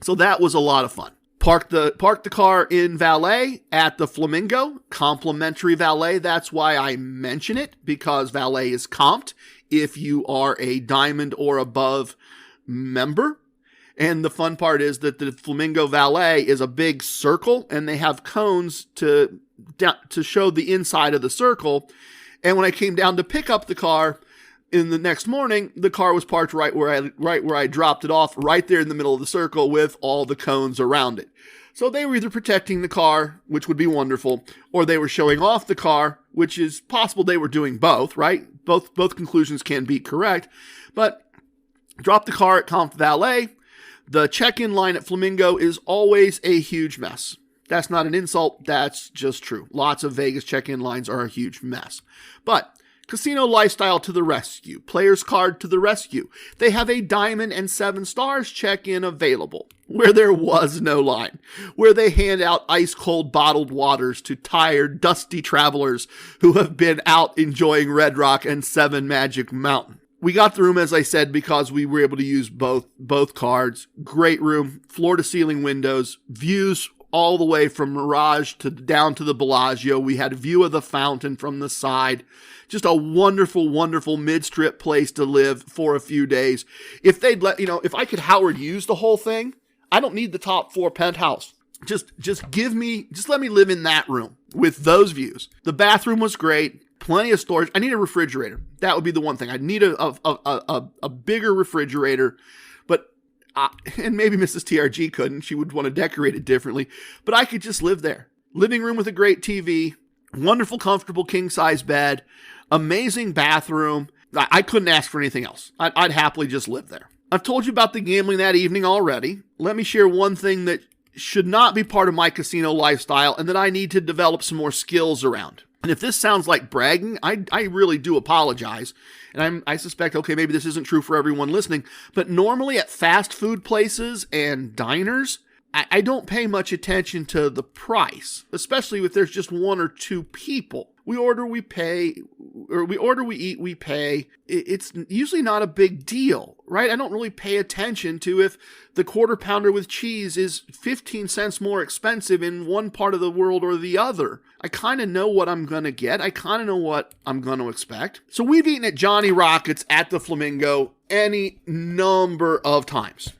So that was a lot of fun. Parked the car in valet at the Flamingo, complimentary valet. That's why I mention it, because valet is comped if you are a diamond or above member. And the fun part is that the Flamingo valet is a big circle, and they have cones to show the inside of the circle. And when I came down to pick up the car in the next morning, the car was parked right where I dropped it off, right there in the middle of the circle with all the cones around it. So they were either protecting the car, which would be wonderful, or they were showing off the car, which is possible they were doing both, right? Both conclusions can be correct. But drop the car at Comp Valet. The check-in line at Flamingo is always a huge mess. That's not an insult. That's just true. Lots of Vegas check-in lines are a huge mess. But casino lifestyle to the rescue. Player's card to the rescue. They have a Diamond and 7 Stars check-in available, where there was no line, where they hand out ice-cold bottled waters to tired, dusty travelers who have been out enjoying Red Rock and 7 Magic Mountain. We got the room, as I said, because we were able to use both cards. Great room, floor-to-ceiling windows, views all the way from Mirage down to the Bellagio. We had a view of the fountain from the side. Just a wonderful, wonderful mid-strip place to live for a few days. If they'd if I could Howard Hughes the whole thing, I don't need the top floor penthouse. Just let me live in that room with those views. The bathroom was great. Plenty of storage. I need a refrigerator. That would be the one thing. I'd need a bigger refrigerator. But and maybe Mrs. TRG couldn't. She would want to decorate it differently. But I could just live there. Living room with a great TV. Wonderful, comfortable king-size bed, amazing bathroom. I couldn't ask for anything else. I'd happily just live there. I've told you about the gambling that evening already. Let me share one thing that should not be part of my casino lifestyle and that I need to develop some more skills around. And if this sounds like bragging, I really do apologize. And I suspect, okay, maybe this isn't true for everyone listening, but normally at fast food places and diners, I don't pay much attention to the price, especially if there's just one or two people. We order, we pay, or we order, we eat, we pay. It's usually not a big deal, right? I don't really pay attention to if the quarter pounder with cheese is 15 cents more expensive in one part of the world or the other. I kind of know what I'm going to get. I kind of know what I'm going to expect. So we've eaten at Johnny Rockets at the Flamingo any number of times.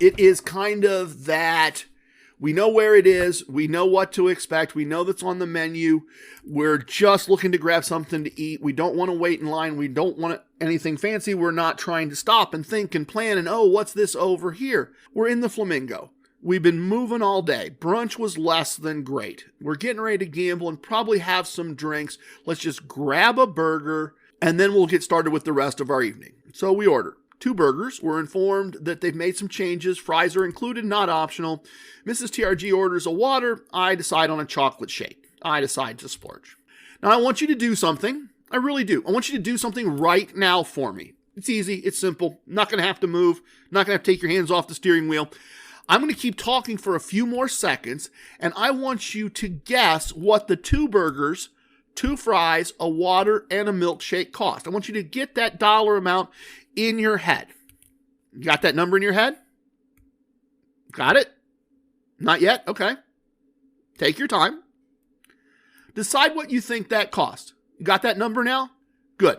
It is kind of that we know where it is. We know what to expect. We know that's on the menu. We're just looking to grab something to eat. We don't want to wait in line. We don't want anything fancy. We're not trying to stop and think and plan and, oh, what's this over here? We're in the Flamingo. We've been moving all day. Brunch was less than great. We're getting ready to gamble and probably have some drinks. Let's just grab a burger and then we'll get started with the rest of our evening. So we order 2 burgers. We're informed that they've made some changes. Fries are included, not optional. Mrs. TRG orders a water. I decide on a chocolate shake. I decide to splurge. Now, I want you to do something. I really do. I want you to do something right now for me. It's easy. It's simple. Not going to have to move. Not going to have to take your hands off the steering wheel. I'm going to keep talking for a few more seconds, and I want you to guess what the 2 burgers, 2 fries, a water, and a milkshake cost. I want you to get that dollar amount in your head. You got that number in your head? Got it? Not yet? Okay. Take your time. Decide what you think that cost. You got that number now? Good.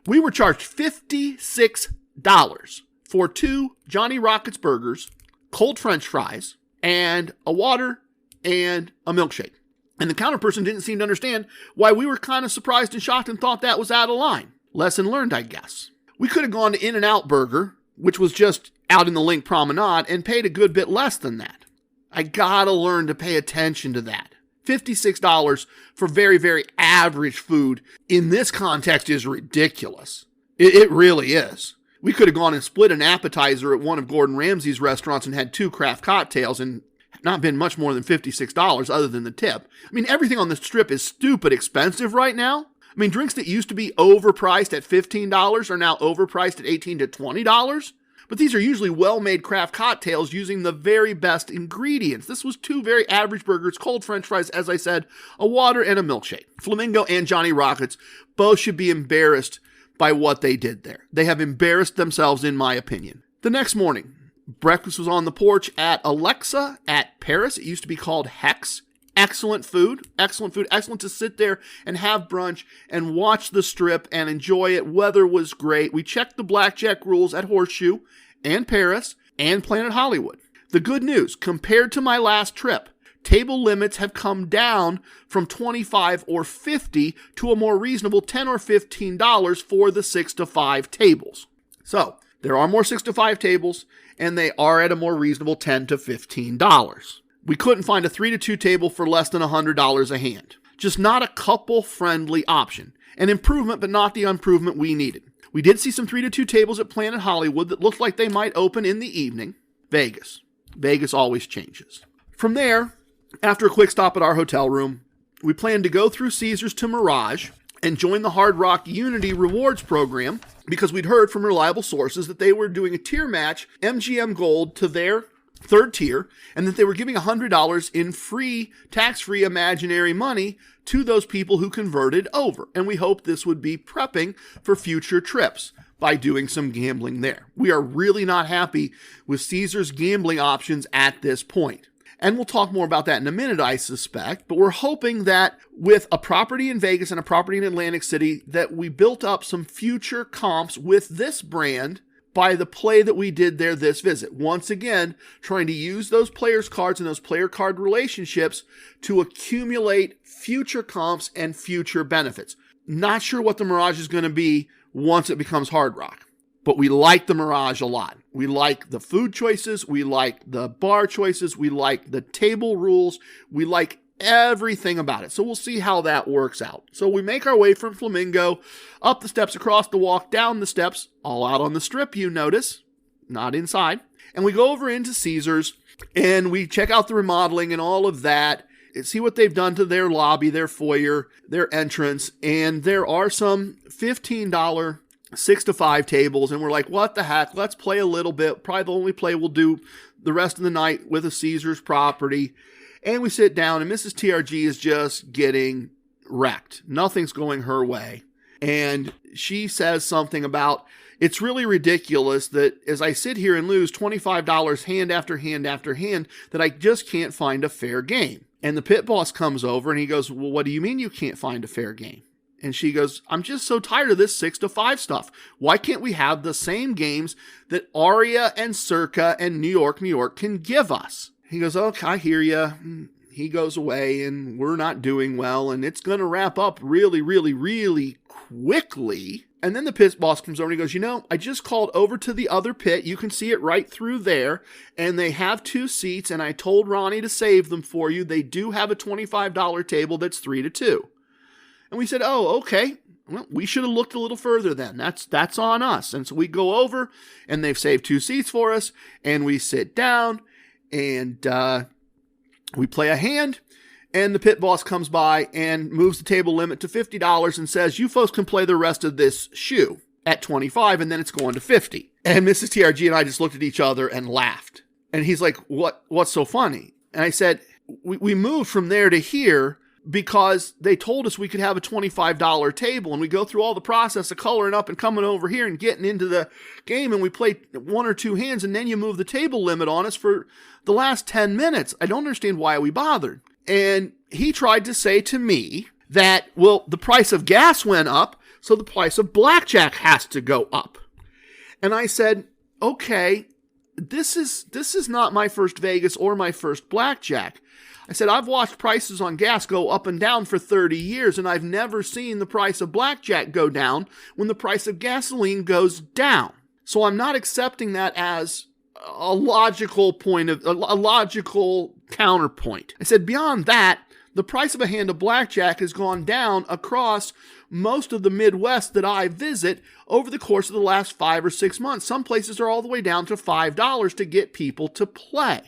We were charged $56 for 2 Johnny Rockets burgers, cold French fries, and a water and a milkshake. And the counter person didn't seem to understand why we were kind of surprised and shocked and thought that was out of line. Lesson learned, I guess. We could have gone to In-N-Out Burger, which was just out in the Link Promenade, and paid a good bit less than that. I gotta learn to pay attention to that. $56 for very, very average food in this context is ridiculous. It really is. We could have gone and split an appetizer at one of Gordon Ramsay's restaurants and had 2 craft cocktails and not been much more than $56 other than the tip. I mean, everything on the strip is stupid expensive right now. I mean, drinks that used to be overpriced at $15 are now overpriced at $18 to $20. But these are usually well-made craft cocktails using the very best ingredients. This was 2 very average burgers, cold French fries, as I said, a water and a milkshake. Flamingo and Johnny Rockets both should be embarrassed by what they did there. They have embarrassed themselves, in my opinion. The next morning, breakfast was on the porch at Alexa at Paris. It used to be called Hex. Excellent food, excellent to sit there and have brunch and watch the strip and enjoy it. Weather was great. We checked the blackjack rules at Horseshoe and Paris and Planet Hollywood. The good news, compared to my last trip, table limits have come down from $25 or $50 to a more reasonable $10 or $15 for the 6 to 5 tables. So there are more 6 to 5 tables and they are at a more reasonable $10 to $15. We couldn't find a 3 to 2 table for less than $100 a hand. Just not a couple-friendly option. An improvement, but not the improvement we needed. We did see some 3 to 2 tables at Planet Hollywood that looked like they might open in the evening. Vegas. Vegas always changes. From there, after a quick stop at our hotel room, we planned to go through Caesars to Mirage and join the Hard Rock Unity Rewards program because we'd heard from reliable sources that they were doing a tier match MGM Gold to their 3rd tier, and that they were giving $100 in free, tax-free imaginary money to those people who converted over. And we hoped this would be prepping for future trips by doing some gambling there. We are really not happy with Caesars gambling options at this point. And we'll talk more about that in a minute, I suspect. But we're hoping that with a property in Vegas and a property in Atlantic City, that we built up some future comps with this brand by the play that we did there this visit. Once again, trying to use those players' cards and those player card relationships to accumulate future comps and future benefits. Not sure what the Mirage is going to be once it becomes Hard Rock, but we like the Mirage a lot. We like the food choices. We like the bar choices. We like the table rules. We like everything about it. So we'll see how that works out. So we make our way from Flamingo, up the steps, across the walk, down the steps, all out on the strip, you notice, not inside. And we go over into Caesars, and we check out the remodeling and all of that, and see what they've done to their lobby, their foyer, their entrance, and there are some $15 6 to 5 tables, and we're like, what the heck, let's play a little bit. Probably the only play we'll do the rest of the night with a Caesars property. And we sit down, and Mrs. TRG is just getting wrecked. Nothing's going her way. And she says something about, it's really ridiculous that as I sit here and lose $25 hand after hand after hand, that I just can't find a fair game. And the pit boss comes over, and he goes, well, what do you mean you can't find a fair game? And she goes, I'm just so tired of this 6 to 5 stuff. Why can't we have the same games that Aria and Circa and New York can give us? He goes, okay, I hear you. He goes away, and we're not doing well, and it's going to wrap up really, really, really quickly. And then the pit boss comes over and he goes, I just called over to the other pit. You can see it right through there. And they have 2 seats, and I told Ronnie to save them for you. They do have a $25 table that's 3 to 2. And we said, oh, okay. Well, we should have looked a little further then. That's on us. And so we go over, and they've saved 2 seats for us, and we sit down, and we play a hand, and the pit boss comes by and moves the table limit to $50 and says, you folks can play the rest of this shoe at $25, and then it's going to $50. And Mrs. TRG and I just looked at each other and laughed. And he's like, what's so funny? And I said, we moved from there to here because they told us we could have a $25 table, and we go through all the process of coloring up and coming over here and getting into the game, and we play 1 or 2 hands, and then you move the table limit on us for the last 10 minutes. I don't understand why we bothered. And he tried to say to me that, well, the price of gas went up, so the price of blackjack has to go up. And I said, okay, this is not my first Vegas or my first blackjack. I said, I've watched prices on gas go up and down for 30 years, and I've never seen the price of blackjack go down when the price of gasoline goes down. So I'm not accepting that as a logical counterpoint. I said, beyond that, the price of a hand of blackjack has gone down across most of the Midwest that I visit over the course of the last 5 or 6 months. Some places are all the way down to $5 to get people to play.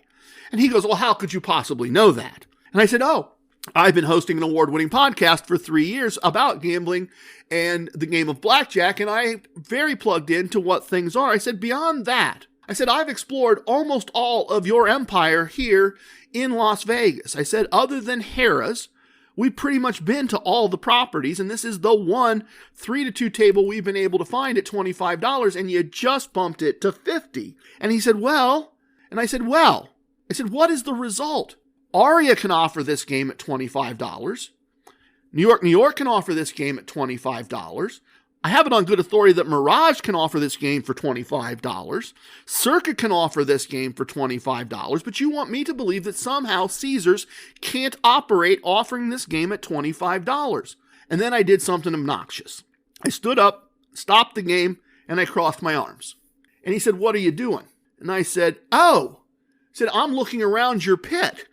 And he goes, well, how could you possibly know that? And I said, oh, I've been hosting an award-winning podcast for 3 years about gambling and the game of blackjack, and I'm very plugged into what things are. I said, beyond that, I said, I've explored almost all of your empire here in Las Vegas. I said, other than Harrah's, we've pretty much been to all the properties, and this is the one 3 to 2 table we've been able to find at $25, and you just bumped it to $50. And he said, well, and I said, well, what is the result? Aria can offer this game at $25. New York can offer this game at $25. I have it on good authority that Mirage can offer this game for $25. Circa can offer this game for $25. But you want me to believe that somehow Caesars can't operate offering this game at $25. And then I did something obnoxious. I stood up, stopped the game, and I crossed my arms. And he said, what are you doing? And I said, I'm looking around your pit,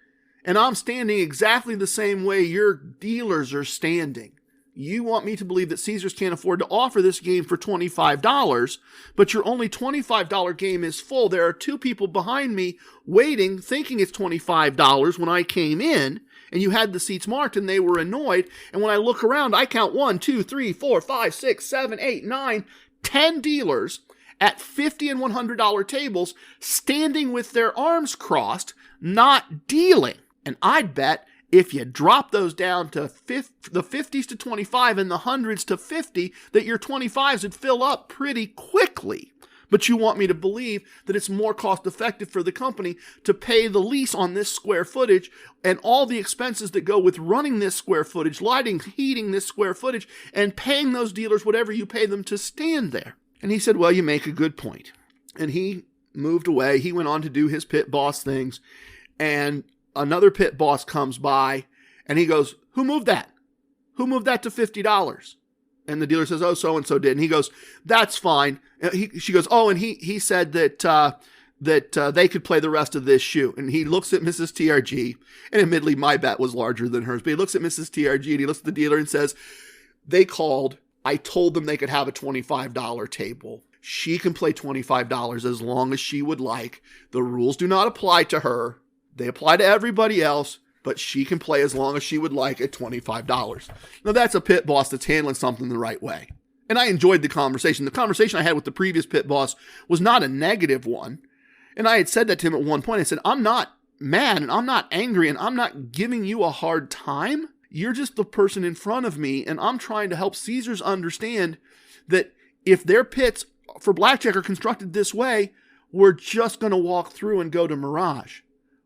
and I'm standing exactly the same way your dealers are standing. You want me to believe that Caesars can't afford to offer this game for $25, but your only $25 game is full. There are 2 people behind me waiting, thinking it's $25 when I came in, and you had the seats marked, and they were annoyed. And when I look around, I count 1, 2, 3, 4, 5, 6, 7, 8, 9, 10 dealers at $50 and $100 tables, standing with their arms crossed, not dealing. And I'd bet if you drop those down to the 50s to 25 and the 100s to 50, that your 25s would fill up pretty quickly. But you want me to believe that it's more cost effective for the company to pay the lease on this square footage and all the expenses that go with running this square footage, lighting, heating this square footage, and paying those dealers whatever you pay them to stand there. And he said, well, you make a good point. And he moved away. He went on to do his pit boss things. And another pit boss comes by, and he goes, who moved that? Who moved that to $50? And the dealer says, oh, so-and-so did. And he goes, that's fine. She goes, oh, and he said that that they could play the rest of this shoe. And he looks at Mrs. TRG, and admittedly my bet was larger than hers, but he looks at Mrs. TRG and he looks at the dealer and says, they called. I told them they could have a $25 table. She can play $25 as long as she would like. The rules do not apply to her. They apply to everybody else, but she can play as long as she would like at $25. Now that's a pit boss that's handling something the right way. And I enjoyed the conversation. The conversation I had with the previous pit boss was not a negative one. And I had said that to him at one point. I said, I'm not mad and I'm not angry and I'm not giving you a hard time. You're just the person in front of me. And I'm trying to help Caesars understand that if their pits for blackjack are constructed this way, we're just going to walk through and go to Mirage.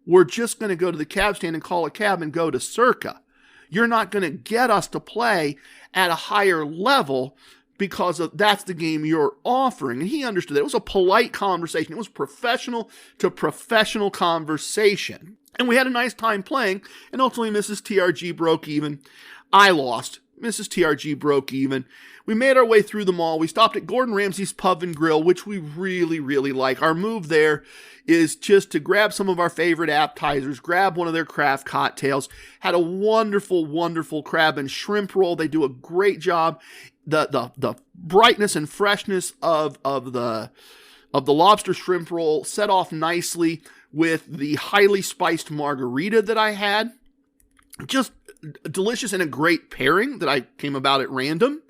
We're just going to go to the cab stand and call a cab and go to Circa. You're not going to get us to play at a higher level because that's the game you're offering. And he understood that. It was a polite conversation. It was professional to professional conversation. And we had a nice time playing. And ultimately, Mrs. TRG broke even. I lost. Mrs. TRG broke even. We made our way through the mall. We stopped at Gordon Ramsay's Pub and Grill, which we really, really like. Our move there is just to grab some of our favorite appetizers, grab one of their craft cocktails. Had a wonderful, wonderful crab and shrimp roll. They do a great job. The brightness and freshness of the lobster shrimp roll set off nicely with the highly spiced margarita that I had. Just delicious and a great pairing that I came about at random.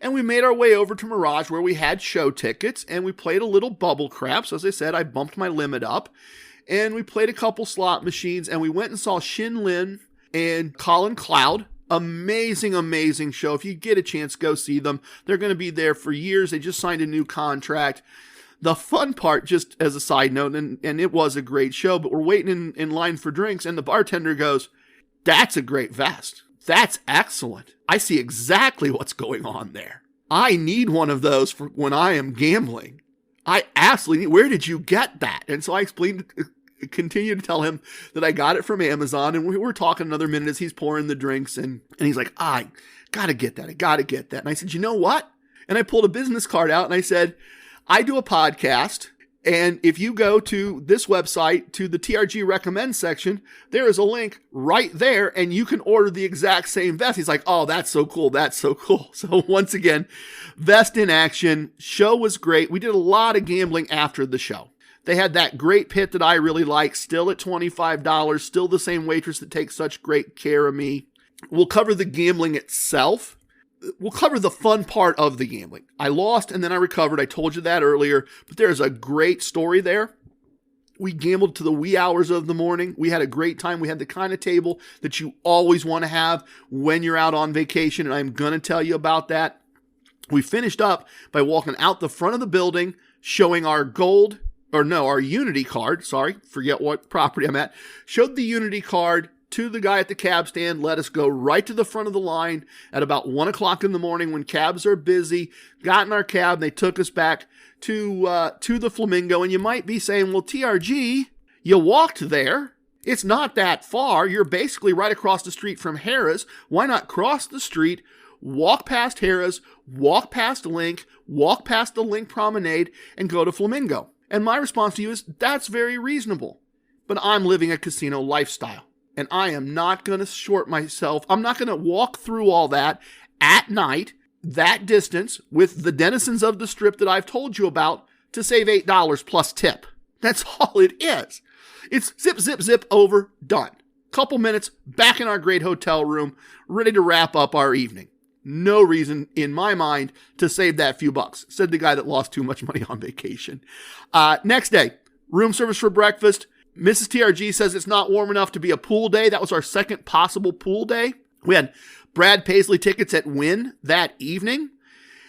And we made our way over to Mirage where we had show tickets and we played a little bubble craps. As I said, I bumped my limit up and we played a couple slot machines and we went and saw Shin Lin and Colin Cloud. Amazing, amazing show. If you get a chance, go see them. They're going to be there for years. They just signed a new contract. The fun part, just as a side note, and it was a great show, but we're waiting in line for drinks and the bartender goes, "That's a great vest. That's excellent. I see exactly what's going on there. I need one of those for when I am gambling. I absolutely need, where did you get that?" And so I continued to tell him that I got it from Amazon, and we were talking another minute as he's pouring the drinks, and he's like, "I gotta get that. I gotta get that." And I said, "You know what?" And I pulled a business card out and I said, "I do a podcast. And if you go to this website, to the TRG recommend section, there is a link right there and you can order the exact same vest." He's like, "Oh, that's so cool. That's so cool." So once again, vest in action. Show was great. We did a lot of gambling after the show. They had that great pit that I really like, still at $25, still the same waitress that takes such great care of me. We'll cover the gambling itself. We'll cover the fun part of the gambling. I lost and then I recovered. I told you that earlier, but there's a great story there. We gambled to the wee hours of the morning. We had a great time. We had the kind of table that you always want to have when you're out on vacation, and I'm going to tell you about that. We finished up by walking out the front of the building, showing our our Unity card. Sorry, forget what property I'm at. Showed the Unity card to the guy at the cab stand, let us go right to the front of the line at about 1 o'clock in the morning when cabs are busy. Got in our cab, and they took us back to the Flamingo. And you might be saying, "Well, TRG, you walked there. It's not that far. You're basically right across the street from Harrah's. Why not cross the street, walk past Harrah's, walk past Link, walk past the Link Promenade, and go to Flamingo?" And my response to you is, that's very reasonable. But I'm living a casino lifestyle. And I am not going to short myself. I'm not going to walk through all that at night, that distance, with the denizens of the strip that I've told you about to save $8 plus tip. That's all it is. It's zip, zip, zip, over, done. Couple minutes, back in our great hotel room, ready to wrap up our evening. No reason, in my mind, to save that few bucks, said the guy that lost too much money on vacation. Next day, room service for breakfast. Mrs. TRG says it's not warm enough to be a pool day. That was our second possible pool day. We had Brad Paisley tickets at Wynn that evening.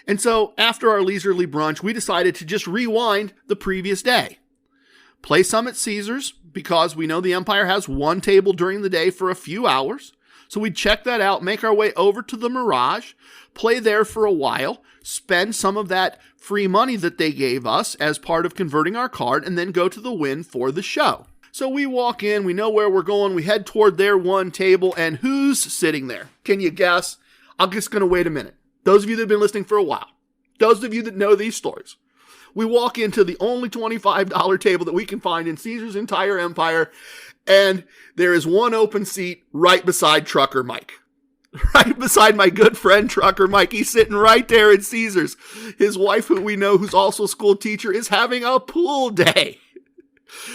And so after our leisurely brunch, we decided to just rewind the previous day. Play some at Caesars because we know the Empire has one table during the day for a few hours. So we'd check that out, make our way over to the Mirage, play there for a while, spend some of that free money that they gave us as part of converting our card, and then go to the Wynn for the show. So we walk in, we know where we're going, we head toward their one table, and who's sitting there? Can you guess? I'm just going to wait a minute. Those of you that have been listening for a while, those of you that know these stories, We walk into the only $25 table that we can find in Caesar's entire empire, and there is one open seat right beside Trucker Mike. Right beside my good friend Trucker Mike. He's sitting right there at Caesar's. His wife, who we know, who's also a school teacher, is having a pool day.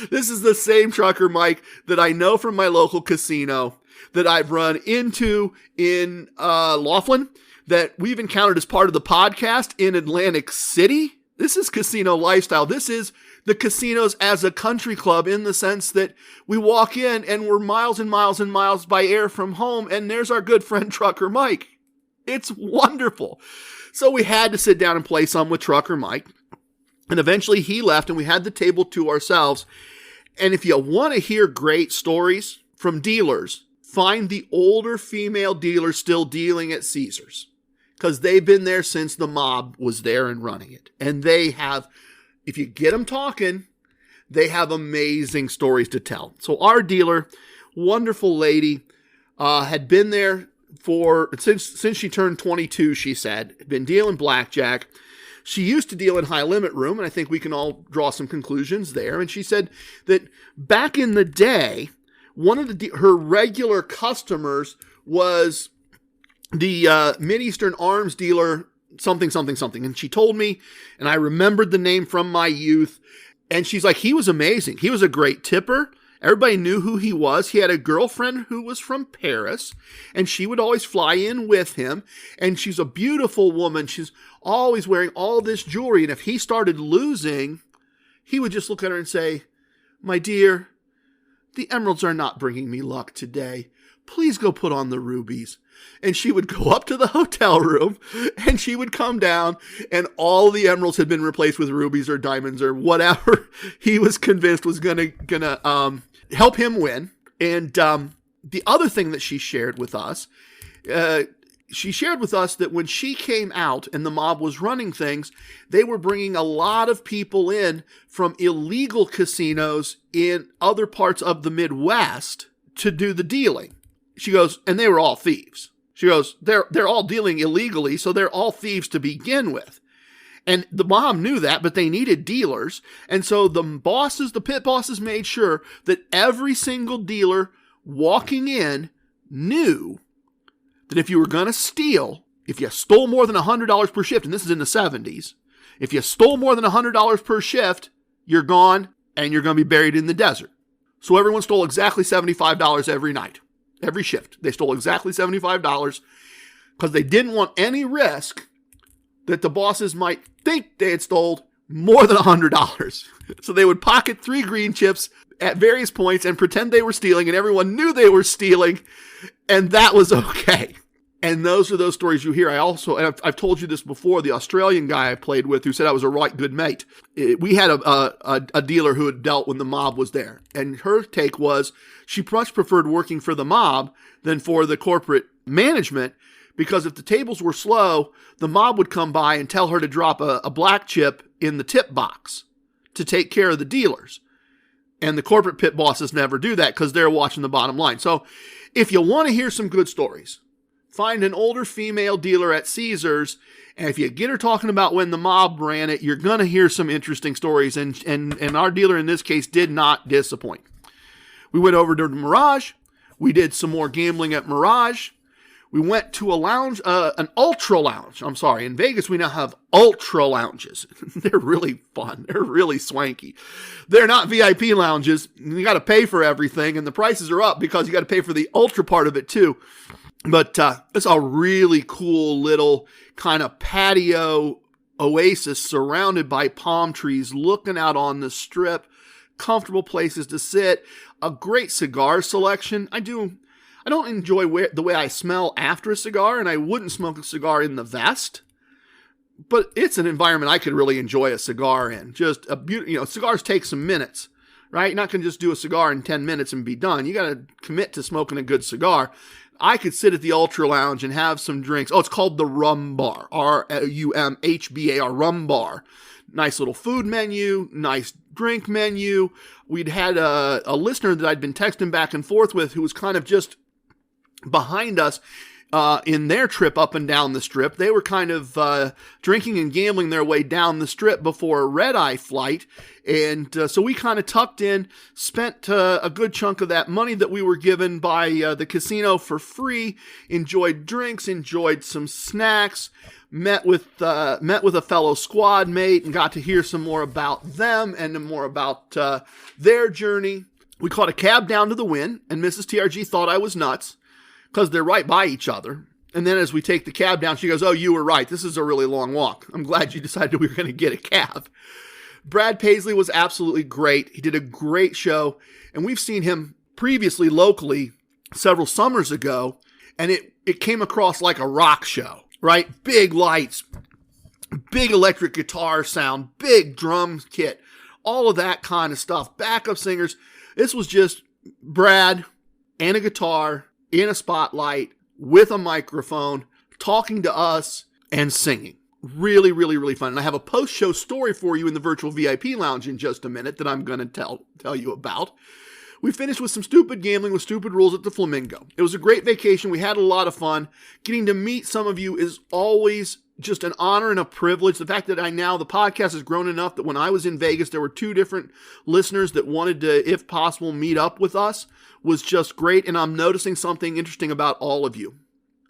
This is the same Trucker Mike that I know from my local casino, that I've run into in Laughlin, that we've encountered as part of the podcast in Atlantic City. This is casino lifestyle. This is the casinos as a country club, in the sense that we walk in and we're miles and miles and miles by air from home, and there's our good friend Trucker Mike. It's wonderful. So we had to sit down and play some with Trucker Mike, and eventually he left and we had the table to ourselves. And if you want to hear great stories from dealers, find the older female dealers still dealing at Caesar's, because they've been there since the mob was there and running it. And they have, if you get them talking, they have amazing stories to tell. So our dealer, wonderful lady, had been there since she turned 22, she said, had been dealing blackjack. She used to deal in high limit room, and I think we can all draw some conclusions there. And she said that back in the day, one of her regular customers was the Mid-Eastern arms dealer, something. And she told me, and I remembered the name from my youth. And she's like, he was amazing. He was a great tipper. Everybody knew who he was. He had a girlfriend who was from Paris, and she would always fly in with him. And she's a beautiful woman. She's always wearing all this jewelry. And if he started losing, he would just look at her and say, my dear, the emeralds are not bringing me luck today. Please go put on the rubies. And she would go up to the hotel room, and she would come down, and all the emeralds had been replaced with rubies or diamonds or whatever he was convinced was gonna help him win. And the other thing that she shared with us, that when she came out and the mob was running things, they were bringing a lot of people in from illegal casinos in other parts of the Midwest to do the dealing. She goes, and they were all thieves. She goes, they're all dealing illegally, so they're all thieves to begin with. And the mob knew that, but they needed dealers. And so the pit bosses made sure that every single dealer walking in knew that if you were going to steal, if you stole more than $100 per shift, and this is in the 70s, if you stole more than $100 per shift, you're gone and you're going to be buried in the desert. So everyone stole exactly $75 every night. Every shift. They stole exactly $75 because they didn't want any risk that the bosses might think they had stole more than $100. So they would pocket 3 green chips at various points and pretend they were stealing, and everyone knew they were stealing, and that was okay. And those are those stories you hear. I've told you this before, the Australian guy I played with who said I was a right good mate. We had a dealer who had dealt when the mob was there. And her take was she much preferred working for the mob than for the corporate management, because if the tables were slow, the mob would come by and tell her to drop a black chip in the tip box to take care of the dealers. And the corporate pit bosses never do that because they're watching the bottom line. So if you want to hear some good stories, find an older female dealer at Caesar's, and if you get her talking about when the mob ran it, you're going to hear some interesting stories, and our dealer in this case did not disappoint. We went over to Mirage. We did some more gambling at Mirage. We went to a lounge, an ultra lounge. I'm sorry, in Vegas we now have ultra lounges. They're really fun. They're really swanky. They're not VIP lounges. You got to pay for everything, and the prices are up because you got to pay for the ultra part of it too. But it's a really cool little kind of patio oasis surrounded by palm trees, looking out on the strip, comfortable places to sit, a great cigar selection. I don't enjoy the way I smell after a cigar, and I wouldn't smoke a cigar in the vest, but it's an environment I could really enjoy a cigar in. Just a beautiful, cigars take some minutes, right? You're not going to just do a cigar in 10 minutes and be done. You got to commit to smoking a good cigar. I could sit at the Ultra Lounge and have some drinks. Oh, it's called the Rum Bar, RUMHBAR, Rum Bar. Nice little food menu, nice drink menu. We'd had a listener that I'd been texting back and forth with who was kind of just behind us. in their trip up and down the strip. They were kind of drinking and gambling their way down the strip before a red-eye flight. And so we kind of tucked in, spent a good chunk of that money that we were given by the casino for free, enjoyed drinks, enjoyed some snacks, met with a fellow squad mate and got to hear some more about them and more about their journey. We caught a cab down to the Wynn, and Mrs. TRG thought I was nuts because they're right by each other. And then as we take the cab down, she goes, "Oh, you were right. This is a really long walk. I'm glad you decided we were going to get a cab." Brad Paisley was absolutely great. He did a great show, and we've seen him previously locally several summers ago, and it came across like a rock show, right? Big lights, big electric guitar sound, big drum kit, all of that kind of stuff, backup singers. This was just Brad and a guitar in a spotlight with a microphone talking to us and singing. Really, really, really fun. And I have a post-show story for you in the virtual VIP lounge in just a minute that I'm going to tell you about. We finished with some stupid gambling with stupid rules at the Flamingo. It was a great vacation. We had a lot of fun. Getting to meet some of you is always just an honor and a privilege. The fact that the podcast has grown enough that when I was in Vegas, there were 2 different listeners that wanted to, if possible, meet up with us was just great. And I'm noticing something interesting about all of you.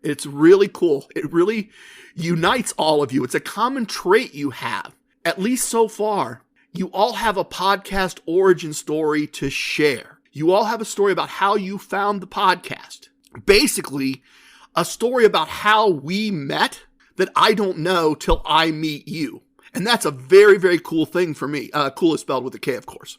It's really cool. It really unites all of you. It's a common trait you have, at least so far. You all have a podcast origin story to share. You all have a story about how you found the podcast. Basically, a story about how we met that I don't know till I meet you. And that's a very, very cool thing for me. Cool is spelled with a K, of course.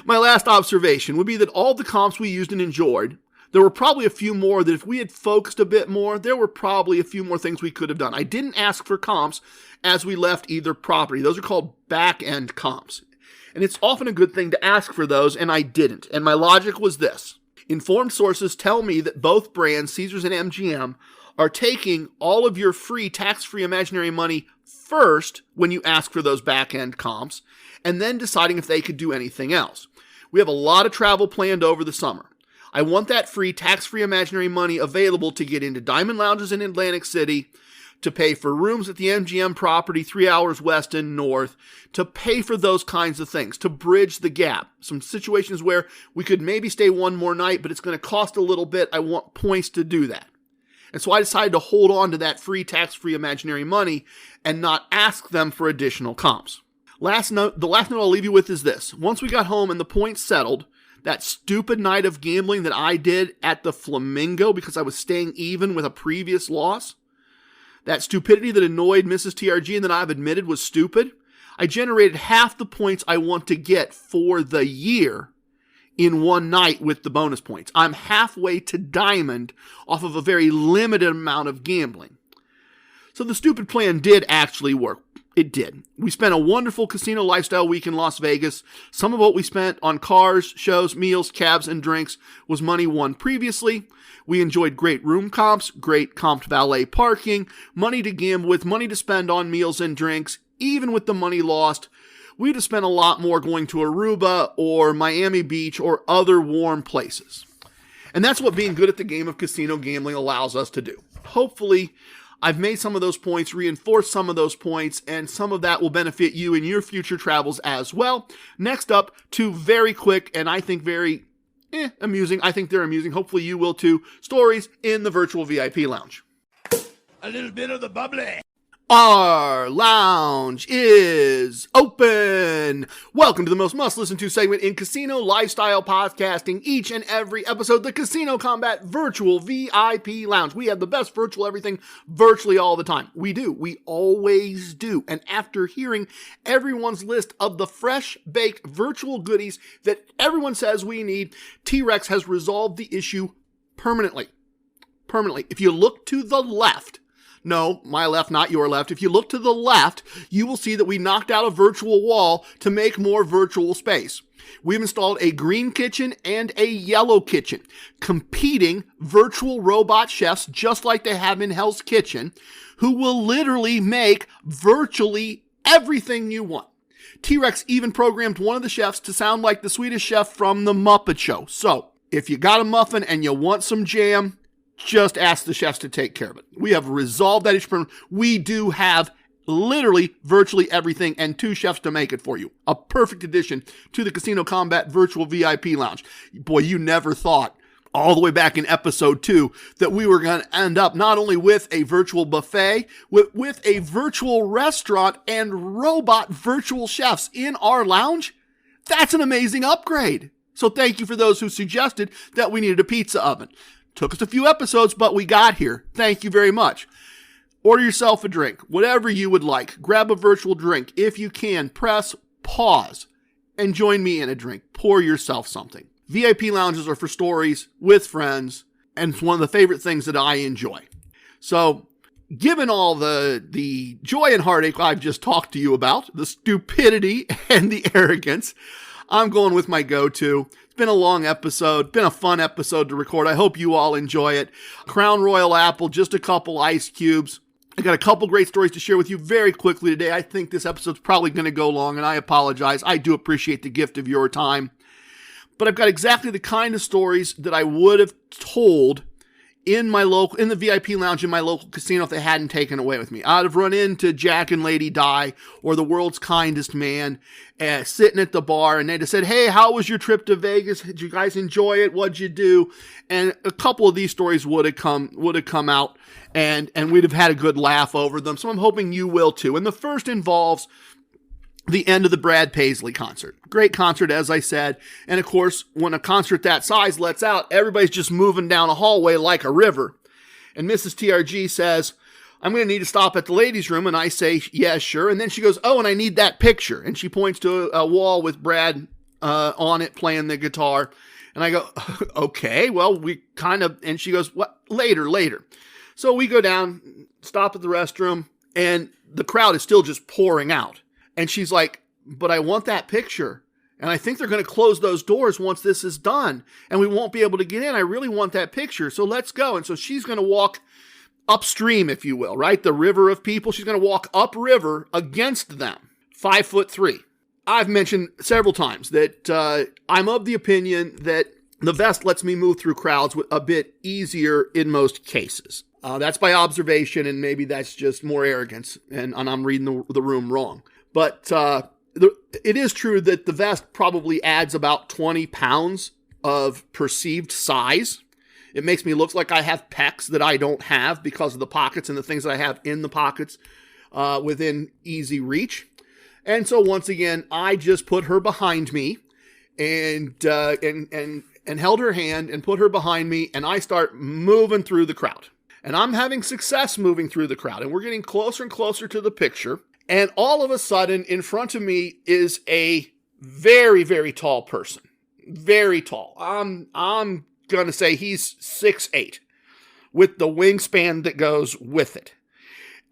My last observation would be that all the comps we used and enjoyed, there were probably a few more that if we had focused a bit more, there were probably a few more things we could have done. I didn't ask for comps as we left either property. Those are called back-end comps. And it's often a good thing to ask for those, and I didn't. And my logic was this. Informed sources tell me that both brands, Caesars and MGM, are taking all of your free, tax-free imaginary money first when you ask for those back-end comps, and then deciding if they could do anything else. We have a lot of travel planned over the summer. I want that free, tax-free imaginary money available to get into Diamond Lounges in Atlantic City, to pay for rooms at the MGM property 3 hours west and north, to pay for those kinds of things, to bridge the gap. Some situations where we could maybe stay one more night, but it's going to cost a little bit. I want points to do that. And so I decided to hold on to that free, tax-free imaginary money and not ask them for additional comps. The last note I'll leave you with is this. Once we got home and the points settled, that stupid night of gambling that I did at the Flamingo because I was staying even with a previous loss, that stupidity that annoyed Mrs. TRG and that I've admitted was stupid, I generated half the points I want to get for the year in one night with the bonus points. I'm halfway to Diamond off of a very limited amount of gambling. So the stupid plan did actually work. It did. We spent a wonderful casino lifestyle week in Las Vegas. Some of what we spent on cars, shows, meals, cabs, and drinks was money won previously. We enjoyed great room comps, great comped valet parking, money to gamble with, money to spend on meals and drinks. Even with the money lost, we'd have spent a lot more going to Aruba or Miami Beach or other warm places. And that's what being good at the game of casino gambling allows us to do. Hopefully, I've made some of those points, reinforced some of those points, and some of that will benefit you in your future travels as well. Next up, 2 very quick and I think very amusing. I think they're amusing. Hopefully you will too. Stories in the virtual VIP lounge. A little bit of the bubbly. Our lounge is open. Welcome to the most must-listen to segment in casino lifestyle podcasting. Each and every episode, the Casino Combat Virtual VIP Lounge. We have the best virtual everything virtually all the time. We do. We always do. And after hearing everyone's list of the fresh-baked virtual goodies that everyone says we need, T-Rex has resolved the issue permanently. If you look to the left, no, my left, not your left. If you look to the left, you will see that we knocked out a virtual wall to make more virtual space. We've installed a green kitchen and a yellow kitchen, competing virtual robot chefs just like they have in Hell's Kitchen, who will literally make virtually everything you want. T-Rex even programmed one of the chefs to sound like the Swedish chef from The Muppet Show. So, if you got a muffin and you want some jam, just ask the chefs to take care of it. We have resolved that issue. We do have literally virtually everything and 2 chefs to make it for you. A perfect addition to the Casino Combat Virtual VIP Lounge. Boy, you never thought all the way back in episode 2 that we were going to end up not only with a virtual buffet, with a virtual restaurant and robot virtual chefs in our lounge. That's an amazing upgrade. So thank you for those who suggested that we needed a pizza oven. Took us a few episodes, but we got here. Thank you very much. Order yourself a drink, whatever you would like. Grab a virtual drink. If you can, press pause and join me in a drink. Pour yourself something. VIP lounges are for stories with friends, and it's one of the favorite things that I enjoy. So, given all the joy and heartache I've just talked to you about, the stupidity and the arrogance, I'm going with my go-to. It's been a long episode, been a fun episode to record. I hope you all enjoy it. Crown Royal Apple, just a couple ice cubes. I got a couple great stories to share with you very quickly today. I think this episode's probably going to go long, and I apologize. I do appreciate the gift of your time. But I've got exactly the kind of stories that I would have told in the VIP lounge in my local casino if they hadn't taken away with me. I'd have run into Jack and Lady Di or the world's kindest man sitting at the bar, and they'd have said, "Hey, how was your trip to Vegas? Did you guys enjoy it? What'd you do?" And a couple of these stories would have come out, and we'd have had a good laugh over them. So I'm hoping you will too. And the first involves the end of the Brad Paisley concert. Great concert, as I said. And of course, when a concert that size lets out, everybody's just moving down a hallway like a river. And Mrs. TRG says, "I'm going to need to stop at the ladies' room." And I say, "Yeah, sure." And then she goes, "Oh, and I need that picture." And she points to a wall with Brad on it playing the guitar. And I go, "Okay, well, and she goes, "What? Later." So we go down, stop at the restroom, and the crowd is still just pouring out. And she's like, "But I want that picture. And I think they're going to close those doors once this is done. And we won't be able to get in. I really want that picture. So let's go." And so she's going to walk upstream, if you will, right? The river of people. She's going to walk upriver against them. 5'3". I've mentioned several times that I'm of the opinion that the vest lets me move through crowds a bit easier in most cases. That's by observation, and maybe that's just more arrogance, and I'm reading the room wrong. But it is true that the vest probably adds about 20 pounds of perceived size. It makes me look like I have pecs that I don't have because of the pockets and the things that I have in the pockets within easy reach. And so once again, I just put her behind me and held her hand and put her behind me, and I start moving through the crowd. And I'm having success moving through the crowd, and we're getting closer and closer to the picture. And all of a sudden, in front of me is a very, very tall person. Very tall. I'm going to say he's 6'8", with the wingspan that goes with it.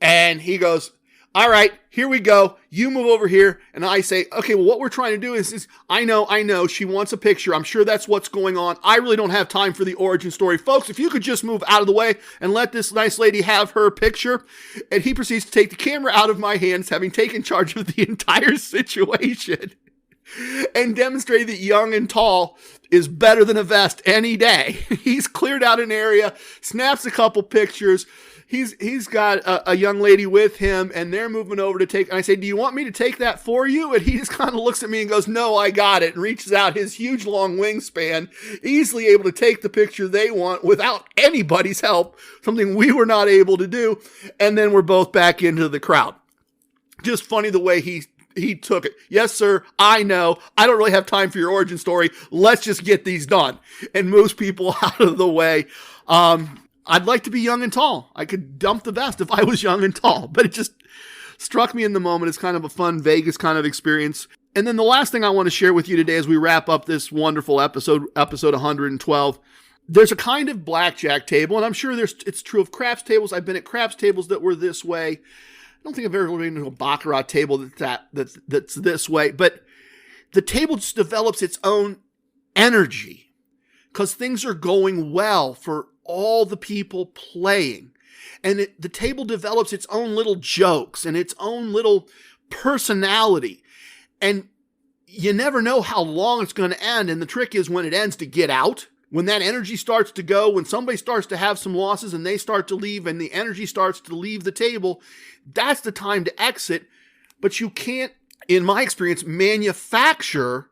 And he goes, "All right, here we go. You move over here." And I say, "Okay, well, what we're trying to do is I know, she wants a picture. I'm sure that's what's going on. I really don't have time for the origin story. Folks, if you could just move out of the way and let this nice lady have her picture." And he proceeds to take the camera out of my hands, having taken charge of the entire situation, and demonstrate that young and tall is better than a vest any day. He's cleared out an area, snaps a couple pictures. He's got a young lady with him, and they're moving over to take, and I say, "Do you want me to take that for you?" And he just kind of looks at me and goes, "No, I got it," and reaches out his huge long wingspan, easily able to take the picture they want without anybody's help, something we were not able to do. And then we're both back into the crowd. Just funny the way he took it. "Yes, sir, I know. I don't really have time for your origin story. Let's just get these done," and moves people out of the way. I'd like to be young and tall. I could dump the vest if I was young and tall, but it just struck me in the moment as kind of a fun Vegas kind of experience. And then the last thing I want to share with you today as we wrap up this wonderful episode 112, there's a kind of blackjack table, and I'm sure it's true of craps tables. I've been at craps tables that were this way. I don't think I've ever been to a baccarat table that's this way, but the table just develops its own energy because things are going well for all the people playing. And the table develops its own little jokes and its own little personality. And you never know how long it's going to end. And the trick is when it ends to get out, when that energy starts to go, when somebody starts to have some losses and they start to leave and the energy starts to leave the table, that's the time to exit. But you can't, in my experience, manufacture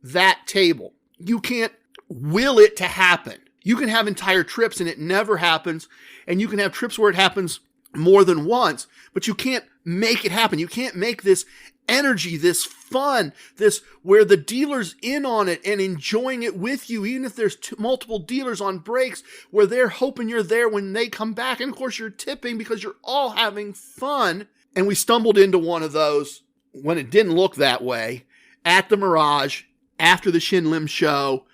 that table. You can't will it to happen. You can have entire trips and it never happens. And you can have trips where it happens more than once, but you can't make it happen. You can't make this energy, this fun, this where the dealer's in on it and enjoying it with you, even if there's multiple dealers on breaks, where they're hoping you're there when they come back. And of course you're tipping because you're all having fun. And we stumbled into one of those when it didn't look that way at the Mirage after the Shin Lim show.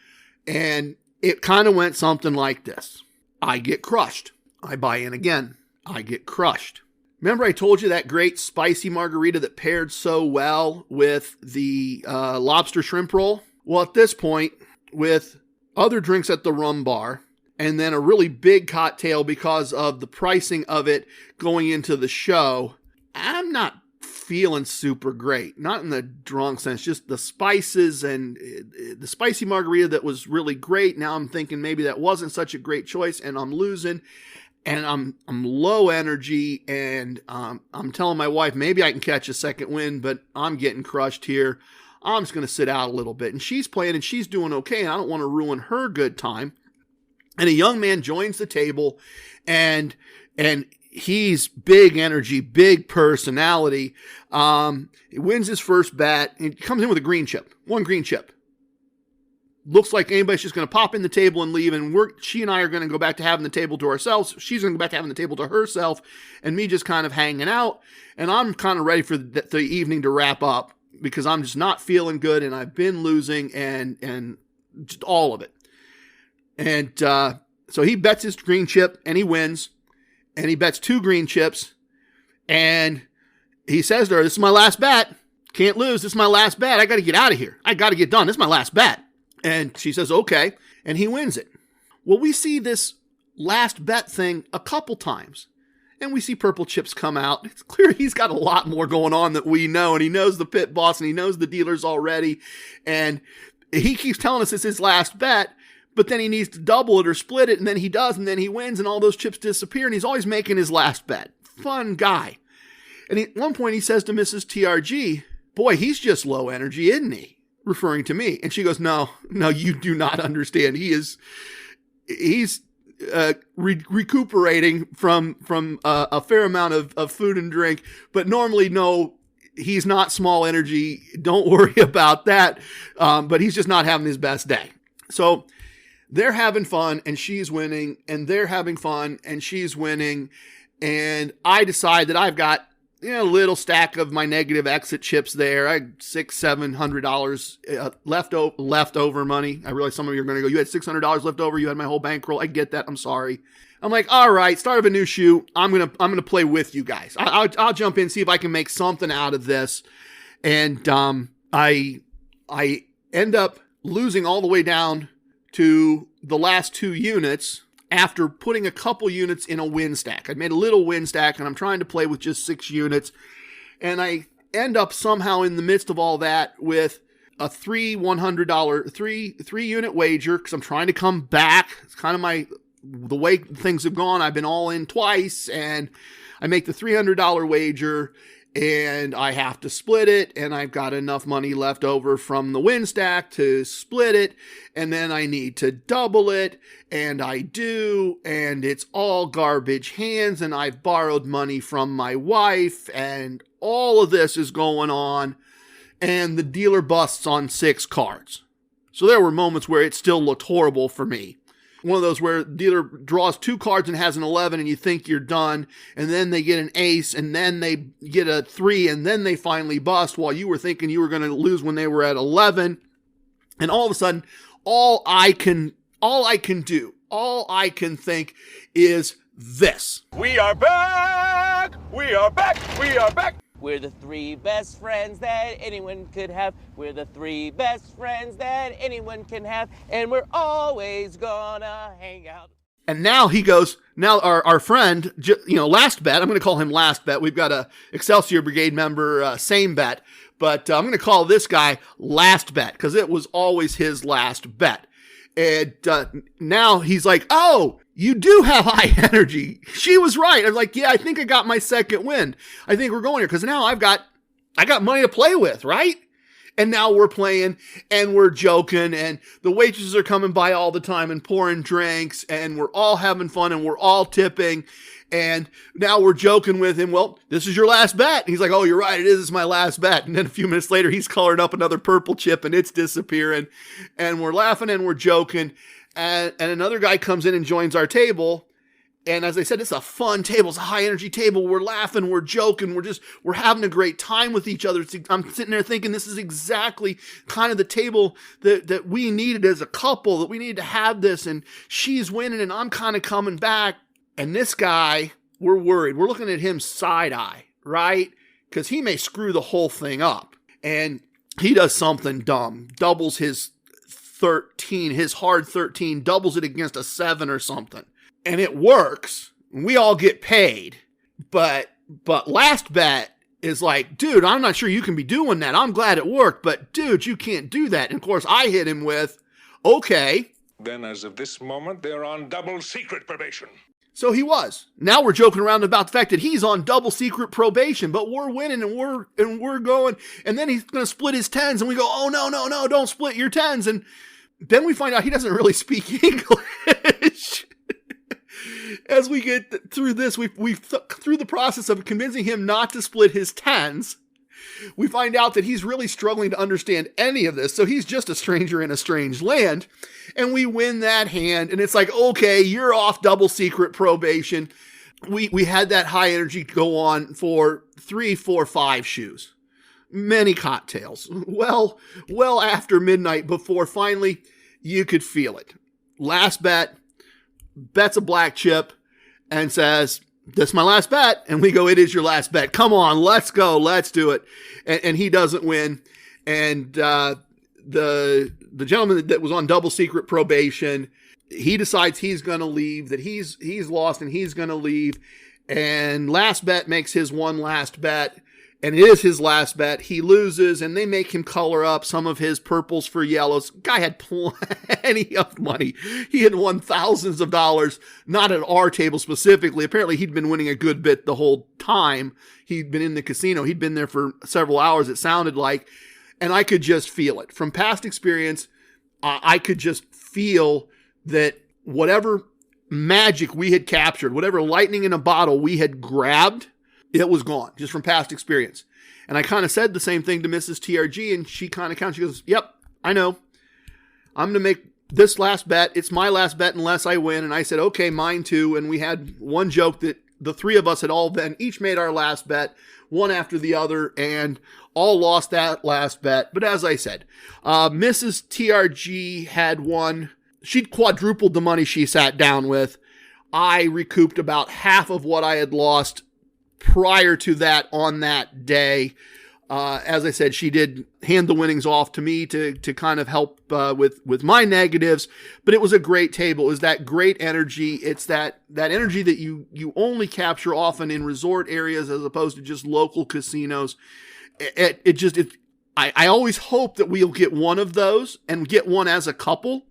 And it kind of went something like this. I get crushed. I buy in again. I get crushed. Remember I told you that great spicy margarita that paired so well with the lobster shrimp roll? Well, at this point, with other drinks at the rum bar, and then a really big cocktail because of the pricing of it going into the show, I'm not feeling super great. Not in the drunk sense, just the spices and the spicy margarita that was really great. Now I'm thinking maybe that wasn't such a great choice, and I'm losing, and I'm low energy, and I'm telling my wife maybe I can catch a second wind, but I'm getting crushed here. I'm just going to sit out a little bit. And she's playing and she's doing okay, and I don't want to ruin her good time. And a young man joins the table, and he's big energy, big personality. He wins his first bet. He comes in with a green chip, one green chip. Looks like anybody's just going to pop in the table and leave. And she and I are going to go back to having the table to ourselves. She's going to go back to having the table to herself, and me just kind of hanging out. And I'm kind of ready for the evening to wrap up because I'm just not feeling good, and I've been losing and just all of it. And so he bets his green chip and he wins. And he bets 2 green chips, and he says to her, "This is my last bet. Can't lose. This is my last bet. I got to get out of here. I got to get done. This is my last bet." And she says, "Okay." And he wins it. Well, we see this last bet thing a couple times, and we see purple chips come out. It's clear he's got a lot more going on that we know, and he knows the pit boss, and he knows the dealers already. And he keeps telling us it's his last bet. But then he needs to double it or split it, and then he does, and then he wins, and all those chips disappear, and he's always making his last bet. Fun guy. And at one point he says to Mrs. TRG, "Boy, he's just low energy, isn't he?" Referring to me. And she goes, No, you do not understand. He's recuperating from a fair amount of food and drink, but normally, no, he's not small energy. Don't worry about that. But he's just not having his best day. So they're having fun and she's winning, and they're having fun and she's winning. And I decide that I've got a little stack of my negative exit chips there. I had $600-700 leftover money. I realize some of you are going to go, "You had $600 left over. You had my whole bankroll." I get that. I'm sorry. I'm like, all right, start of a new shoe. I'm gonna play with you guys. I'll jump in, see if I can make something out of this. And I end up losing all the way down to the last 2 units after putting a couple units in a win stack. I made a little win stack, and I'm trying to play with just 6 units. And I end up somehow in the midst of all that with a three unit wager, because I'm trying to come back. It's kind of the way things have gone. I've been all in twice, and I make the $300 wager, and I have to split it, and I've got enough money left over from the win stack to split it, and then I need to double it, and I do, and it's all garbage hands, and I've borrowed money from my wife, and all of this is going on, and the dealer busts on 6 cards. So there were moments where it still looked horrible for me. One of those where the dealer draws 2 cards and has an 11, and you think you're done, and then they get an ace, and then they get a 3, and then they finally bust while you were thinking you were going to lose when they were at 11. And all of a sudden, all I can think is this. We are back! We are back! We are back! We're the 3 best friends that anyone could have. We're the 3 best friends that anyone can have. And we're always gonna hang out. And now he goes, now our friend, Last Bet, I'm going to call him Last Bet. We've got a Excelsior Brigade member, Same Bet. But I'm going to call this guy Last Bet, because it was always his last bet. And now he's like, oh, you do have high energy. She was right. I'm like, yeah, I think I got my second win. I think we're going here because now I got money to play with, right? And now we're playing and we're joking and the waitresses are coming by all the time and pouring drinks and we're all having fun and we're all tipping. And now we're joking with him. Well, this is your last bet. And he's like, oh, you're right. It is. It's my last bet. And then a few minutes later, he's colored up another purple chip and it's disappearing. And we're laughing and we're joking. And another guy comes in and joins our table. And as I said, it's a fun table. It's a high energy table. We're laughing. We're joking. We're having a great time with each other. I'm sitting there thinking this is exactly kind of the table that we needed as a couple, that we needed to have this. And she's winning and I'm kind of coming back. And this guy, we're worried. We're looking at him side eye, right? Because he may screw the whole thing up. And he does something dumb. Doubles his 13, his hard 13, doubles it against a 7 or something. And it works. We all get paid. But last bet is like, dude, I'm not sure you can be doing that. I'm glad it worked. But dude, you can't do that. And of course, I hit him with, okay. Then as of this moment, they're on double secret probation. So he was. Now we're joking around about the fact that he's on double secret probation, but we're winning and we're going. And then he's going to split his 10s and we go, oh, no, don't split your 10s. And then we find out he doesn't really speak English. As we get through this, through the process of convincing him not to split his 10s, we find out that he's really struggling to understand any of this. So he's just a stranger in a strange land. And we win that hand. And it's like, okay, you're off double secret probation. We had that high energy go on for 3, 4, 5 shoes. Many cocktails. Well after midnight before finally you could feel it. Last bet. Bets a black chip and says, that's my last bet. And we go, it is your last bet. Come on, let's go. Let's do it. And he doesn't win. And the gentleman that was on double secret probation, he decides he's going to leave, that he's lost and he's going to leave. And last bet makes his one last bet. And it is his last bet. He loses and they make him color up some of his purples for yellows. Guy had plenty of money. He had won thousands of dollars, not at our table specifically. Apparently he'd been winning a good bit the whole time. He'd been in the casino. He'd been there for several hours, it sounded like. And I could just feel it. From past experience, I could just feel that whatever magic we had captured, whatever lightning in a bottle we had grabbed, it was gone, just from past experience. And I kind of said the same thing to Mrs. TRG, and she kind of counts. She goes, yep, I know. I'm going to make this last bet. It's my last bet unless I win. And I said, okay, mine too. And we had one joke that the three of us had all been, each made our last bet, one after the other, and all lost that last bet. But as I said, Mrs. TRG had won. She'd quadrupled the money she sat down with. I recouped about half of what I had lost prior to that on that day. As I said, she did hand the winnings off to me to kind of help with my negatives, but it was a great table. It was that great energy. It's that energy that you only capture often in resort areas as opposed to just local casinos. I always hope that we'll get one of those and get one as a couple,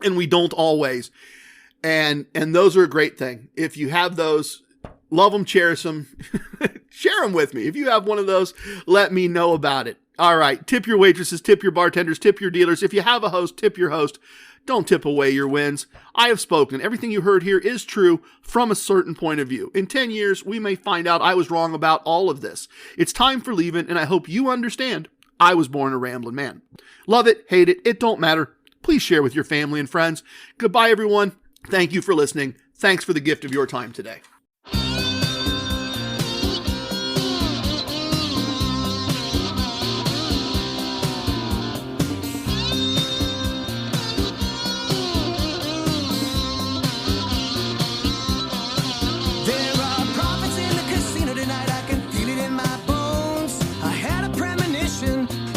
and we don't always. And those are a great thing. If you have those, love them, cherish them, share them with me. If you have one of those, let me know about it. All right. Tip your waitresses, tip your bartenders, tip your dealers. If you have a host, tip your host. Don't tip away your wins. I have spoken. Everything you heard here is true from a certain point of view. In 10 years, we may find out I was wrong about all of this. It's time for leaving, and I hope you understand I was born a rambling man. Love it, hate it, it don't matter. Please share with your family and friends. Goodbye, everyone. Thank you for listening. Thanks for the gift of your time today.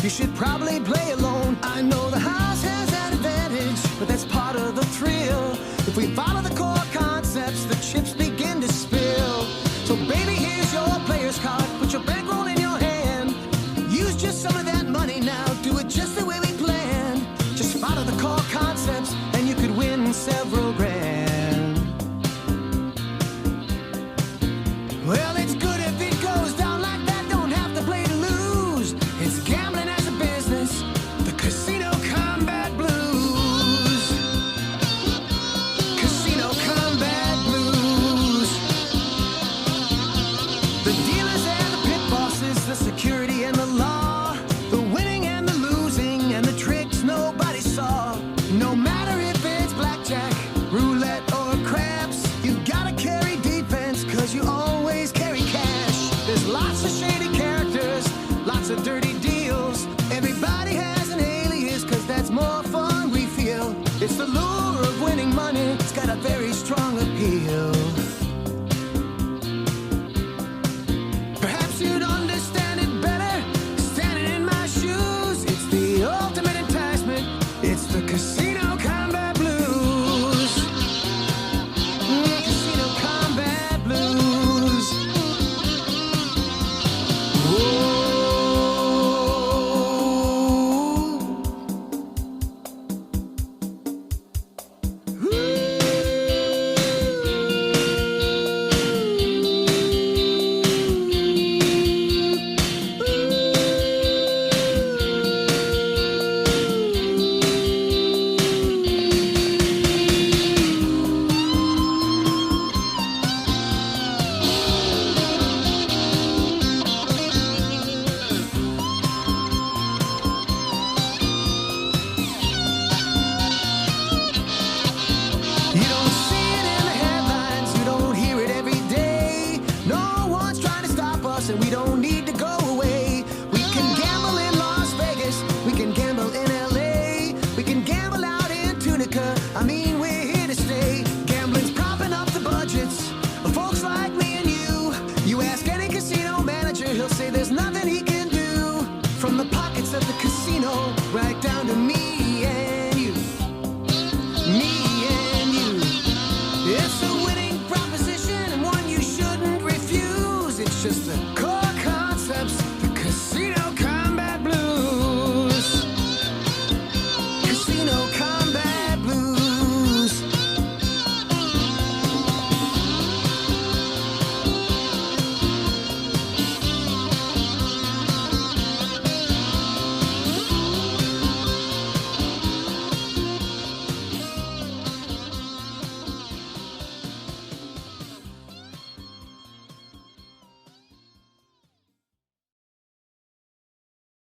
You should probably play alone. I know the house has that advantage, but that's part of the thrill. If we follow the core concepts, the chips begin to spill. So baby, here's your player's card. Put your bankroll in your hand. Use just some of that money now. Do it just the way we planned. Just follow the core concepts and you Lots of shady characters, lots of dirty deals. Everybody has an alias, cause that's more fun we feel. It's the lure of winning money, it's got a very strong appeal. Perhaps you'd understand it better standing in my shoes. It's the ultimate enticement, it's the casino combat blues. Casino combat blues. Whoa. You don't see it in the headlines, you don't hear it every day. No one's trying to stop us, and we don't need to go away. We can gamble in Las Vegas, we can gamble in LA, we can gamble out in Tunica. I mean, we're here to stay. Gambling's propping up the budgets of folks like me and you. You ask any casino manager, he'll say there's nothing he can do. From the pockets of the casino, right down to me and you. Me and you. It's a winning proposition and one you shouldn't refuse. It's just the